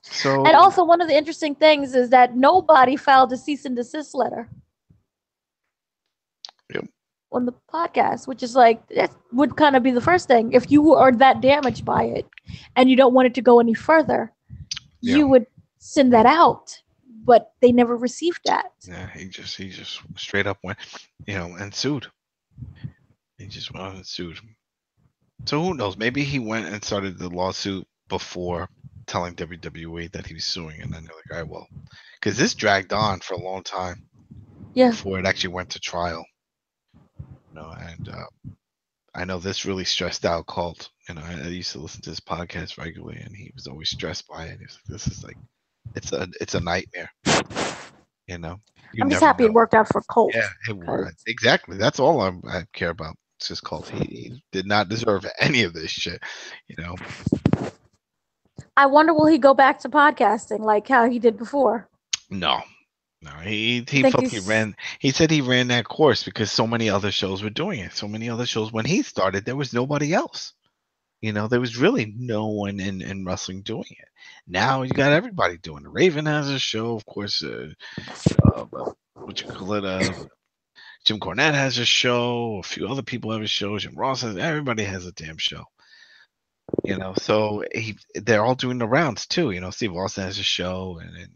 So, and also, one of the interesting things is that nobody filed a cease and desist letter on the podcast, which is like, that would kind of be the first thing. If you are that damaged by it and you don't want it to go any further, you would send that out. But they never received that. Yeah, he just straight up went, and sued. He just went out and sued. So who knows? Maybe he went and started the lawsuit before telling WWE that he was suing, and then they're like, all right, well, because this dragged on for a long time before it actually went to trial. And I know this really stressed out Colt. I used to listen to his podcast regularly, and he was always stressed by it. He was like, this is like, it's a nightmare. You know, you I'm just never happy know. it worked out for Colt. Yeah, it worked. Exactly. That's all I care about. It's just Colt. He did not deserve any of this shit. You know. I wonder, will he go back to podcasting like how he did before? No. No, he You think felt he ran. He said he ran that course because so many other shows were doing it. So many other shows. When he started, there was nobody else. You know, there was really no one in wrestling doing it. Now you got everybody doing it. Raven has a show, of course. What you call it? Jim Cornette has a show. A few other people have a show. Jim Ross has. Everybody has a damn show. You know, so they're all doing the rounds too. You know, Steve Austin has a show, and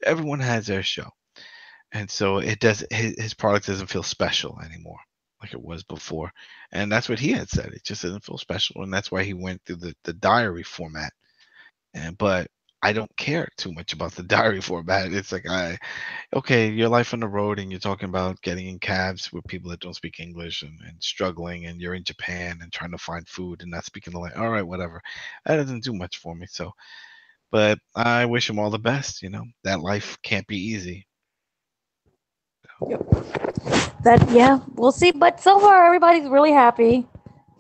everyone has their show. And so it does. His product doesn't feel special anymore, like it was before. And that's what he had said. It just doesn't feel special, and that's why he went through the diary format. But I don't care too much about the diary format. It's like okay, your life on the road, and you're talking about getting in cabs with people that don't speak English and struggling, and you're in Japan and trying to find food and not speaking the language. All right, whatever. That doesn't do much for me. So, but I wish him all the best. You know, that life can't be easy. Yeah, we'll see. But so far, everybody's really happy.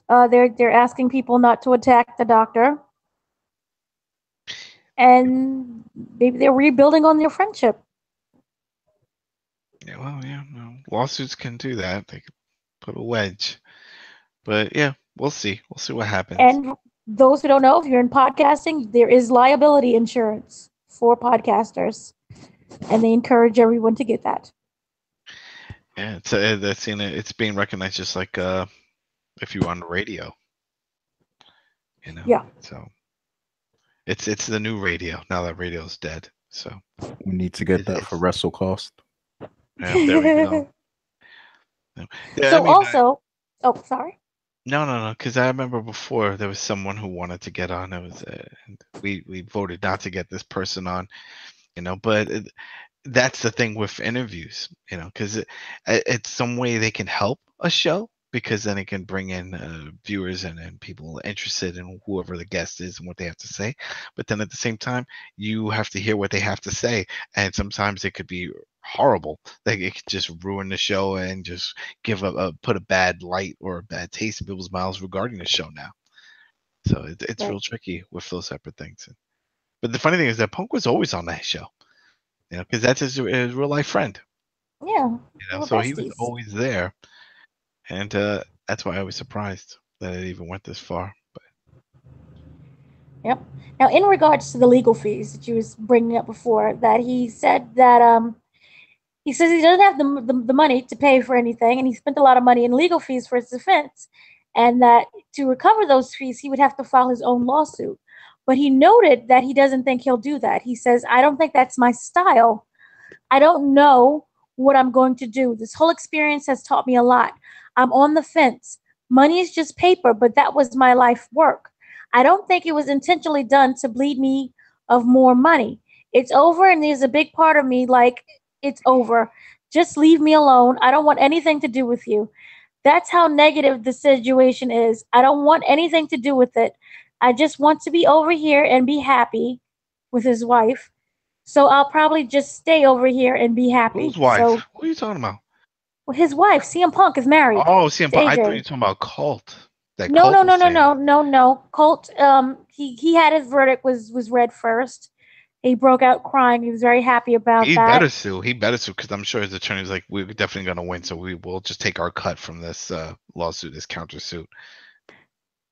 They're asking people not to attack the doctor, and maybe they're rebuilding on their friendship. Yeah, well, yeah, no. Lawsuits can do that. They could put a wedge. But yeah, we'll see. We'll see what happens. And those who don't know, if you're in podcasting, there is liability insurance for podcasters, and they encourage everyone to get that. Yeah, it's being recognized just like if you're on the radio. You know. Yeah. So it's the new radio now that radio's dead. So We need to get that for Wrestlecast. yeah, there we go. Yeah, So I mean, also, oh, sorry. No, because I remember before there was someone who wanted to get on. It was we voted not to get this person on, you know. But that's the thing with interviews, you know, because it's some way they can help a show because then it can bring in viewers and people interested in whoever the guest is and what they have to say. But then at the same time, you have to hear what they have to say, and sometimes it could be horrible. Like it could just ruin the show and just put a bad light or a bad taste in people's mouths regarding the show now. So it's Right. real tricky with those type of things. But the funny thing is that Punk was always on that show, you know, because that's his real life friend. Yeah. You know, We're so he was besties. always there, and that's why I was surprised that it even went this far. But Yep. Now, in regards to the legal fees that you was bringing up before, that he said that he says he doesn't have the money to pay for anything, and he spent a lot of money in legal fees for his defense, and that to recover those fees, he would have to file his own lawsuit. But he noted that he doesn't think he'll do that. He says, I don't think that's my style. I don't know what I'm going to do. This whole experience has taught me a lot. I'm on the fence. Money is just paper, but that was my life work. I don't think it was intentionally done to bleed me of more money. It's over, and there's a big part of me like, it's over. Just leave me alone. I don't want anything to do with you. That's how negative the situation is. I don't want anything to do with it. I just want to be over here and be happy with his wife. So I'll probably just stay over here and be happy. whose wife? So What are you talking about? well, his wife, CM Punk, is married. Oh, CM Punk. I thought you were AJ. talking about Cult. That No, Cult no, was no, no, saying. no. Colt, he had his verdict was read first. He broke out crying. He was very happy about He that. better sue. He better sue because I'm sure his attorney's like, we're definitely going to win, so we will just take our cut from this lawsuit, this countersuit.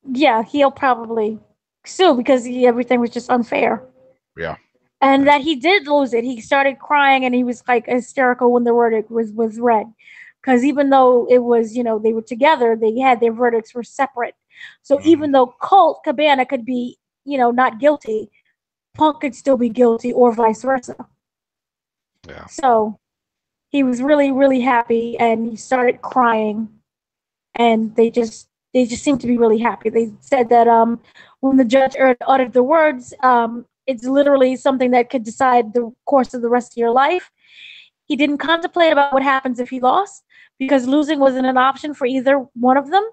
Yeah, he'll probably sue because everything was just unfair. Yeah. And that he did lose it. He started crying and he was like hysterical when the verdict was read. Because even though it was, they were together, they had their verdicts were separate. So even though Colt Cabana could be, not guilty, Punk could still be guilty or vice versa. Yeah. So he was really, really happy and he started crying. And they just seemed to be really happy. They said that when the judge uttered the words, it's literally something that could decide the course of the rest of your life. He didn't contemplate about what happens if he lost because losing wasn't an option for either one of them.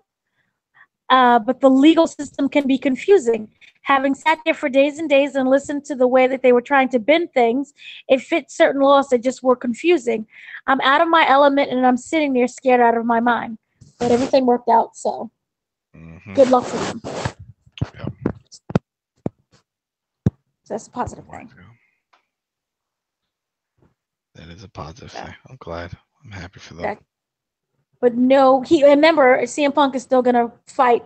but the legal system can be confusing. Having sat there for days and days and listened to the way that they were trying to bend things, it fit certain laws that just were confusing. I'm out of my element and I'm sitting there scared out of my mind. But everything worked out, so good luck to them. Yep. So that's a positive thing. That is a positive thing. I'm glad. I'm happy for them. That, but no, remember CM Punk is still gonna fight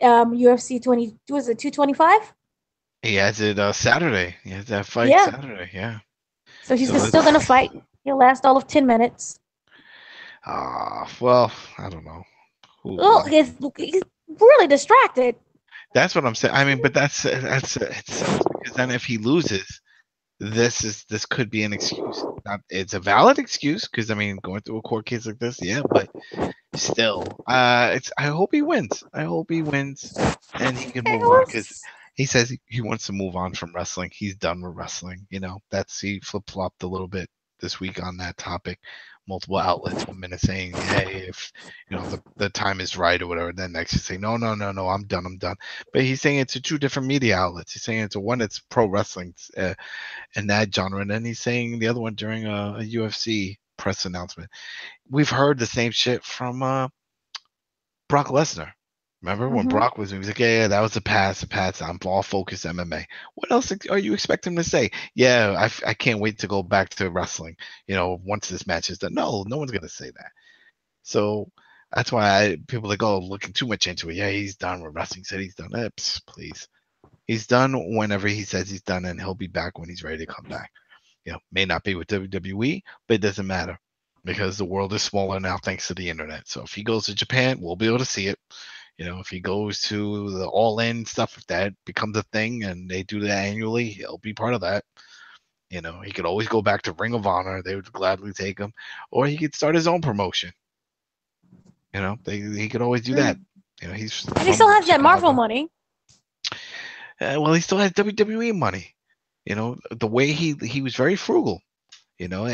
UFC 225? He has it Saturday. He has that fight Saturday. Yeah. So he's still gonna fight. He'll last all of 10 minutes. Well, I don't know. Look, he's really distracted. That's what I'm saying. I mean, but it's because then if he loses, this could be an excuse. It's a valid excuse because I mean, going through a court case like this, yeah, but still, I hope he wins. I hope he wins and he can move on because he says he wants to move on from wrestling. He's done with wrestling. You know, he flip-flopped a little bit this week on that topic. Multiple outlets, 1 minute saying, "Hey, if you know the time is right or whatever," then next you say, "No, I'm done." But he's saying it to two different media outlets. He's saying it to one that's pro wrestling in that genre, and then he's saying the other one during a UFC press announcement. We've heard the same shit from Brock Lesnar. Remember when Brock was like, yeah, that was a pass. I'm all focused MMA. What else are you expecting him to say? Yeah, I can't wait to go back to wrestling, you know, once this match is done. No one's going to say that. So that's why people that go looking too much into it. Yeah, he's done with wrestling. Said he's done. Please. He's done whenever he says he's done, and he'll be back when he's ready to come back. You know, may not be with WWE, but it doesn't matter because the world is smaller now thanks to the internet. So if he goes to Japan, we'll be able to see it. You know, if he goes to the All In stuff, if that becomes a thing and they do that annually, he'll be part of that. You know, he could always go back to Ring of Honor. They would gladly take him. Or he could start his own promotion. You know, he could always do that. You know, and he still has that Marvel money. Well, he still has WWE money. You know, the way he was very frugal. You know,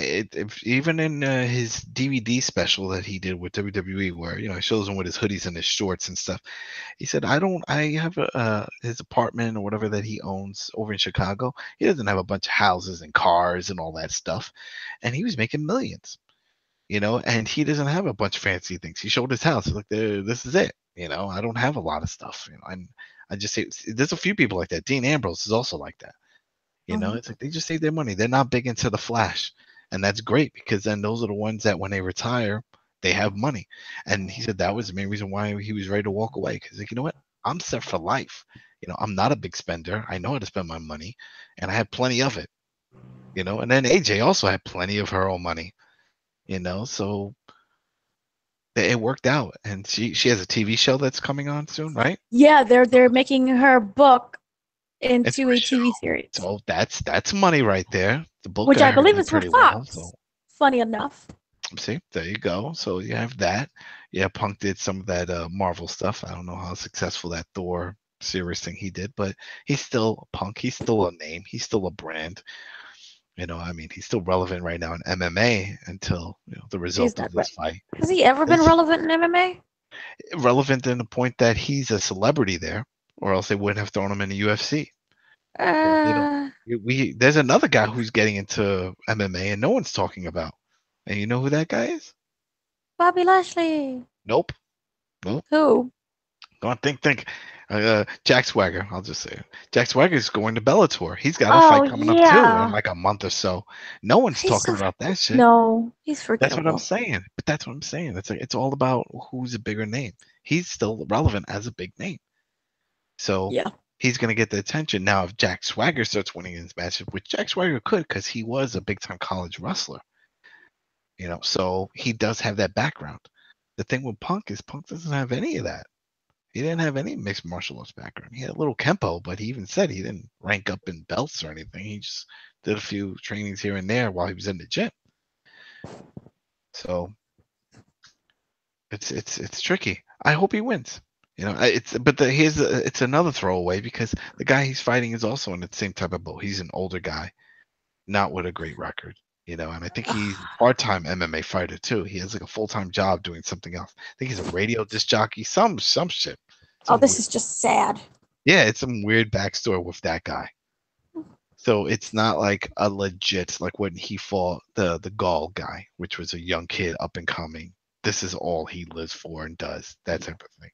even in his DVD special that he did with WWE, where you know he shows him with his hoodies and his shorts and stuff, he said, I have his apartment or whatever that he owns over in Chicago. He doesn't have a bunch of houses and cars and all that stuff, and he was making millions. You know, and he doesn't have a bunch of fancy things. He showed his house. He's like, this is it. You know, I don't have a lot of stuff. You know, and I just say there's a few people like that. Dean Ambrose is also like that. You know, it's like they just save their money. They're not big into the flash. And that's great because then those are the ones that when they retire, they have money. And he said that was the main reason why he was ready to walk away. Because, like, you know what? I'm set for life. You know, I'm not a big spender. I know how to spend my money and I have plenty of it. You know, and then AJ also had plenty of her own money. You know, so it worked out. And she has a TV show that's coming on soon, right? Yeah, they're making her book into a TV series. So that's money right there. The book, which I believe is for Fox. Well, so. Funny enough. See, there you go. So you have that. Yeah, Punk did some of that Marvel stuff. I don't know how successful that Thor series thing he did, but he's still Punk. He's still a name. He's still a brand. You know, I mean, he's still relevant right now in MMA until the result of this fight. Has he ever been relevant in MMA? Relevant in the point that he's a celebrity there, or else they wouldn't have thrown him in the UFC. There's another guy who's getting into MMA and no one's talking about. And you know who that guy is? Bobby Lashley. Nope. Who? Go on, think. Jack Swagger. I'll just say it. Jack Swagger is going to Bellator. He's got a fight coming up too in like a month or so. No one's talking about that shit. No, he's forgettable. That's what I'm saying. But that's what I'm saying. It's all about who's a bigger name. He's still relevant as a big name. So he's going to get the attention. Now, if Jack Swagger starts winning his matches, which Jack Swagger could because he was a big-time college wrestler, you know, so he does have that background. The thing with Punk is Punk doesn't have any of that. He didn't have any mixed martial arts background. He had a little Kempo, but he even said he didn't rank up in belts or anything. He just did a few trainings here and there while he was in the gym. So it's tricky. I hope he wins. You know, it's another throwaway because the guy he's fighting is also in the same type of boat. He's an older guy, not with a great record. You know, and I think he's a part-time MMA fighter too. He has like a full-time job doing something else. I think he's a radio disc jockey, some shit. Oh, this is just sad. Yeah, it's some weird backstory with that guy. So it's not like a legit, like when he fought the Gaul guy, which was a young kid up and coming. This is all he lives for and does, that type of thing.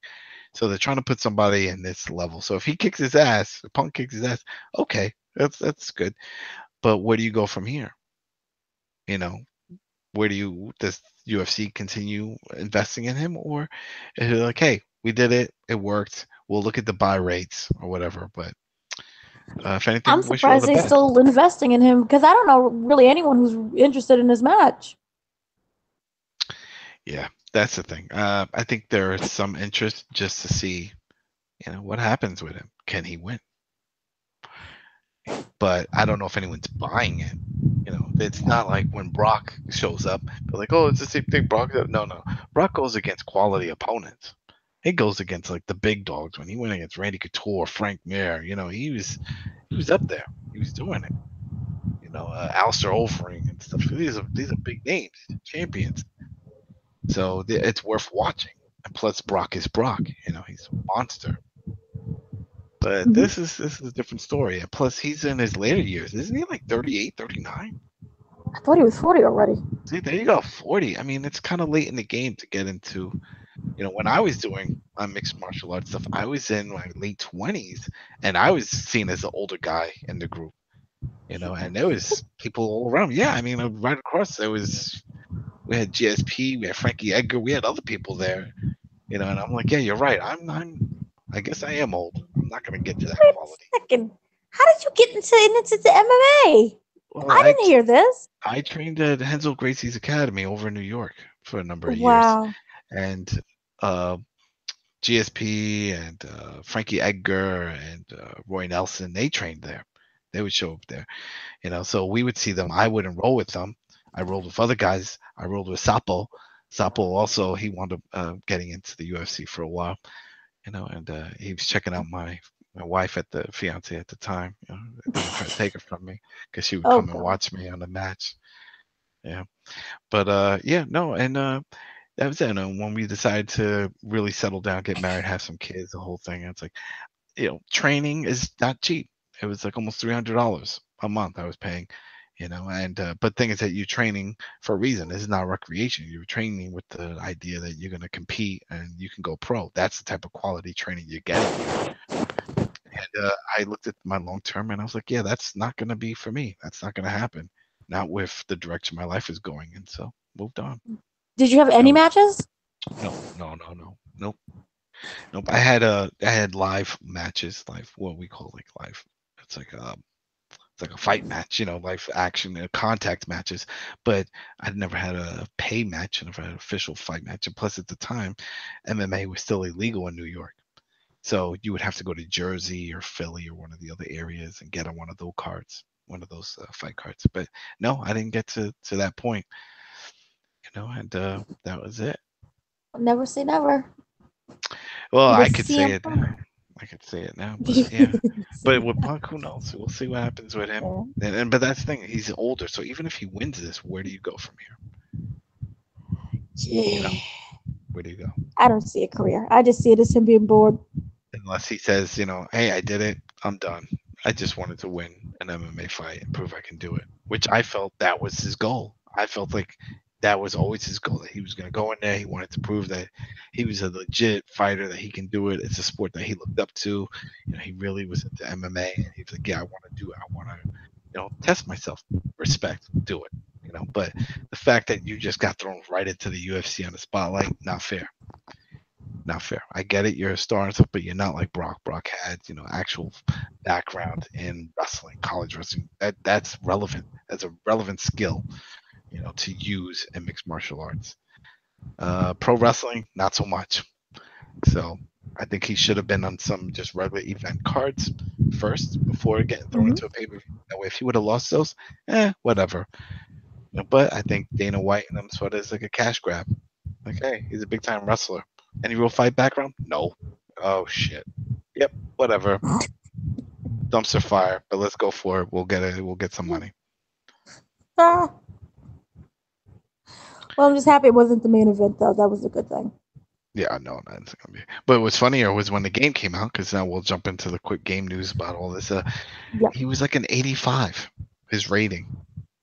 So they're trying to put somebody in this level. So if he kicks his ass, if Punk kicks his ass, okay, that's good. But where do you go from here? You know, does UFC continue investing in him, or is it like, hey, we did it, it worked, we'll look at the buy rates or whatever. But if anything, I'm wish you all surprised the they're best. still investing in him because I don't know really anyone who's interested in this match. Yeah, that's the thing. I think there is some interest just to see, what happens with him. Can he win? But I don't know if anyone's buying it. It's not like when Brock shows up, they're like, oh, it's the same thing Brock does. No. Brock goes against quality opponents. He goes against like the big dogs. When he went against Randy Couture, Frank Mir, he was up there. He was doing it. Alistair Overeem and stuff. These are big names, champions. So it's worth watching. And plus, Brock is Brock. He's a monster. But this is a different story. And plus, he's in his later years. Isn't he like 38, 39? I thought he was 40 already. See, there you go, 40. I mean, it's kind of late in the game to get into, when I was doing mixed martial arts stuff, I was in my late 20s, and I was seen as the older guy in the group, and there was people all around. Yeah, I mean, right across, we had GSP, we had Frankie Edgar, we had other people there, and I'm like, yeah, you're right. I guess I am old. I'm not going to get to that quality. Wait a second. How did you get into the MMA? Well, I didn't hear this. I trained at Hensel Gracie's Academy over in New York for a number of years. Wow. And GSP and Frankie Edgar and Roy Nelson, they trained there. They would show up there. So we would see them. I wouldn't roll with them. I rolled with other guys. I rolled with Sapo. Sapo also, he wound up getting into the UFC for a while. And he was checking out my wife the fiance at the time, trying to take her from me because she would come and watch me on the match. Yeah, but yeah, no, and that was it. And when we decided to really settle down, get married, have some kids, the whole thing, it's like, training is not cheap. It was like almost $300 a month I was paying. And but thing is that you're training for a reason. This is not recreation. You're training with the idea that you're going to compete and you can go pro. That's the type of quality training you're getting. And I looked at my long term and I was like, yeah, that's not going to be for me. That's not going to happen. Not with the direction my life is going. And so moved on. Did you have any matches? No. Nope. I had live matches, what we call like live. It's like a fight match, live action, contact matches. But I'd never had a pay match. I never had an official fight match. And plus, at the time, MMA was still illegal in New York. So you would have to go to Jersey or Philly or one of the other areas and get on one of those cards, one of those fight cards. But no, I didn't get to that point. And that was it. Never say never. Well, I could say it now. I could say it now, but yeah. But with Punk, who knows? We'll see what happens with him. Yeah. But that's the thing. He's older, so even if he wins this, where do you go from here? Yeah. Where do you go? I don't see a career. I just see it as him being bored. Unless he says, hey, I did it. I'm done. I just wanted to win an MMA fight and prove I can do it, which I felt that was his goal. I felt like that was always his goal, that he was going to go in there. He wanted to prove that he was a legit fighter, that he can do it. It's a sport that he looked up to. He really was into MMA. And he was like, yeah, I want to do it. I want to, test myself. Respect. Do it. But the fact that you just got thrown right into the UFC on the spotlight, not fair. Not fair. I get it. You're a star and stuff, but you're not like Brock. Brock had, actual background in wrestling, college wrestling. That's relevant. That's a relevant skill, to use in mixed martial arts. Pro wrestling, not so much. So I think he should have been on some just regular event cards first before getting thrown into a pay-per-view. That way, if he would have lost those, whatever. But I think Dana White and them saw it as like a cash grab. Like, hey, he's a big-time wrestler. Any real fight background? No. Oh, shit. Yep, whatever. Dumpster fire, but let's go for it. We'll get it. We'll get some money. Well, I'm just happy it wasn't the main event, though. That was a good thing. Yeah, I know that's gonna be. But what's funnier was when the game came out, because now we'll jump into the quick game news about all this. Yep. He was like an 85, his rating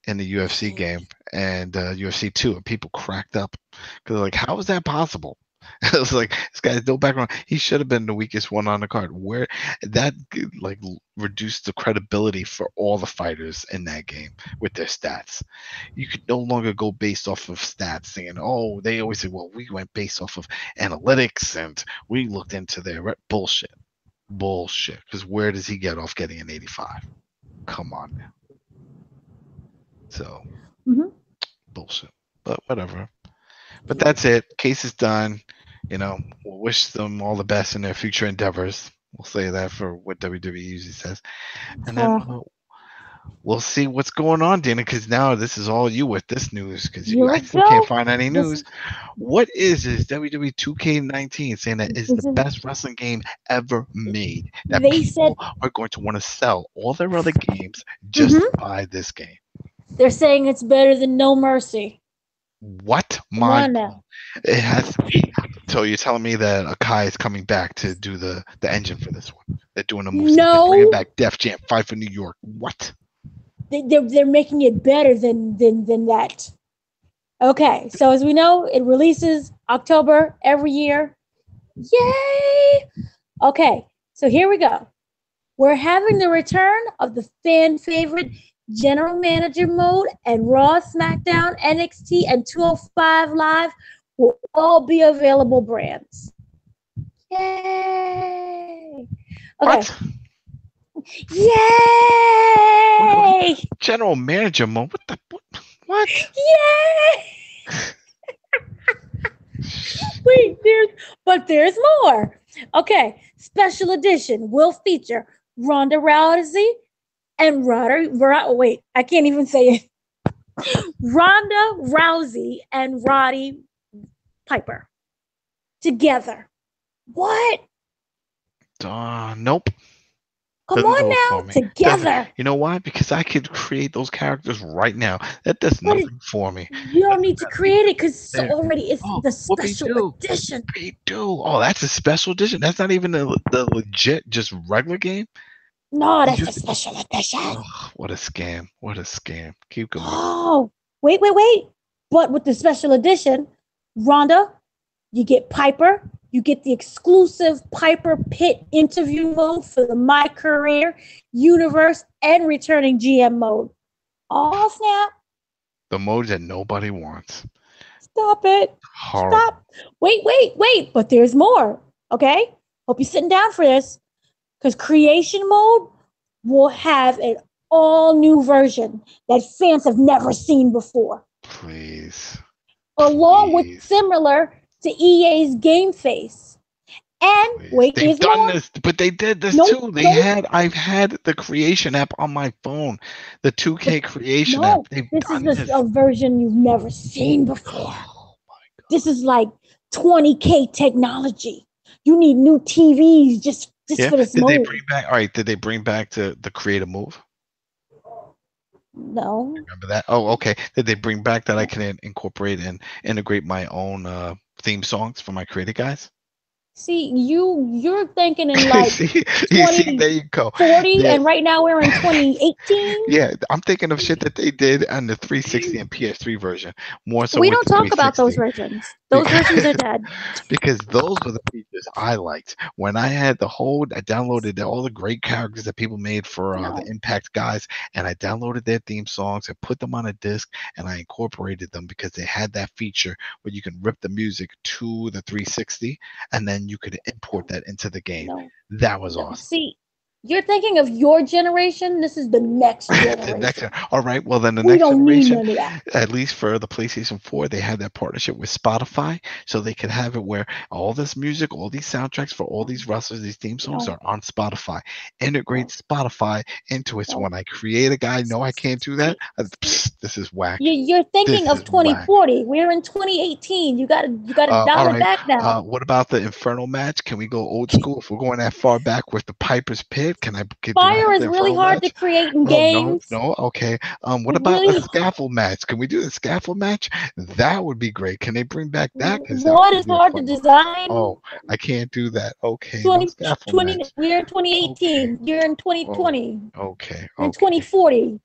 in the UFC game and UFC 2, and people cracked up because like, how is that possible? It was like this guy has no background. He should have been the weakest one on the card. Where that like reduced the credibility for all the fighters in that game with their stats. You could no longer go based off of stats, saying, "Oh, they always say, well, we went based off of analytics and we looked into their bullshit." Bullshit. Because where does he get off getting an 85? Come on now. So bullshit. But whatever. But that's it. Case is done. We'll wish them all the best in their future endeavors. We'll say that for what WWE usually says. And then we'll see what's going on, Dana, because now this is all you with this news, because I still can't find any news. What is this WWE 2K19 saying that is the best wrestling game ever made? That people are going to want to sell all their other games just to buy this game. They're saying it's better than No Mercy. What? It has to be. So you're telling me that Akai is coming back to do the engine for this one? They're doing a move. No. They're bringing back Def Jam 5 for New York. What? They're making it better than that. Okay, so as we know, it releases October every year. Yay! Okay, so here we go. We're having the return of the fan favorite General Manager mode, and Raw, SmackDown, NXT, and 205 Live will all be available brands. Yay! Okay. What? Yay! General Manager mode? What? Yay! Wait, there's more. Okay, special edition will feature Ronda Rousey and wait, I can't even say it. Ronda Rousey and Roddy Piper together. What? Nope. Come on now, together. You know why? Because I could create those characters right now. That does nothing for me. You don't need to create it because it's the special edition. They do. Oh, that's a special edition. That's not even the legit, just regular game. No, that's a special edition. Oh, what a scam. What a scam. Keep going. Oh, wait. But with the special edition, Ronda, you get Piper. You get the exclusive Piper Pit interview mode for the My Career, Universe, and returning GM mode. Oh, snap. The mode that nobody wants. Stop it. Horrible. Stop. Wait. But there's more. Okay? Hope you're sitting down for this. Because creation mode will have an all-new version that fans have never seen before. Please. Along with similar to EA's Game Face. And Please. wait, they've done more. This, but they did this too. I've had the creation app on my phone, the 2K creation app. This is a version you've never seen before. Oh my God. This is like 20K technology. You need new TVs just for this mode. Did they bring back the creative move? No. Remember that? Oh, okay. Did they bring back that I can incorporate and integrate my own theme songs for my creative guys? See, you're thinking in like see, there you go. 40, and right now we're in 2018. Yeah, I'm thinking of shit that they did on the 360 and PS3 version. More so. We don't talk about those versions. Those versions are dead. Because those were the features I liked. When I had I downloaded all the great characters that people made for the Impact guys, and I downloaded their theme songs and put them on a disc, and I incorporated them because they had that feature where you can rip the music to the 360, and then you could import that into the game. That was awesome. See, you're thinking of your generation. This is the next generation. All right. Well, then next generation, at least for the PlayStation 4, they had that partnership with Spotify, so they could have it where all this music, all these soundtracks for all these wrestlers, these theme songs are on Spotify. Integrate Spotify into it. So when I create a guy, I can't do that. This is whack. You're thinking of 2040. We're in 2018. You gotta dial it back now. What about the Inferno match? Can we go old school if we're going that far back with the Piper's Pit? Can I do Fire have is their really phone hard match? to create in Oh games. no, okay. What It's about a really scaffold match? Can we do a scaffold match? That would be great. Can they bring back that? Because that what would is be a hard to fun one. design. Oh, I can't do that. Okay, no 20, scaffold 20 match. we're in Okay. 2018. You're in Oh, 2020. okay, We're in okay. 2040.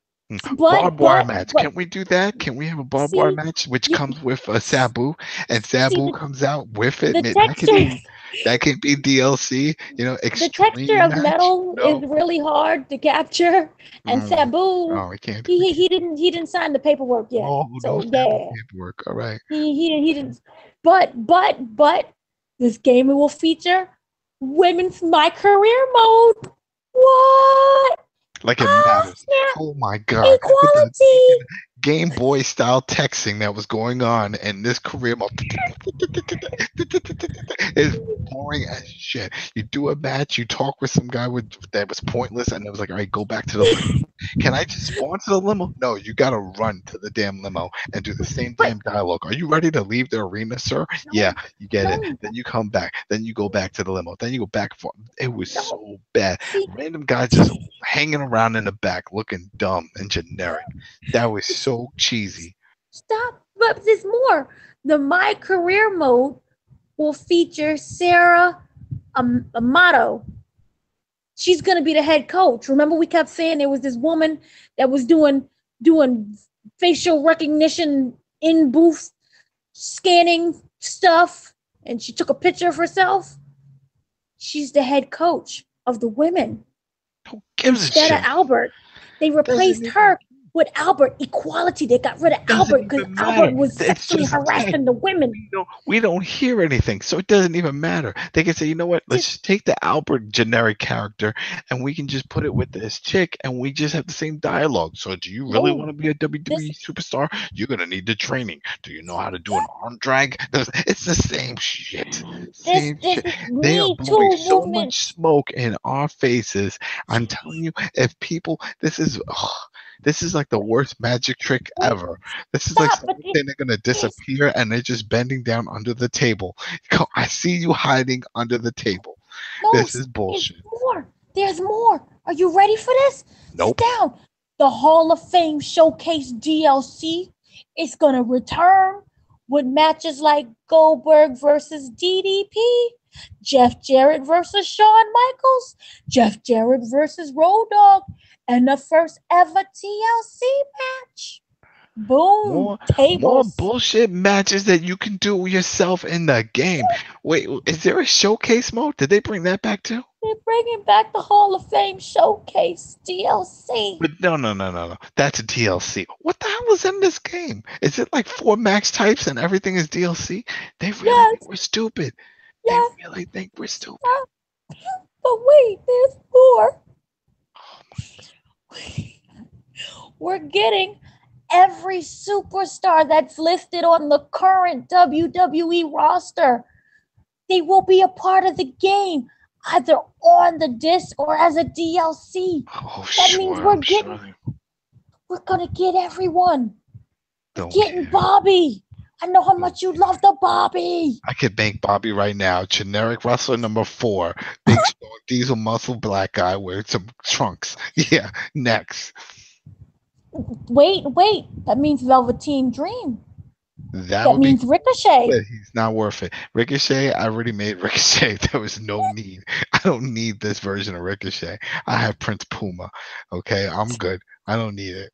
Barbed wire match. But Can we do that? Can we have a barbed wire see, match which you comes with a Sabu, and see Sabu comes out with it? the That could texture. be DLC. The texture Extreme of match. metal is No. really hard to capture, and Sabu, Oh, we can't. he didn't sign the paperwork yet. Oh, no So Sabu yeah, paperwork. All right. he didn't. But this game will feature women's My Career mode. What? Like it Ah, matters. snap. Oh my God. With the Equality. Game Boy style texting that was going on in this career mode is boring as shit. You do a match, you talk with some guy that was pointless, and it was like, all right, go back to the limo. Can I just spawn to the limo? No, you gotta run to the damn limo and do the same damn dialogue. Are you ready to leave the arena, sir? Yeah, you get it. Then you come back. Then you go back to the limo. Then you go back and forth. It was so bad. Random guys just hanging around in the back looking dumb and generic. That was so cheesy. Stop. But there's more. The My Career mode will feature Sarah Amato. She's going to be the head coach. Remember, we kept saying there was this woman that was doing facial recognition in booth scanning stuff, and she took a picture of herself. She's the head coach of the women. Who gives a Instead shit? of Albert, they replaced her with Albert. Equality. They got rid of Albert because Albert was sexually harassing the women. We don't hear anything, so it doesn't even matter. They can say, you know what? Let's just take the Albert generic character, and we can just put it with this chick, and we just have the same dialogue. So, do you really want to be a WWE superstar? You're gonna need the training. Do you know how to do an arm drag? It's the same shit. Same shit. They are blowing so much smoke in our faces. I'm telling you, if people, this is like the worst magic trick ever. This is like something they're gonna disappear and they're just bending down under the table. I see you hiding under the table. This is bullshit. There's more. Are you ready for this? Nope. Sit down. The Hall of Fame Showcase DLC is gonna return with matches like Goldberg versus DDP, Jeff Jarrett versus Shawn Michaels, Jeff Jarrett versus Road Dogg, and the first ever TLC match. Boom. More bullshit matches that you can do yourself in the game. Wait, is there a showcase mode? Did they bring that back too? They're bringing back the Hall of Fame Showcase DLC. But no. That's a DLC. What the hell is in this game? Is it like 4 max types and everything is DLC? They really think we're stupid. They really think we're stupid. But wait, there's more. We're getting every superstar that's listed on the current WWE roster. They will be a part of the game, either on the disc or as a DLC. That means we're gonna get everyone. We're getting Bobby. I know how much you love the Bobby. I could bank Bobby right now. Generic wrestler number 4. Big strong diesel muscle black guy with some trunks. Yeah, next. Wait. That means Velveteen Dream. That means Ricochet. But he's not worth it. Ricochet, I already made Ricochet. There was no need. I don't need this version of Ricochet. I have Prince Puma. Okay, I'm good. I don't need it.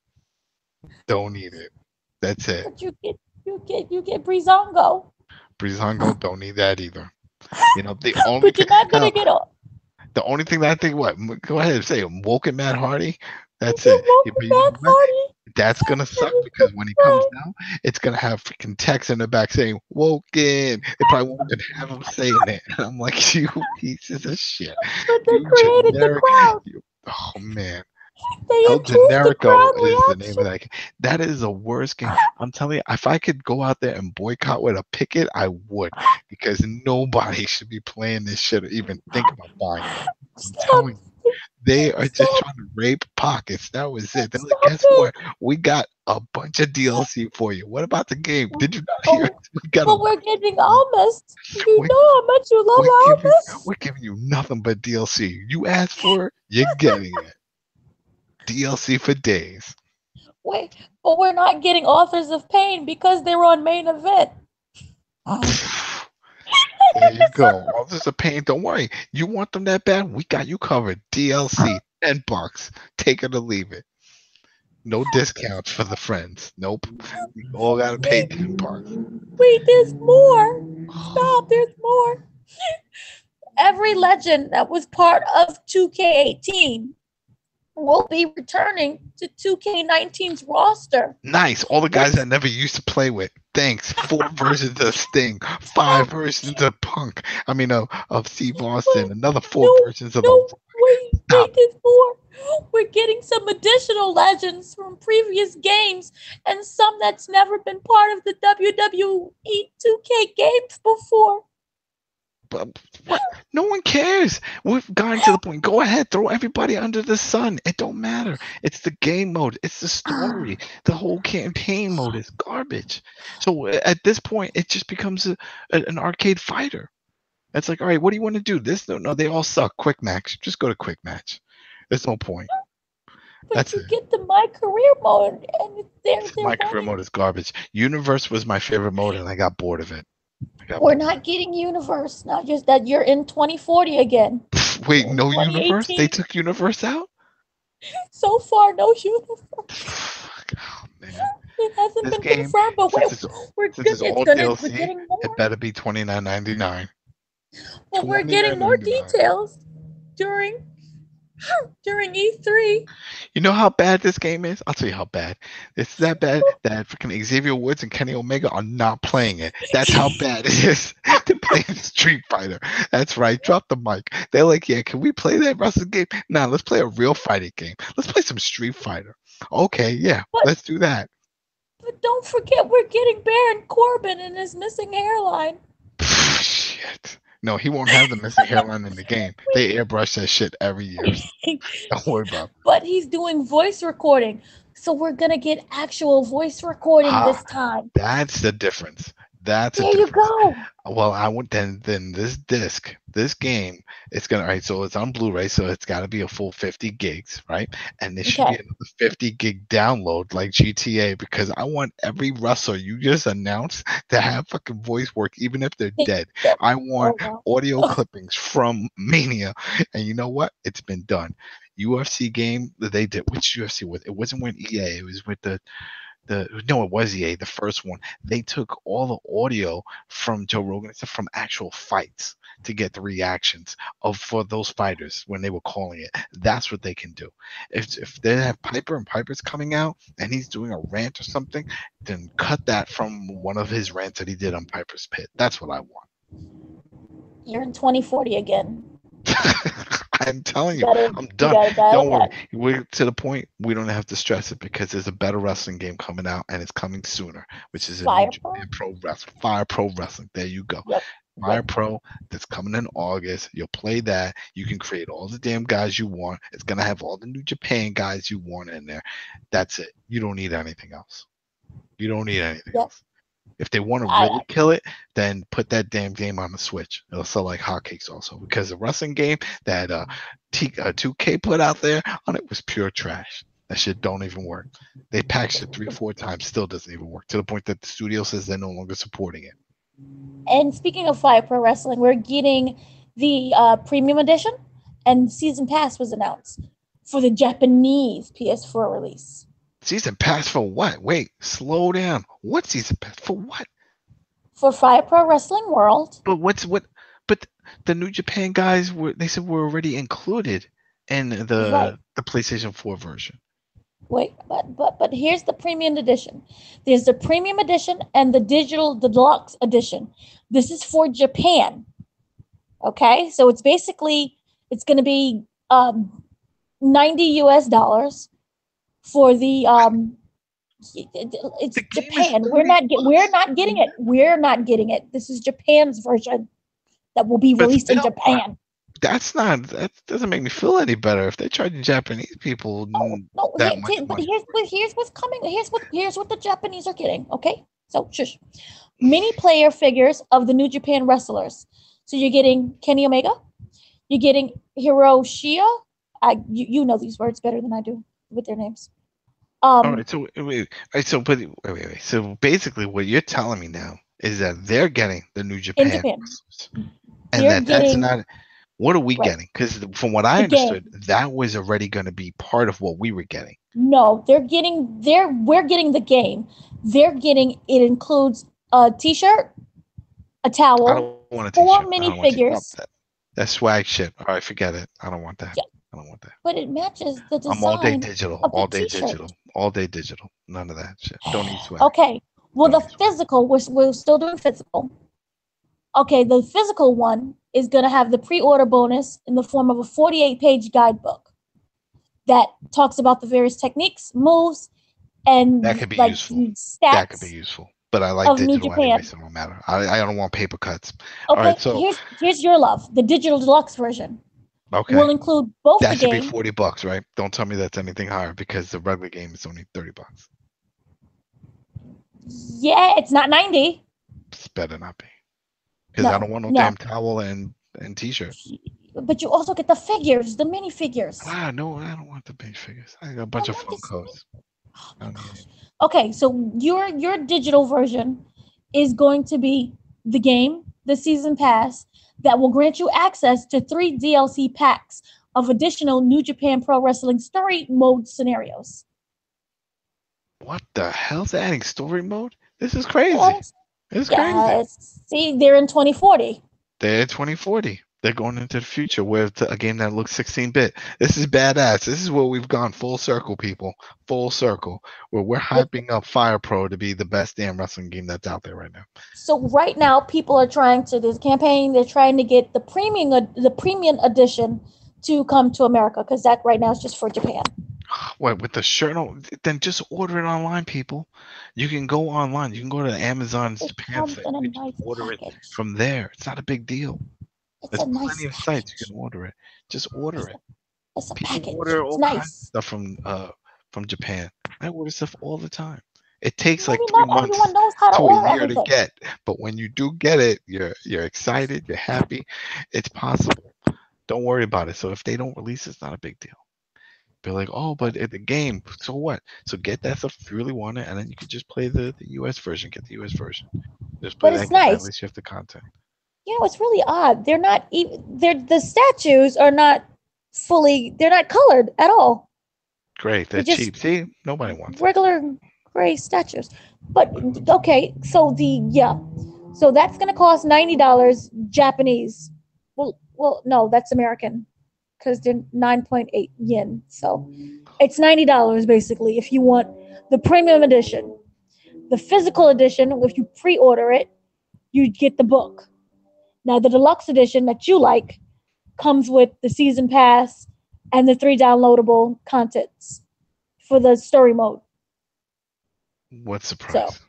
Don't need it. That's it. But you get Breezango. Breezango, don't need that either. You know, the only but you're not gonna get on. The only thing that I think, go ahead and say him. Woken Matt Hardy. That's it. That's gonna suck because when he comes down, it's gonna have freaking text in the back saying "Woken." It probably won't even have him saying it. And I'm like, you pieces of shit. But they created the crowd. Oh man. El Generico is the name of that game. That is the worst game. I'm telling you, if I could go out there and boycott with a picket, I would, because nobody should be playing this shit or even think about buying it. I'm telling you. They are just Stop. trying to rape pockets. That was it. They're like, Stop guess it. what? We got a bunch of DLC for you. What about the game? Did you not hear? Oh, We got but we're getting Almas. You we, know how much you love Almas. we're giving you nothing but DLC. You asked for it, you're getting it. DLC for days. Wait, but we're not getting Authors of Pain because they're on main event. There you go. All this a pain. Don't worry. You want them that bad? We got you covered. DLC, $10. Take it or leave it. No discounts for the friends. Nope. You all gotta pay $10. Wait, there's more. Stop, there's more. Every legend that was part of 2K18 will be returning to 2K19's roster. Nice. All the guys I never used to play with. Thanks. 4 versions of Sting, 5 versions of Punk. I mean, of Steve Austin. Another 4 versions of the. Wait, there's more. We're getting some additional legends from previous games and some that's never been part of the WWE 2K games before. But what? No one cares. We've gotten to the point. Go ahead, throw everybody under the sun. It don't matter. It's the game mode. It's the story. The whole campaign mode is garbage. So at this point, it just becomes an arcade fighter. It's like, all right, what do you want to do? This? No, they all suck. Quick match. Just go to quick match. There's no point. But That's you it. get the My Career mode, and they're My career mode is garbage. Universe was my favorite mode, and I got bored of it. We're not getting Universe now. Just that you're in 2040 again. Wait, no Universe? 2018. They took Universe out? So far, no Universe. Oh, man. It hasn't This been game, confirmed, but since we're it's all we're DLC, getting more. it better be $29.99. But we're getting more details during E3. You know how bad this game is? I'll tell you how bad. It's that bad that freaking Xavier Woods and Kenny Omega are not playing it. That's how bad it is. They're playing Street Fighter. That's right. Drop the mic. They're like, yeah, can we play that wrestling game? Nah, let's play a real fighting game. Let's play some Street Fighter. Okay, yeah, let's do that. But don't forget, we're getting Baron Corbin and his missing hairline. Shit. No, he won't have the missing hairline in the game. They airbrush that shit every year. Don't worry about it. But he's doing voice recording. So we're going to get actual voice recording this time. That's the difference. There you go. Well, I would then this game, it's gonna, all right, so it's on Blu-ray, so it's got to be a full 50 gigs, right? And there should be another 50 gig download like GTA, because I want every wrestler you just announced to have fucking voice work, even if they're dead. I want audio clippings from Mania, and you know what? It's been done. UFC game that they did, which UFC was? It wasn't with EA. It was with it was EA, the first one. They took all the audio from Joe Rogan from actual fights to get the reactions for those fighters when they were calling it. That's what they can do. If they have Piper and Piper's coming out and he's doing a rant or something, then cut that from one of his rants that he did on Piper's Pit. That's what I want. You're in 2040 again. I'm telling you, I'm done. Don't worry. We're to the point we don't have to stress it, because there's a better wrestling game coming out, and it's coming sooner, which is Fire Pro Wrestling. Fire Pro Wrestling. There you go. Yep. Fire Pro, that's coming in August. You'll play that. You can create all the damn guys you want. It's gonna have all the New Japan guys you want in there. That's it. You don't need anything else. Else. If they want to really kill it, then put that damn game on the Switch. It'll sell like hotcakes also, because the wrestling game that 2K put out there on it was pure trash. That shit don't even work. They patched it 3-4 times, still doesn't even work, to the point that the studio says they're no longer supporting it. And speaking of Fire Pro Wrestling, we're getting the premium edition, and Season Pass was announced for the Japanese PS4 release. Season Pass for what? Wait, slow down. What Season Pass for what? For Fire Pro Wrestling World. But the New Japan guys were already included in the PlayStation 4 version. Wait, but here's the premium edition. There's the premium edition and the digital deluxe edition. This is for Japan. Okay, so it's going to be $90 for the it's Japan. We're not getting it. We're not getting it. This is Japan's version that will be released in Japan. that doesn't make me feel any better if they're charging Japanese people No, that much but money. here's what's coming. Here's what the Japanese are getting. Okay, so shush. Mini player figures of the New Japan wrestlers. So you're getting Kenny Omega. You're getting Hiroshia. You know these words better than I do with their names. All right, so wait. So basically, what you're telling me now is that they're getting the New Japan, Japan. wrestlers, and They're that's getting not. What are we right. getting? Because from what I The game. understood, that was already going to be part of what we were getting. No, we're getting the game. They're getting it includes a T-shirt, a I towel, don't want a 4 T-shirt. minifigures. That's swag shit. All right, forget it. I don't want that. Yeah. I don't want that. But it matches the design. I'm all day digital. Of the All day T-shirt. digital. All day digital. None of that shit. Don't need swag. Okay. Well, Don't the need swag. physical, we're still doing physical. Okay, the physical one is going to have the pre-order bonus in the form of a 48-page guidebook that talks about the various techniques, moves, and That could be like useful. stats That could be useful. But I like of New digital anyway, Japan. so it don't matter. I don't want paper cuts. Okay, All right, so here's your love. The digital deluxe version okay, will include both that the should game. be $40, right? Don't tell me that's anything higher because the regular game is only $30. Yeah, it's not 90. It's better not be because I don't want no damn towel and T-shirt. But you also get the figures, the mini figures. No, I don't want the big figures. I got a bunch of Funkos. Okay, so your digital version is going to be the game, the season pass, that will grant you access to 3 DLC packs of additional New Japan Pro Wrestling story mode scenarios. What the hell's adding story mode? This is crazy. Yes. It's crazy. See, they're in 2040. They're 2040. They're going into the future with a game that looks 16-bit. This is badass. This is where we've gone full circle, people. Full circle. Where we're hyping up Fire Pro to be the best damn wrestling game that's out there right now. So right now, people are trying to this campaign. They're trying to get the premium edition to come to America because that right now is just for Japan. What, with the shirt? No, then just order it online, people. You can go online. You can go to Amazon's Japan site. You can order it from there. It's not a big deal. There's plenty of sites you can order it. Just order it. It's a People package. order all it's kinds nice. of stuff from Japan. I order stuff all the time. It takes like Maybe 3 not months everyone knows how to to order a year everything. to get, but when you do get it, you're excited, you're happy. It's possible. Don't worry about it. So if they don't release it, it's not a big deal. Be like, oh, but the game, so what? So get that stuff if you really want it, and then you can just play the US version. Get the US version. Just play But that it's game. nice. At least you have the content. You know, it's really odd. They're not even. The statues are not fully. They're not colored at all. Great. They're just cheap. See, nobody wants it. Regular gray statues. But okay, so so that's gonna cost $90 Japanese. Well, no, that's American because they're 9.8 yen. So it's $90 basically if you want the premium edition. The physical edition, if you pre-order it, you get the book. Now the deluxe edition that you like comes with the season pass and the 3 downloadable contents for the story mode. What's the price? So,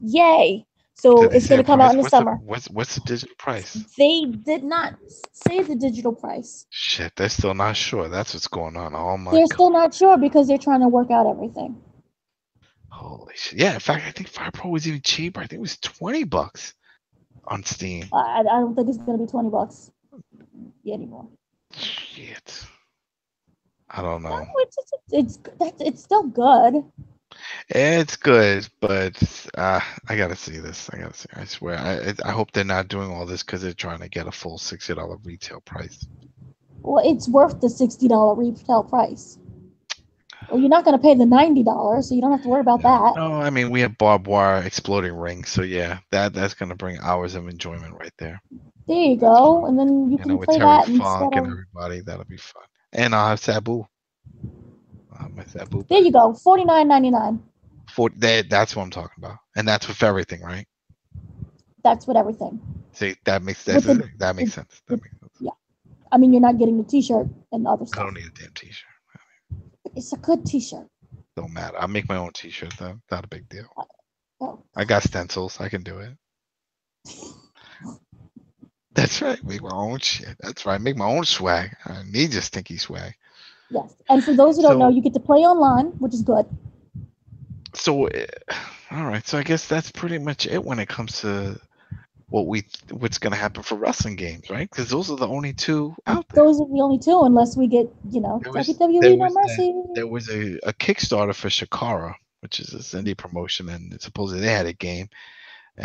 yay. So it's going to come out in the summer. What's the digital price? They did not say the digital price. Shit, they're still not sure. That's what's going on. Oh my They're God. still not sure because they're trying to work out everything. Holy shit. Yeah, in fact, I think Fire Pro was even cheaper. I think it was $20 on Steam. I don't think it's going to be $20 anymore. Shit. I don't know. No, it's still good. It's good, but I gotta see this. I swear. I hope they're not doing all this because they're trying to get a full $60 retail price. Well, it's worth the $60 retail price. Well, you're not going to pay the $90, so you don't have to worry about that. No, I mean we have barbed wire, exploding rings, so yeah, that's gonna bring hours of enjoyment right there. There you go, and then you can with play Terry that Funk instead and of. everybody. That'll be fun. And I'll have Sabu. My Sabu. There you go, $49.99. That's what I'm talking about, and that's with everything, right? That's with everything. See, that makes sense. That makes sense. Yeah, I mean you're not getting the T-shirt and the other I stuff. don't need a damn T-shirt. It's a good T-shirt. Don't matter. I'll make my own T-shirt though. Not a big deal. Oh. I got stencils. I can do it. That That's right. Make my own shit. That's right. Make my own swag. I need your stinky swag. Yes. And for those who don't know, So, you get to play online, which is good. so, all right. So I guess that's pretty much it when it comes to what's gonna happen for wrestling games, right? Because those are the only two out there. Those are the only two, unless we get, There was WWE No Mercy. there was a Kickstarter for Shakara, which is this indie promotion, and supposedly they had a game,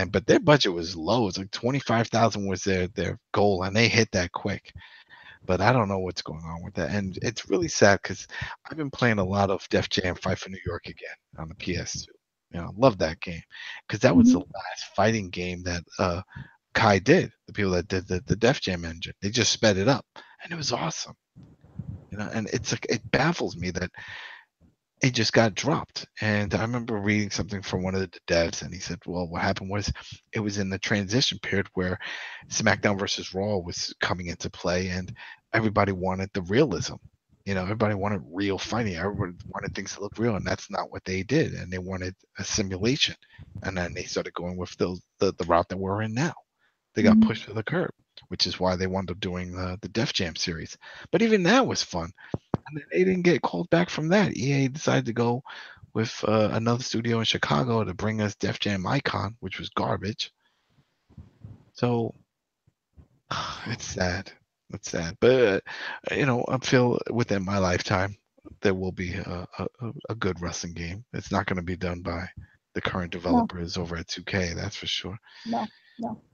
but their budget was low. It's like 25,000 was their goal, and they hit that quick. But I don't know what's going on with that, and it's really sad because I've been playing a lot of Def Jam Fight for New York again on the PS2. Love that game because that was the last fighting game that Kai did. The people that did the Def Jam engine, they just sped it up, and it was awesome. And it's like it baffles me that it just got dropped. And I remember reading something from one of the devs, and he said, well, what happened was it was in the transition period where SmackDown versus Raw was coming into play, and everybody wanted the realism. Everybody wanted real fighting. Everybody wanted things to look real, and that's not what they did. And they wanted a simulation. And then they started going with the route that we're in now. They got pushed to the curb, which is why they wound up doing the Def Jam series. But even that was fun. And then they didn't get called back from that. EA decided to go with another studio in Chicago to bring us Def Jam Icon, which was garbage. So it's sad. It's sad. But, I feel within my lifetime, there will be a good wrestling game. It's not going to be done by the current developers over at 2K, that's for sure. No.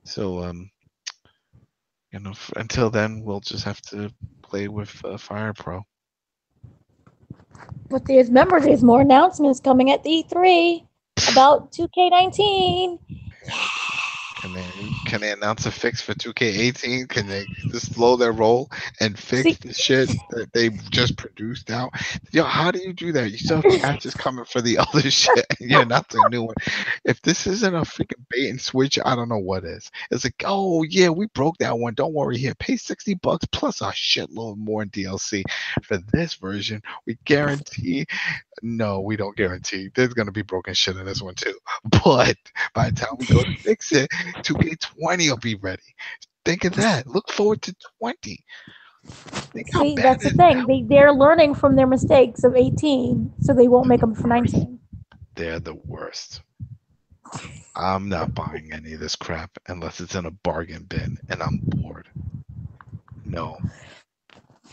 So, until then, we'll just have to play with Fire Pro. But there's more announcements coming at the E3 about 2K19. Can they announce a fix for 2K18? Can they just slow their roll and fix the shit that they just produced out? How do you do that? You still have patches coming for the other shit. Yeah, not the new one. If this isn't a freaking bait and switch, I don't know what is. It's like, oh yeah, we broke that one. Don't worry, here, pay $60 plus a shitload more in DLC for this version. We guarantee. No, we don't guarantee. There's gonna be broken shit in this one too. But by the time we go to fix it, 2K20 will be ready. Think of that. Look forward to 20. See, that's the thing. They're learning from their mistakes of 18, so they won't make them for 19. They're the worst. I'm not buying any of this crap unless it's in a bargain bin and I'm bored. No.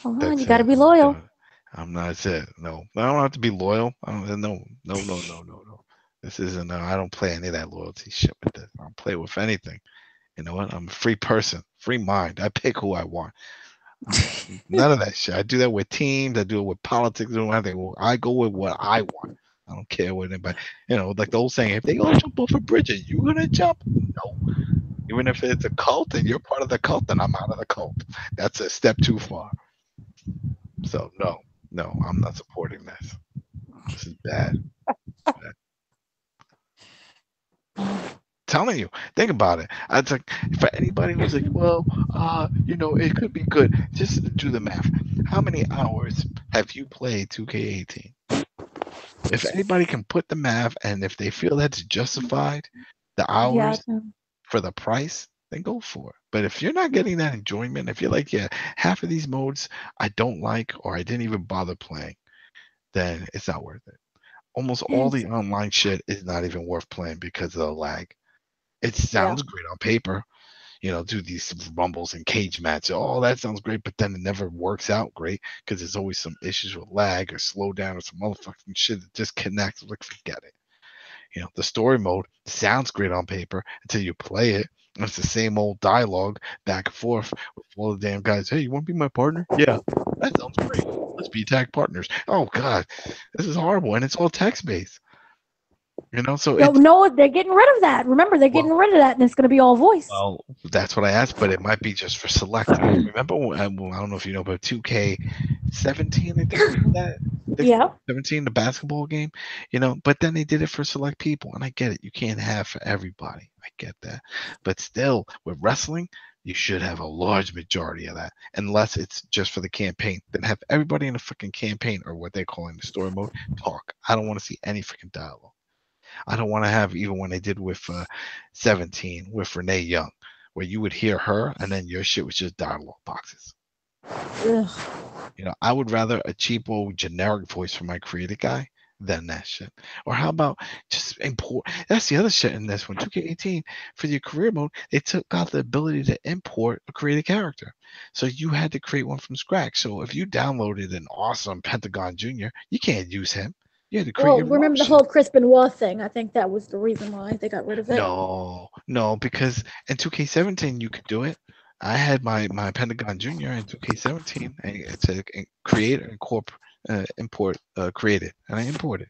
You got to be loyal. I'm not. That's it. No, I don't have to be loyal. No. This isn't. I don't play any of that loyalty shit with this. I don't play with anything. You know what? I'm a free person, free mind. I pick who I want. None of that shit. I do that with teams. I do it with politics. I go with what I want. I don't care what anybody. Like the old saying: if they all jump off a bridge, are you gonna jump? No. Even if it's a cult and you're part of the cult, then I'm out of the cult. That's a step too far. So no, I'm not supporting this. This is bad. Telling you, think about it. It's like for anybody who's like, well, it could be good. Just do the math. How many hours have you played 2K18? If anybody can put the math, and if they feel that's justified, the hours for the price, then go for it. But if you're not getting that enjoyment, if you're like, yeah, half of these modes I don't like, or I didn't even bother playing, then it's not worth it. Almost all the online shit is not even worth playing because of the lag. It sounds great on paper, do these rumbles and cage matches. Oh, that sounds great, but then it never works out great because there's always some issues with lag or slowdown or some motherfucking shit that just connects. Like, forget it. The story mode sounds great on paper until you play it. And it's the same old dialogue back and forth with all the damn guys. Hey, you want to be my partner? Yeah, that sounds great. Let's be tag partners. Oh God, this is horrible, and it's all text based. So no, they're getting rid of that. Remember, they're getting rid of that, and it's going to be all voice. Well, that's what I asked, but it might be just for select. Remember, I don't know if you know, but 2K17, I think that. 17, the basketball game. But then they did it for select people, and I get it. You can't have for everybody. I get that, but still, with wrestling, you should have a large majority of that, unless it's just for the campaign. Then have everybody in the freaking campaign, or what they call in the story mode, talk. I don't want to see any freaking dialogue. I don't want to have, even when they did with 17 with Renee Young, where you would hear her and then your shit was just dialogue boxes. Ugh. You know, I would rather a cheapo generic voice for my creative guy than that shit. Or how about just import? That's the other shit in this one. 2K18 for your career mode, they took out the ability to import a creative character. So you had to create one from scratch. So if you downloaded an awesome Pentagon Jr., you can't use him. You had to create Well, your own remember the shit. whole Chris Benoit thing? I think that was the reason why they got rid of it. No, because in 2K17 you could do it. I had my Pentagon Jr. in 2K17, and it said create and import created, and I imported.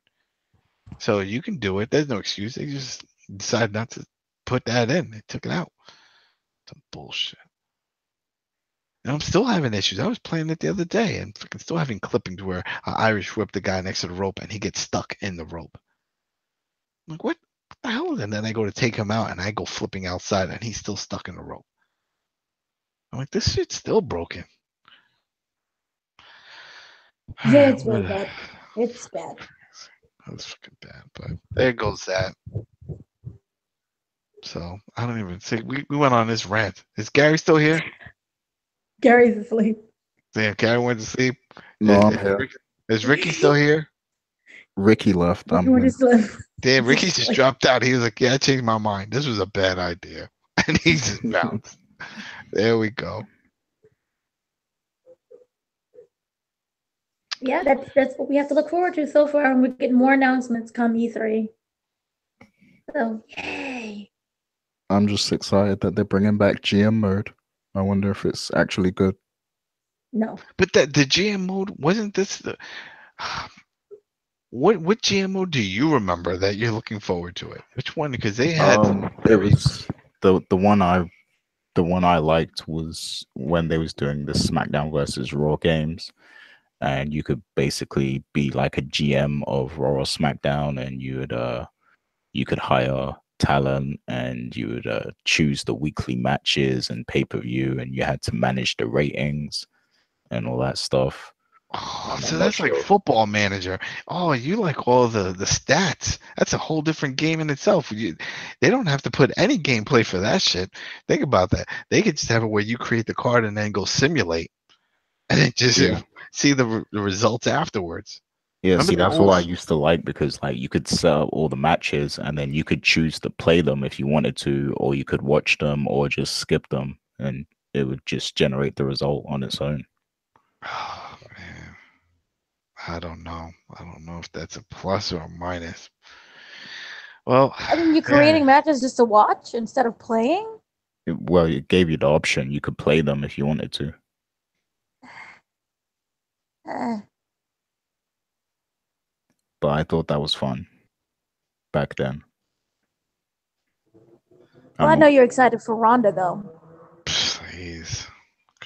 So you can do it. There's no excuse. They just decided not to put that in. They took it out. Some bullshit. And I'm still having issues. I was playing it the other day and freaking still having clippings where Irish whip the guy next to the rope and he gets stuck in the rope. I'm like, what the hell? And then I go to take him out and I go flipping outside and he's still stuck in the rope. I'm like, this shit's still broken. Yeah, it's really bad. It's bad. That was fucking bad, but there goes that. So I don't even think we went on this rant. Is Gary still here? Gary's asleep. Yeah, Gary went to sleep. No, I'm here. Is Ricky still here? Ricky left. I'm When here. he's left. Damn, Ricky just dropped out. He was like, yeah, I changed my mind. This was a bad idea. And he just bounced. There we go. Yeah, that's what we have to look forward to so far, and we're getting more announcements come E3. So, yay! I'm just excited that they're bringing back GM mode. I wonder if it's actually good. No. But the GM mode, wasn't this the... What GM mode do you remember that you're looking forward to it? Which one? Because they had... It was the one I liked was when they was doing the Smackdown versus Raw games. And you could basically be like a GM of Raw or Smackdown, and you could hire talent, and you would choose the weekly matches and pay-per-view, and you had to manage the ratings and all that stuff. Oh, so that's like Football Manager. Oh, you like all the stats. That's a whole different game in itself. They don't have to put any gameplay for that shit. Think about that. They could just have it where you create the card and then go simulate, and then just see the results afterwards. Yeah, Remember see, the that's old- what I used to like, because like you could set up all the matches and then you could choose to play them if you wanted to, or you could watch them or just skip them, and it would just generate the result on its own. Oh man, I don't know. I don't know if that's a plus or a minus. Well, I mean, you're creating matches just to watch instead of playing? Well, it gave you the option. You could play them if you wanted to. But I thought that was fun back then. Well, I know you're excited for Ronda, though. Please.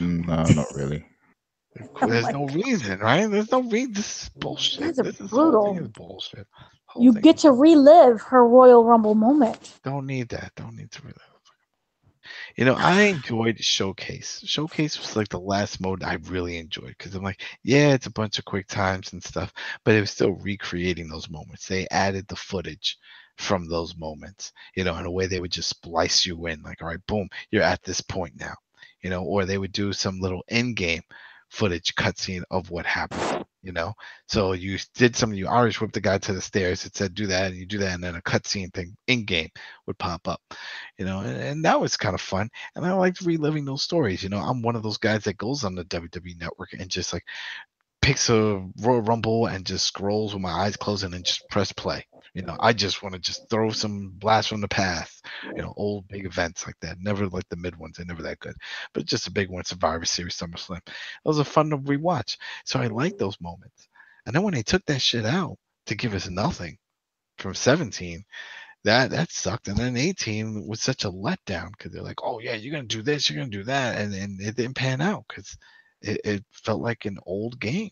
No, not really. There's no reason, right? There's no reason. This is bullshit. This is Whole brutal. thing is bullshit. You get to relive her Royal Rumble moment. Don't need that. Don't need to relive. You know, I enjoyed Showcase. Showcase was like the last mode I really enjoyed, because I'm like, yeah, it's a bunch of quick times and stuff, but it was still recreating those moments. They added the footage from those moments, you know, in a way they would just splice you in, like, all right, boom, you're at this point now, you know, or they would do some little in-game footage cutscene of what happened, you know. So you did something, you Irish whipped the guy to the stairs, it said do that, and you do that, and then a cutscene thing in game would pop up, you know, and that was kind of fun. And I liked reliving those stories. You know, I'm one of those guys that goes on the WWE network and just like picks a Royal Rumble and just scrolls with my eyes closed and then just press play. You know, I just want to just throw some blasts from the past, you know, old big events like that. Never like the mid ones, they're never that good. But just a big one, Survivor Series, SummerSlam. Those are fun to rewatch. So I like those moments. And then when they took that shit out to give us nothing from 17, that sucked. And then 18 was such a letdown, because they're like, oh yeah, you're gonna do this, you're gonna do that, and it didn't pan out because it felt like an old game.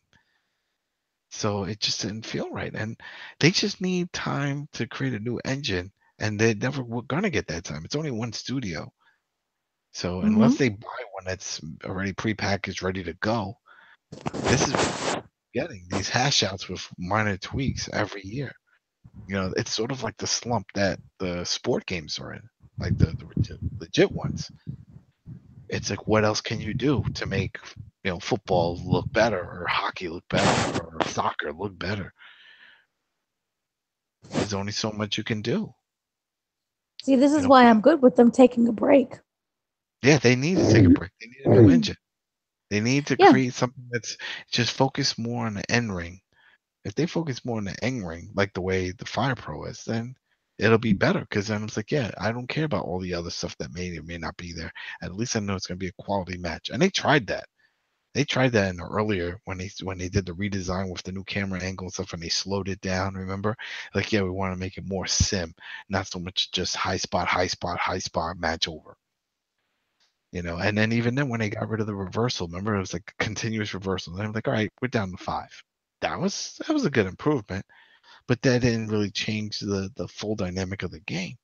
So it just didn't feel right. And they just need time to create a new engine, and they never were gonna get that time. It's only one studio. So unless they buy one that's already prepackaged, ready to go, this is what we're getting, these hash outs with minor tweaks every year. You know, it's sort of like the slump that the sport games are in, like the legit ones. it's like, what else can you do to make football look better, or hockey look better, or soccer look better? There's only so much you can do. See, this is why I'm good with them taking a break. Yeah, they need to take a break. They need a new engine. They need to create something that's just focused more on the end ring. If they focus more on the end ring, like the way the Fire Pro is, then it'll be better. Because then it's like, yeah, I don't care about all the other stuff that may or may not be there. At least I know it's going to be a quality match. And they tried that. They tried that in the earlier when they did the redesign with the new camera angle and stuff, and they slowed it down. Remember, like, yeah, we want to make it more sim, not so much just high spot, match over. And then even then when they got rid of the reversal, remember, it was like continuous reversal. And I'm like, all right, we're down to 5. That was a good improvement, but that didn't really change the full dynamic of the game.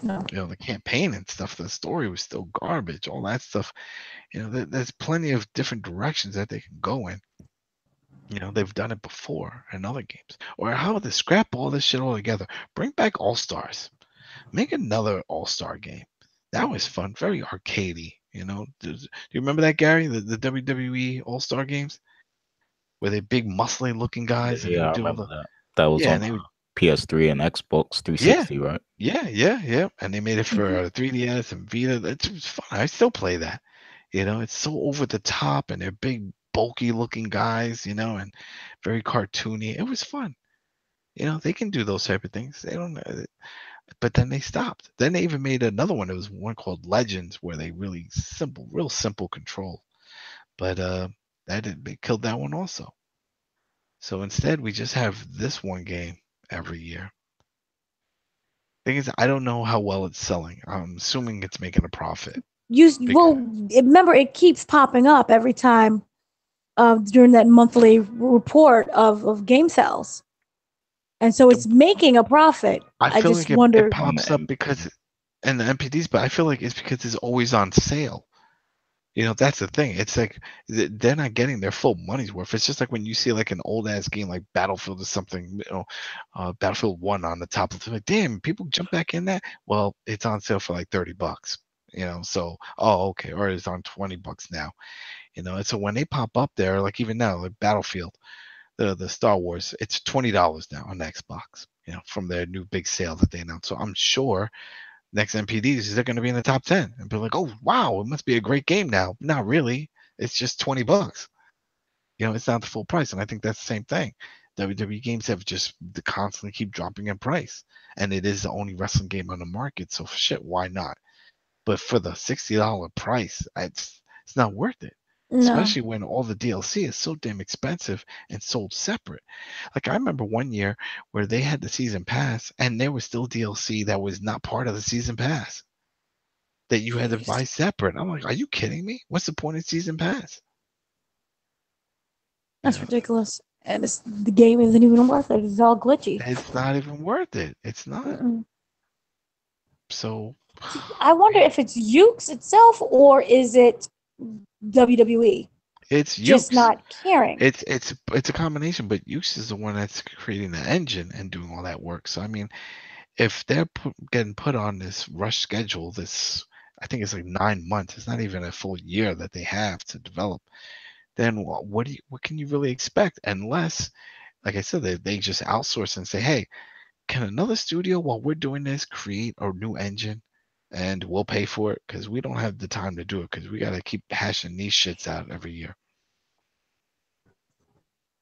No. The campaign and stuff, the story was still garbage, all that stuff. There's plenty of different directions that they can go in. They've done it before in other games. Or how about this? Scrap all this shit all together. Bring back All-Stars. Make another All-Star game. That was fun. Very arcadey. Do you remember that, Gary? The WWE All-Star games? Where they big muscly looking guys and they would I do remember all the that. That was on PS3 and Xbox 360, right? Yeah. And they made it for 3DS and Vita. It was fun. I still play that. It's so over the top, and they're big, bulky looking guys, and very cartoony. It was fun. They can do those type of things. They don't, but then they stopped. Then they even made another one. It was one called Legends, where they real simple control. But they killed that one also. So instead, we just have this one game every year. Thing is, I don't know how well it's selling. I'm assuming it's making a profit. Remember, it keeps popping up every time during that monthly report of game sales, and so it's making a profit. I feel just like wonder it pops up because, and the MPDs, but I feel like it's because it's always on sale. That's the thing. It's like they're not getting their full money's worth. It's just like when you see like an old ass game like Battlefield or something, Battlefield 1 on the top of it. Like, damn, people jump back in that. Well, it's on sale for like $30. So okay, or it's on $20 now. And so when they pop up there, like even now, like Battlefield, the Star Wars, it's $20 now on Xbox. From their new big sale that they announced. So I'm sure next MPDs they're going to be in the top 10 and be like, oh wow, it must be a great game now. Not really. It's just $20. It's not the full price. And I think that's the same thing. WWE games have just constantly keep dropping in price, and it is the only wrestling game on the market. So shit, why not? But for the $60 price, it's not worth it. No. Especially when all the DLC is so damn expensive and sold separate. Like I remember one year where they had the season pass and there was still DLC that was not part of the season pass that you had to buy separate. I'm like, are you kidding me? What's the point of season pass? That's ridiculous. And the game isn't even worth it. It's all glitchy. It's not even worth it. It's not. Mm-mm. So I wonder if it's Ukes itself or is it WWE? It's just Ukes. Not caring. It's a combination, but Ukes is the one that's creating the engine and doing all that work. So I mean, if they're getting put on this rush schedule, I think it's like 9 months. It's not even a full year that they have to develop. Then what can you really expect? Unless, like I said, they just outsource and say, hey, can another studio, while we're doing this, create a new engine and we'll pay for it? Because we don't have the time to do it, because we got to keep hashing these shits out every year.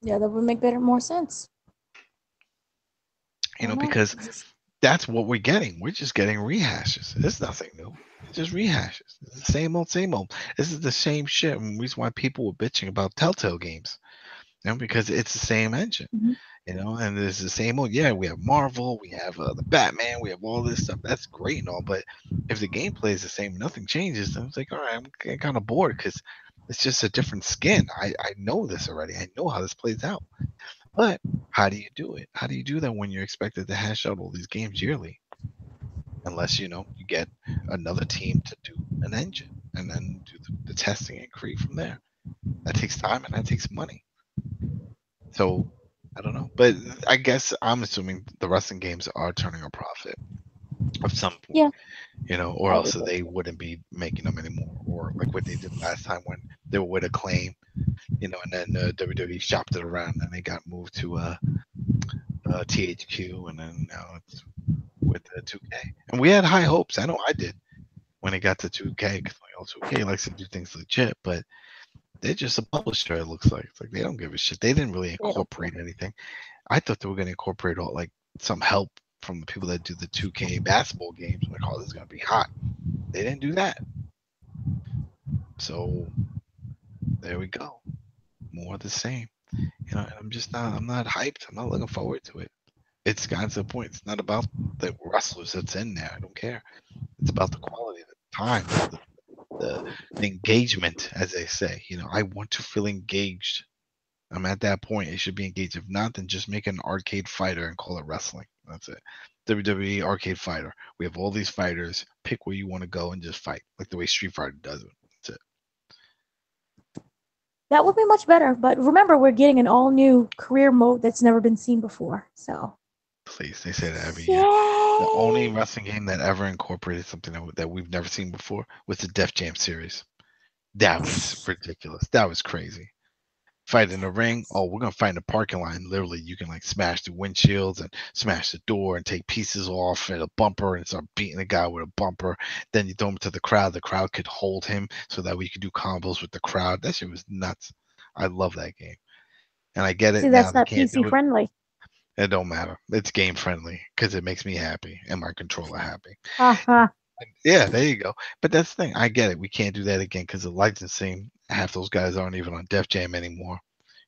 Yeah, that would make more sense. Because that's what we're getting. We're just getting rehashes. It's nothing new. It's just rehashes. It's the same old, same old. This is the same shit. And the reason why people were bitching about Telltale games, because it's the same engine. Mm-hmm. And it's the same old. Yeah, we have Marvel, we have the Batman, we have all this stuff. That's great and all, but if the gameplay is the same, nothing changes. Then it's like, all right, I'm kind of bored because it's just a different skin. I know this already. I know how this plays out. But how do you do it? How do you do that when you're expected to hash out all these games yearly? Unless you get another team to do an engine and then do the testing and create from there. That takes time and that takes money. So I don't know, but I guess I'm assuming the wrestling games are turning a profit. of some point. Yeah. Or I else agree. they wouldn't be making them anymore, or like what they did last time when they were with Acclaim, and then WWE shopped it around and they got moved to THQ, and then now it's with 2K. And we had high hopes. I know I did when it got to 2K, because 2K likes to do things legit, but they're just a publisher. It looks like it's like they don't give a shit. They didn't really They don't incorporate anything. I thought they were going to incorporate all like some help from the people that do the 2K basketball games. Like, oh, this is going to be hot. They didn't do that. So there we go. More of the same. And I'm not hyped. I'm not looking forward to it. It's gotten to the point. It's not about the wrestlers that's in there. I don't care. It's about the quality of the time, the engagement, as they say. I want to feel engaged. I'm at that point. It should be engaged. If not, then just make an arcade fighter and call it wrestling. That's it. WWE Arcade Fighter. We have all these fighters. Pick where you want to go and just fight, like the way Street Fighter does it. That's it. That would be much better. But remember, we're getting an all new career mode that's never been seen before. So. Please, they say that every year. The only wrestling game that ever incorporated something that we've never seen before was the Def Jam series. That was ridiculous. That was crazy. Fight in the ring. Oh, we're gonna fight in the parking lot. And literally, you can like smash the windshields and smash the door and take pieces off and a bumper and start beating the guy with a bumper. Then you throw him to the crowd. The crowd could hold him so that we could do combos with the crowd. That shit was nuts. I love that game, and I get it See, now. that's They not can't do PC it. friendly. It don't matter. It's game friendly because it makes me happy and my controller happy. Haha. Yeah, there you go. But that's the thing. I get it. We can't do that again because the licensing, half those guys aren't even on Def Jam anymore.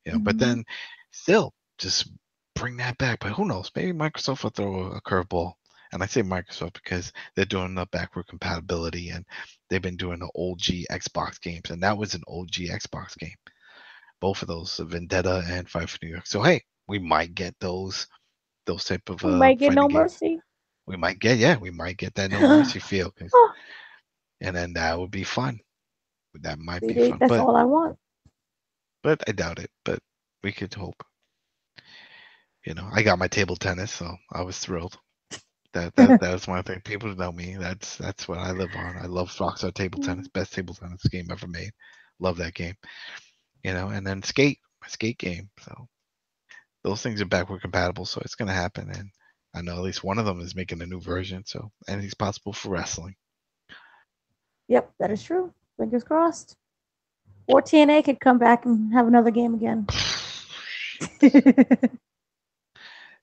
But Mhm. then still just bring that back. But who knows? Maybe Microsoft will throw a curveball. And I say Microsoft because they're doing the backward compatibility and they've been doing the OG Xbox games. And that was an OG Xbox game. Both of those, Vendetta and Fight for New York. So hey, we might get those type of We might get fighting no games. mercy. We might get that no mercy feel. And then that would be fun. That might be See, fun. that's all I want. But I doubt it. But we could hope. I got my table tennis, so I was thrilled. That was my thing. People know me. That's what I live on. I love Rockstar Table Tennis. Best table tennis game ever made. Love that game. And then my skate game. So those things are backward compatible, so it's gonna happen. And I know at least one of them is making a new version, so anything's possible for wrestling. Yep, that is true. Fingers crossed. Or TNA could come back and have another game again.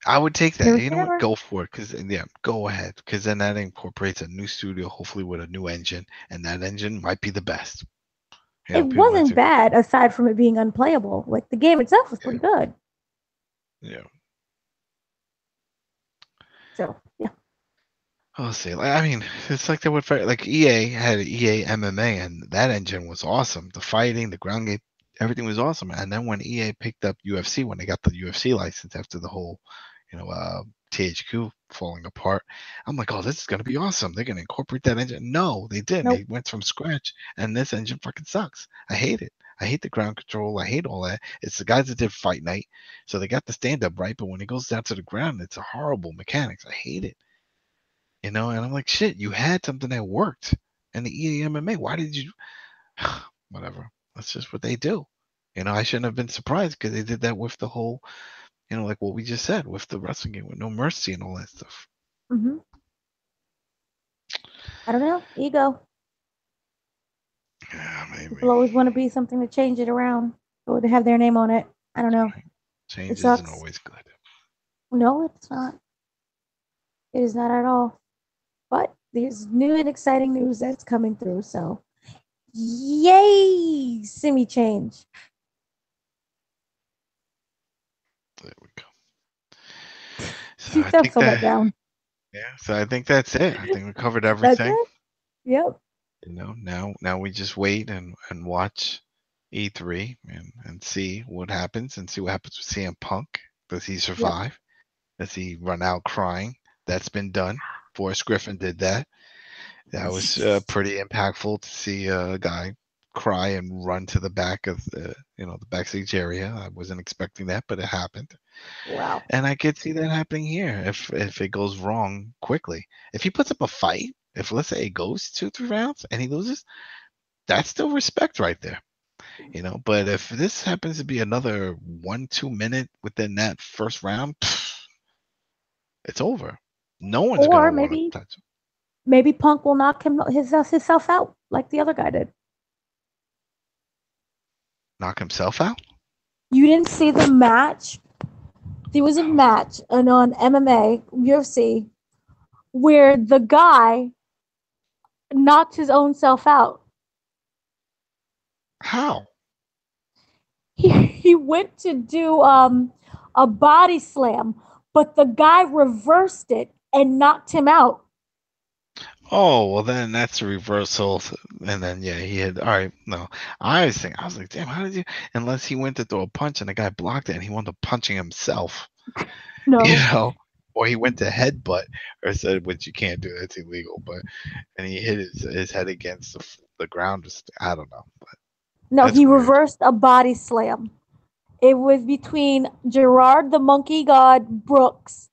I would take that. Never You know say never. what? Go for it. Go ahead. Because then that incorporates a new studio, hopefully with a new engine, and that engine might be the best. It wasn't bad, aside from it being unplayable. Like the game itself was pretty good. Yeah. So yeah. I'll see. I mean, it's like they would fight. Like EA had EA MMA, and that engine was awesome. The fighting, the ground game, everything was awesome. And then when EA picked up UFC, when they got the UFC license after the whole, THQ falling apart, I'm like, oh, this is gonna be awesome. They're gonna incorporate that engine. No, they didn't. Nope. They went from scratch, and this engine fucking sucks. I hate it. I hate the ground control. I hate all that. It's the guys that did Fight Night, so they got the stand up right, but when it goes down to the ground, it's a horrible mechanics. I hate it. And I'm like, shit, you had something that worked in the EA MMA. Why did you? Whatever. That's just what they do. I shouldn't have been surprised because they did that with the whole, like what we just said with the wrestling game with No Mercy and all that stuff. Mm-hmm. I don't know. Ego. Yeah, maybe. People always want to be something to change it around or to have their name on it. I don't know. Change It isn't sucks. always good. No, it's not. It is not at all. But there's new and exciting news that's coming through. So, yay! Semi change. There we go. You felt so let down. Yeah, so I think that's it. I think we covered That's everything. it? Yep. Now we just wait and watch E3 and see what happens with CM Punk. Does he survive? Does he run out crying? That's been done. Forrest Griffin did that. That was pretty impactful to see a guy cry and run to the back of the backstage area. I wasn't expecting that, but it happened. Wow. And I could see that happening here if it goes wrong quickly. If he puts up a fight, if let's say it goes 2-3 rounds and he loses, that's still respect right there. But if this happens to be another 1-2 minute within that first round, it's over. No one's Or gonna want to touch him. maybe Punk will knock himself out like the other guy did. Knock himself out? You didn't see the match? There was a match on MMA, UFC, where the guy knocked his own self out. How? He went to do a body slam, but the guy reversed it and knocked him out. Oh, well then that's a reversal. And then he had all right. No. I was like, damn, how did you unless he went to throw a punch and the guy blocked it and he wound up punching himself. No. Or he went to headbutt or said, which you can't do, that's illegal, and he hit his head against the ground. Just I don't know. But no, he weird. reversed a body slam. It was between Gerard the Monkey God Brooks,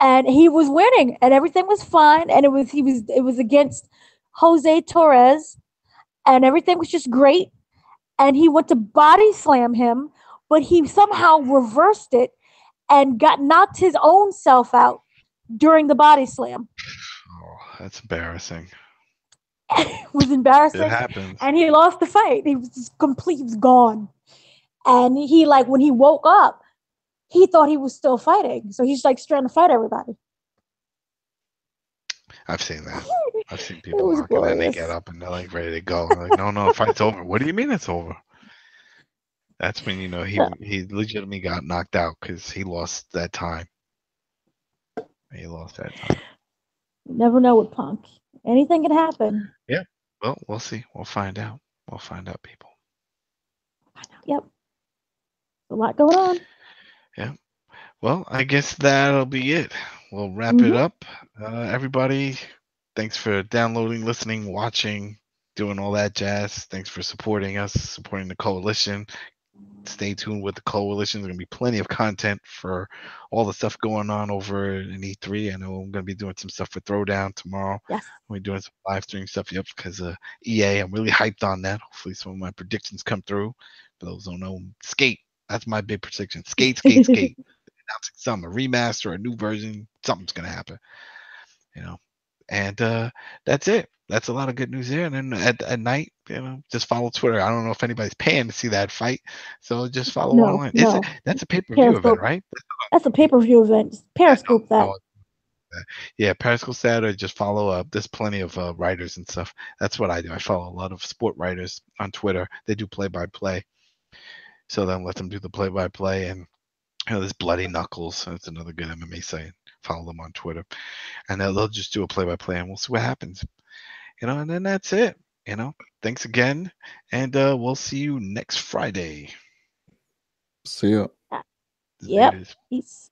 and he was winning, and everything was fine, and it was against Jose Torres, and everything was just great. And he went to body slam him, but he somehow reversed it and knocked his own self out during the body slam. Oh, that's embarrassing. It was embarrassing. It happens. And he lost the fight. He was just completely gone. And he, when he woke up, he thought he was still fighting. So he's trying to fight everybody. I've seen that. I've seen people knock it and they get up and they're ready to go. I'm like, no, fight's over. What do you mean it's over? That's when he legitimately got knocked out because he lost that time. He lost that time. You never know with Punk. Anything can happen. Yeah. Well, we'll see. We'll find out. We'll find out, people. Yep. A lot going on. Yeah. Well, I guess that'll be it. We'll wrap it up. Everybody, thanks for downloading, listening, watching, doing all that jazz. Thanks for supporting us, supporting the Koalition. Stay tuned with the Koalition. There's going to be plenty of content for all the stuff going on over in E3. I know I'm going to be doing some stuff for Throwdown tomorrow. Yes. We're doing some live stream stuff, because EA, I'm really hyped on that. Hopefully some of my predictions come through. For those who don't know, Skate. That's my big prediction. Skate. Announcing something, a remaster, a new version. Something's going to happen. And that's it. That's a lot of good news there. And then at night, just follow Twitter. I don't know if anybody's paying to see that fight, so just follow online. No. That's a pay-per-view event, right? That's a pay-per-view event. Periscope that. Yeah, Periscope Saturday. Just follow up. There's plenty of writers and stuff. That's what I do. I follow a lot of sport writers on Twitter. They do play-by-play, so then let them do the play-by-play. And there's Bloody Knuckles. That's another good MMA site. Follow them on Twitter, and they'll just do a play-by-play, and we'll see what happens. And then that's it. Thanks again, and we'll see you next Friday. See ya. Yep. Peace.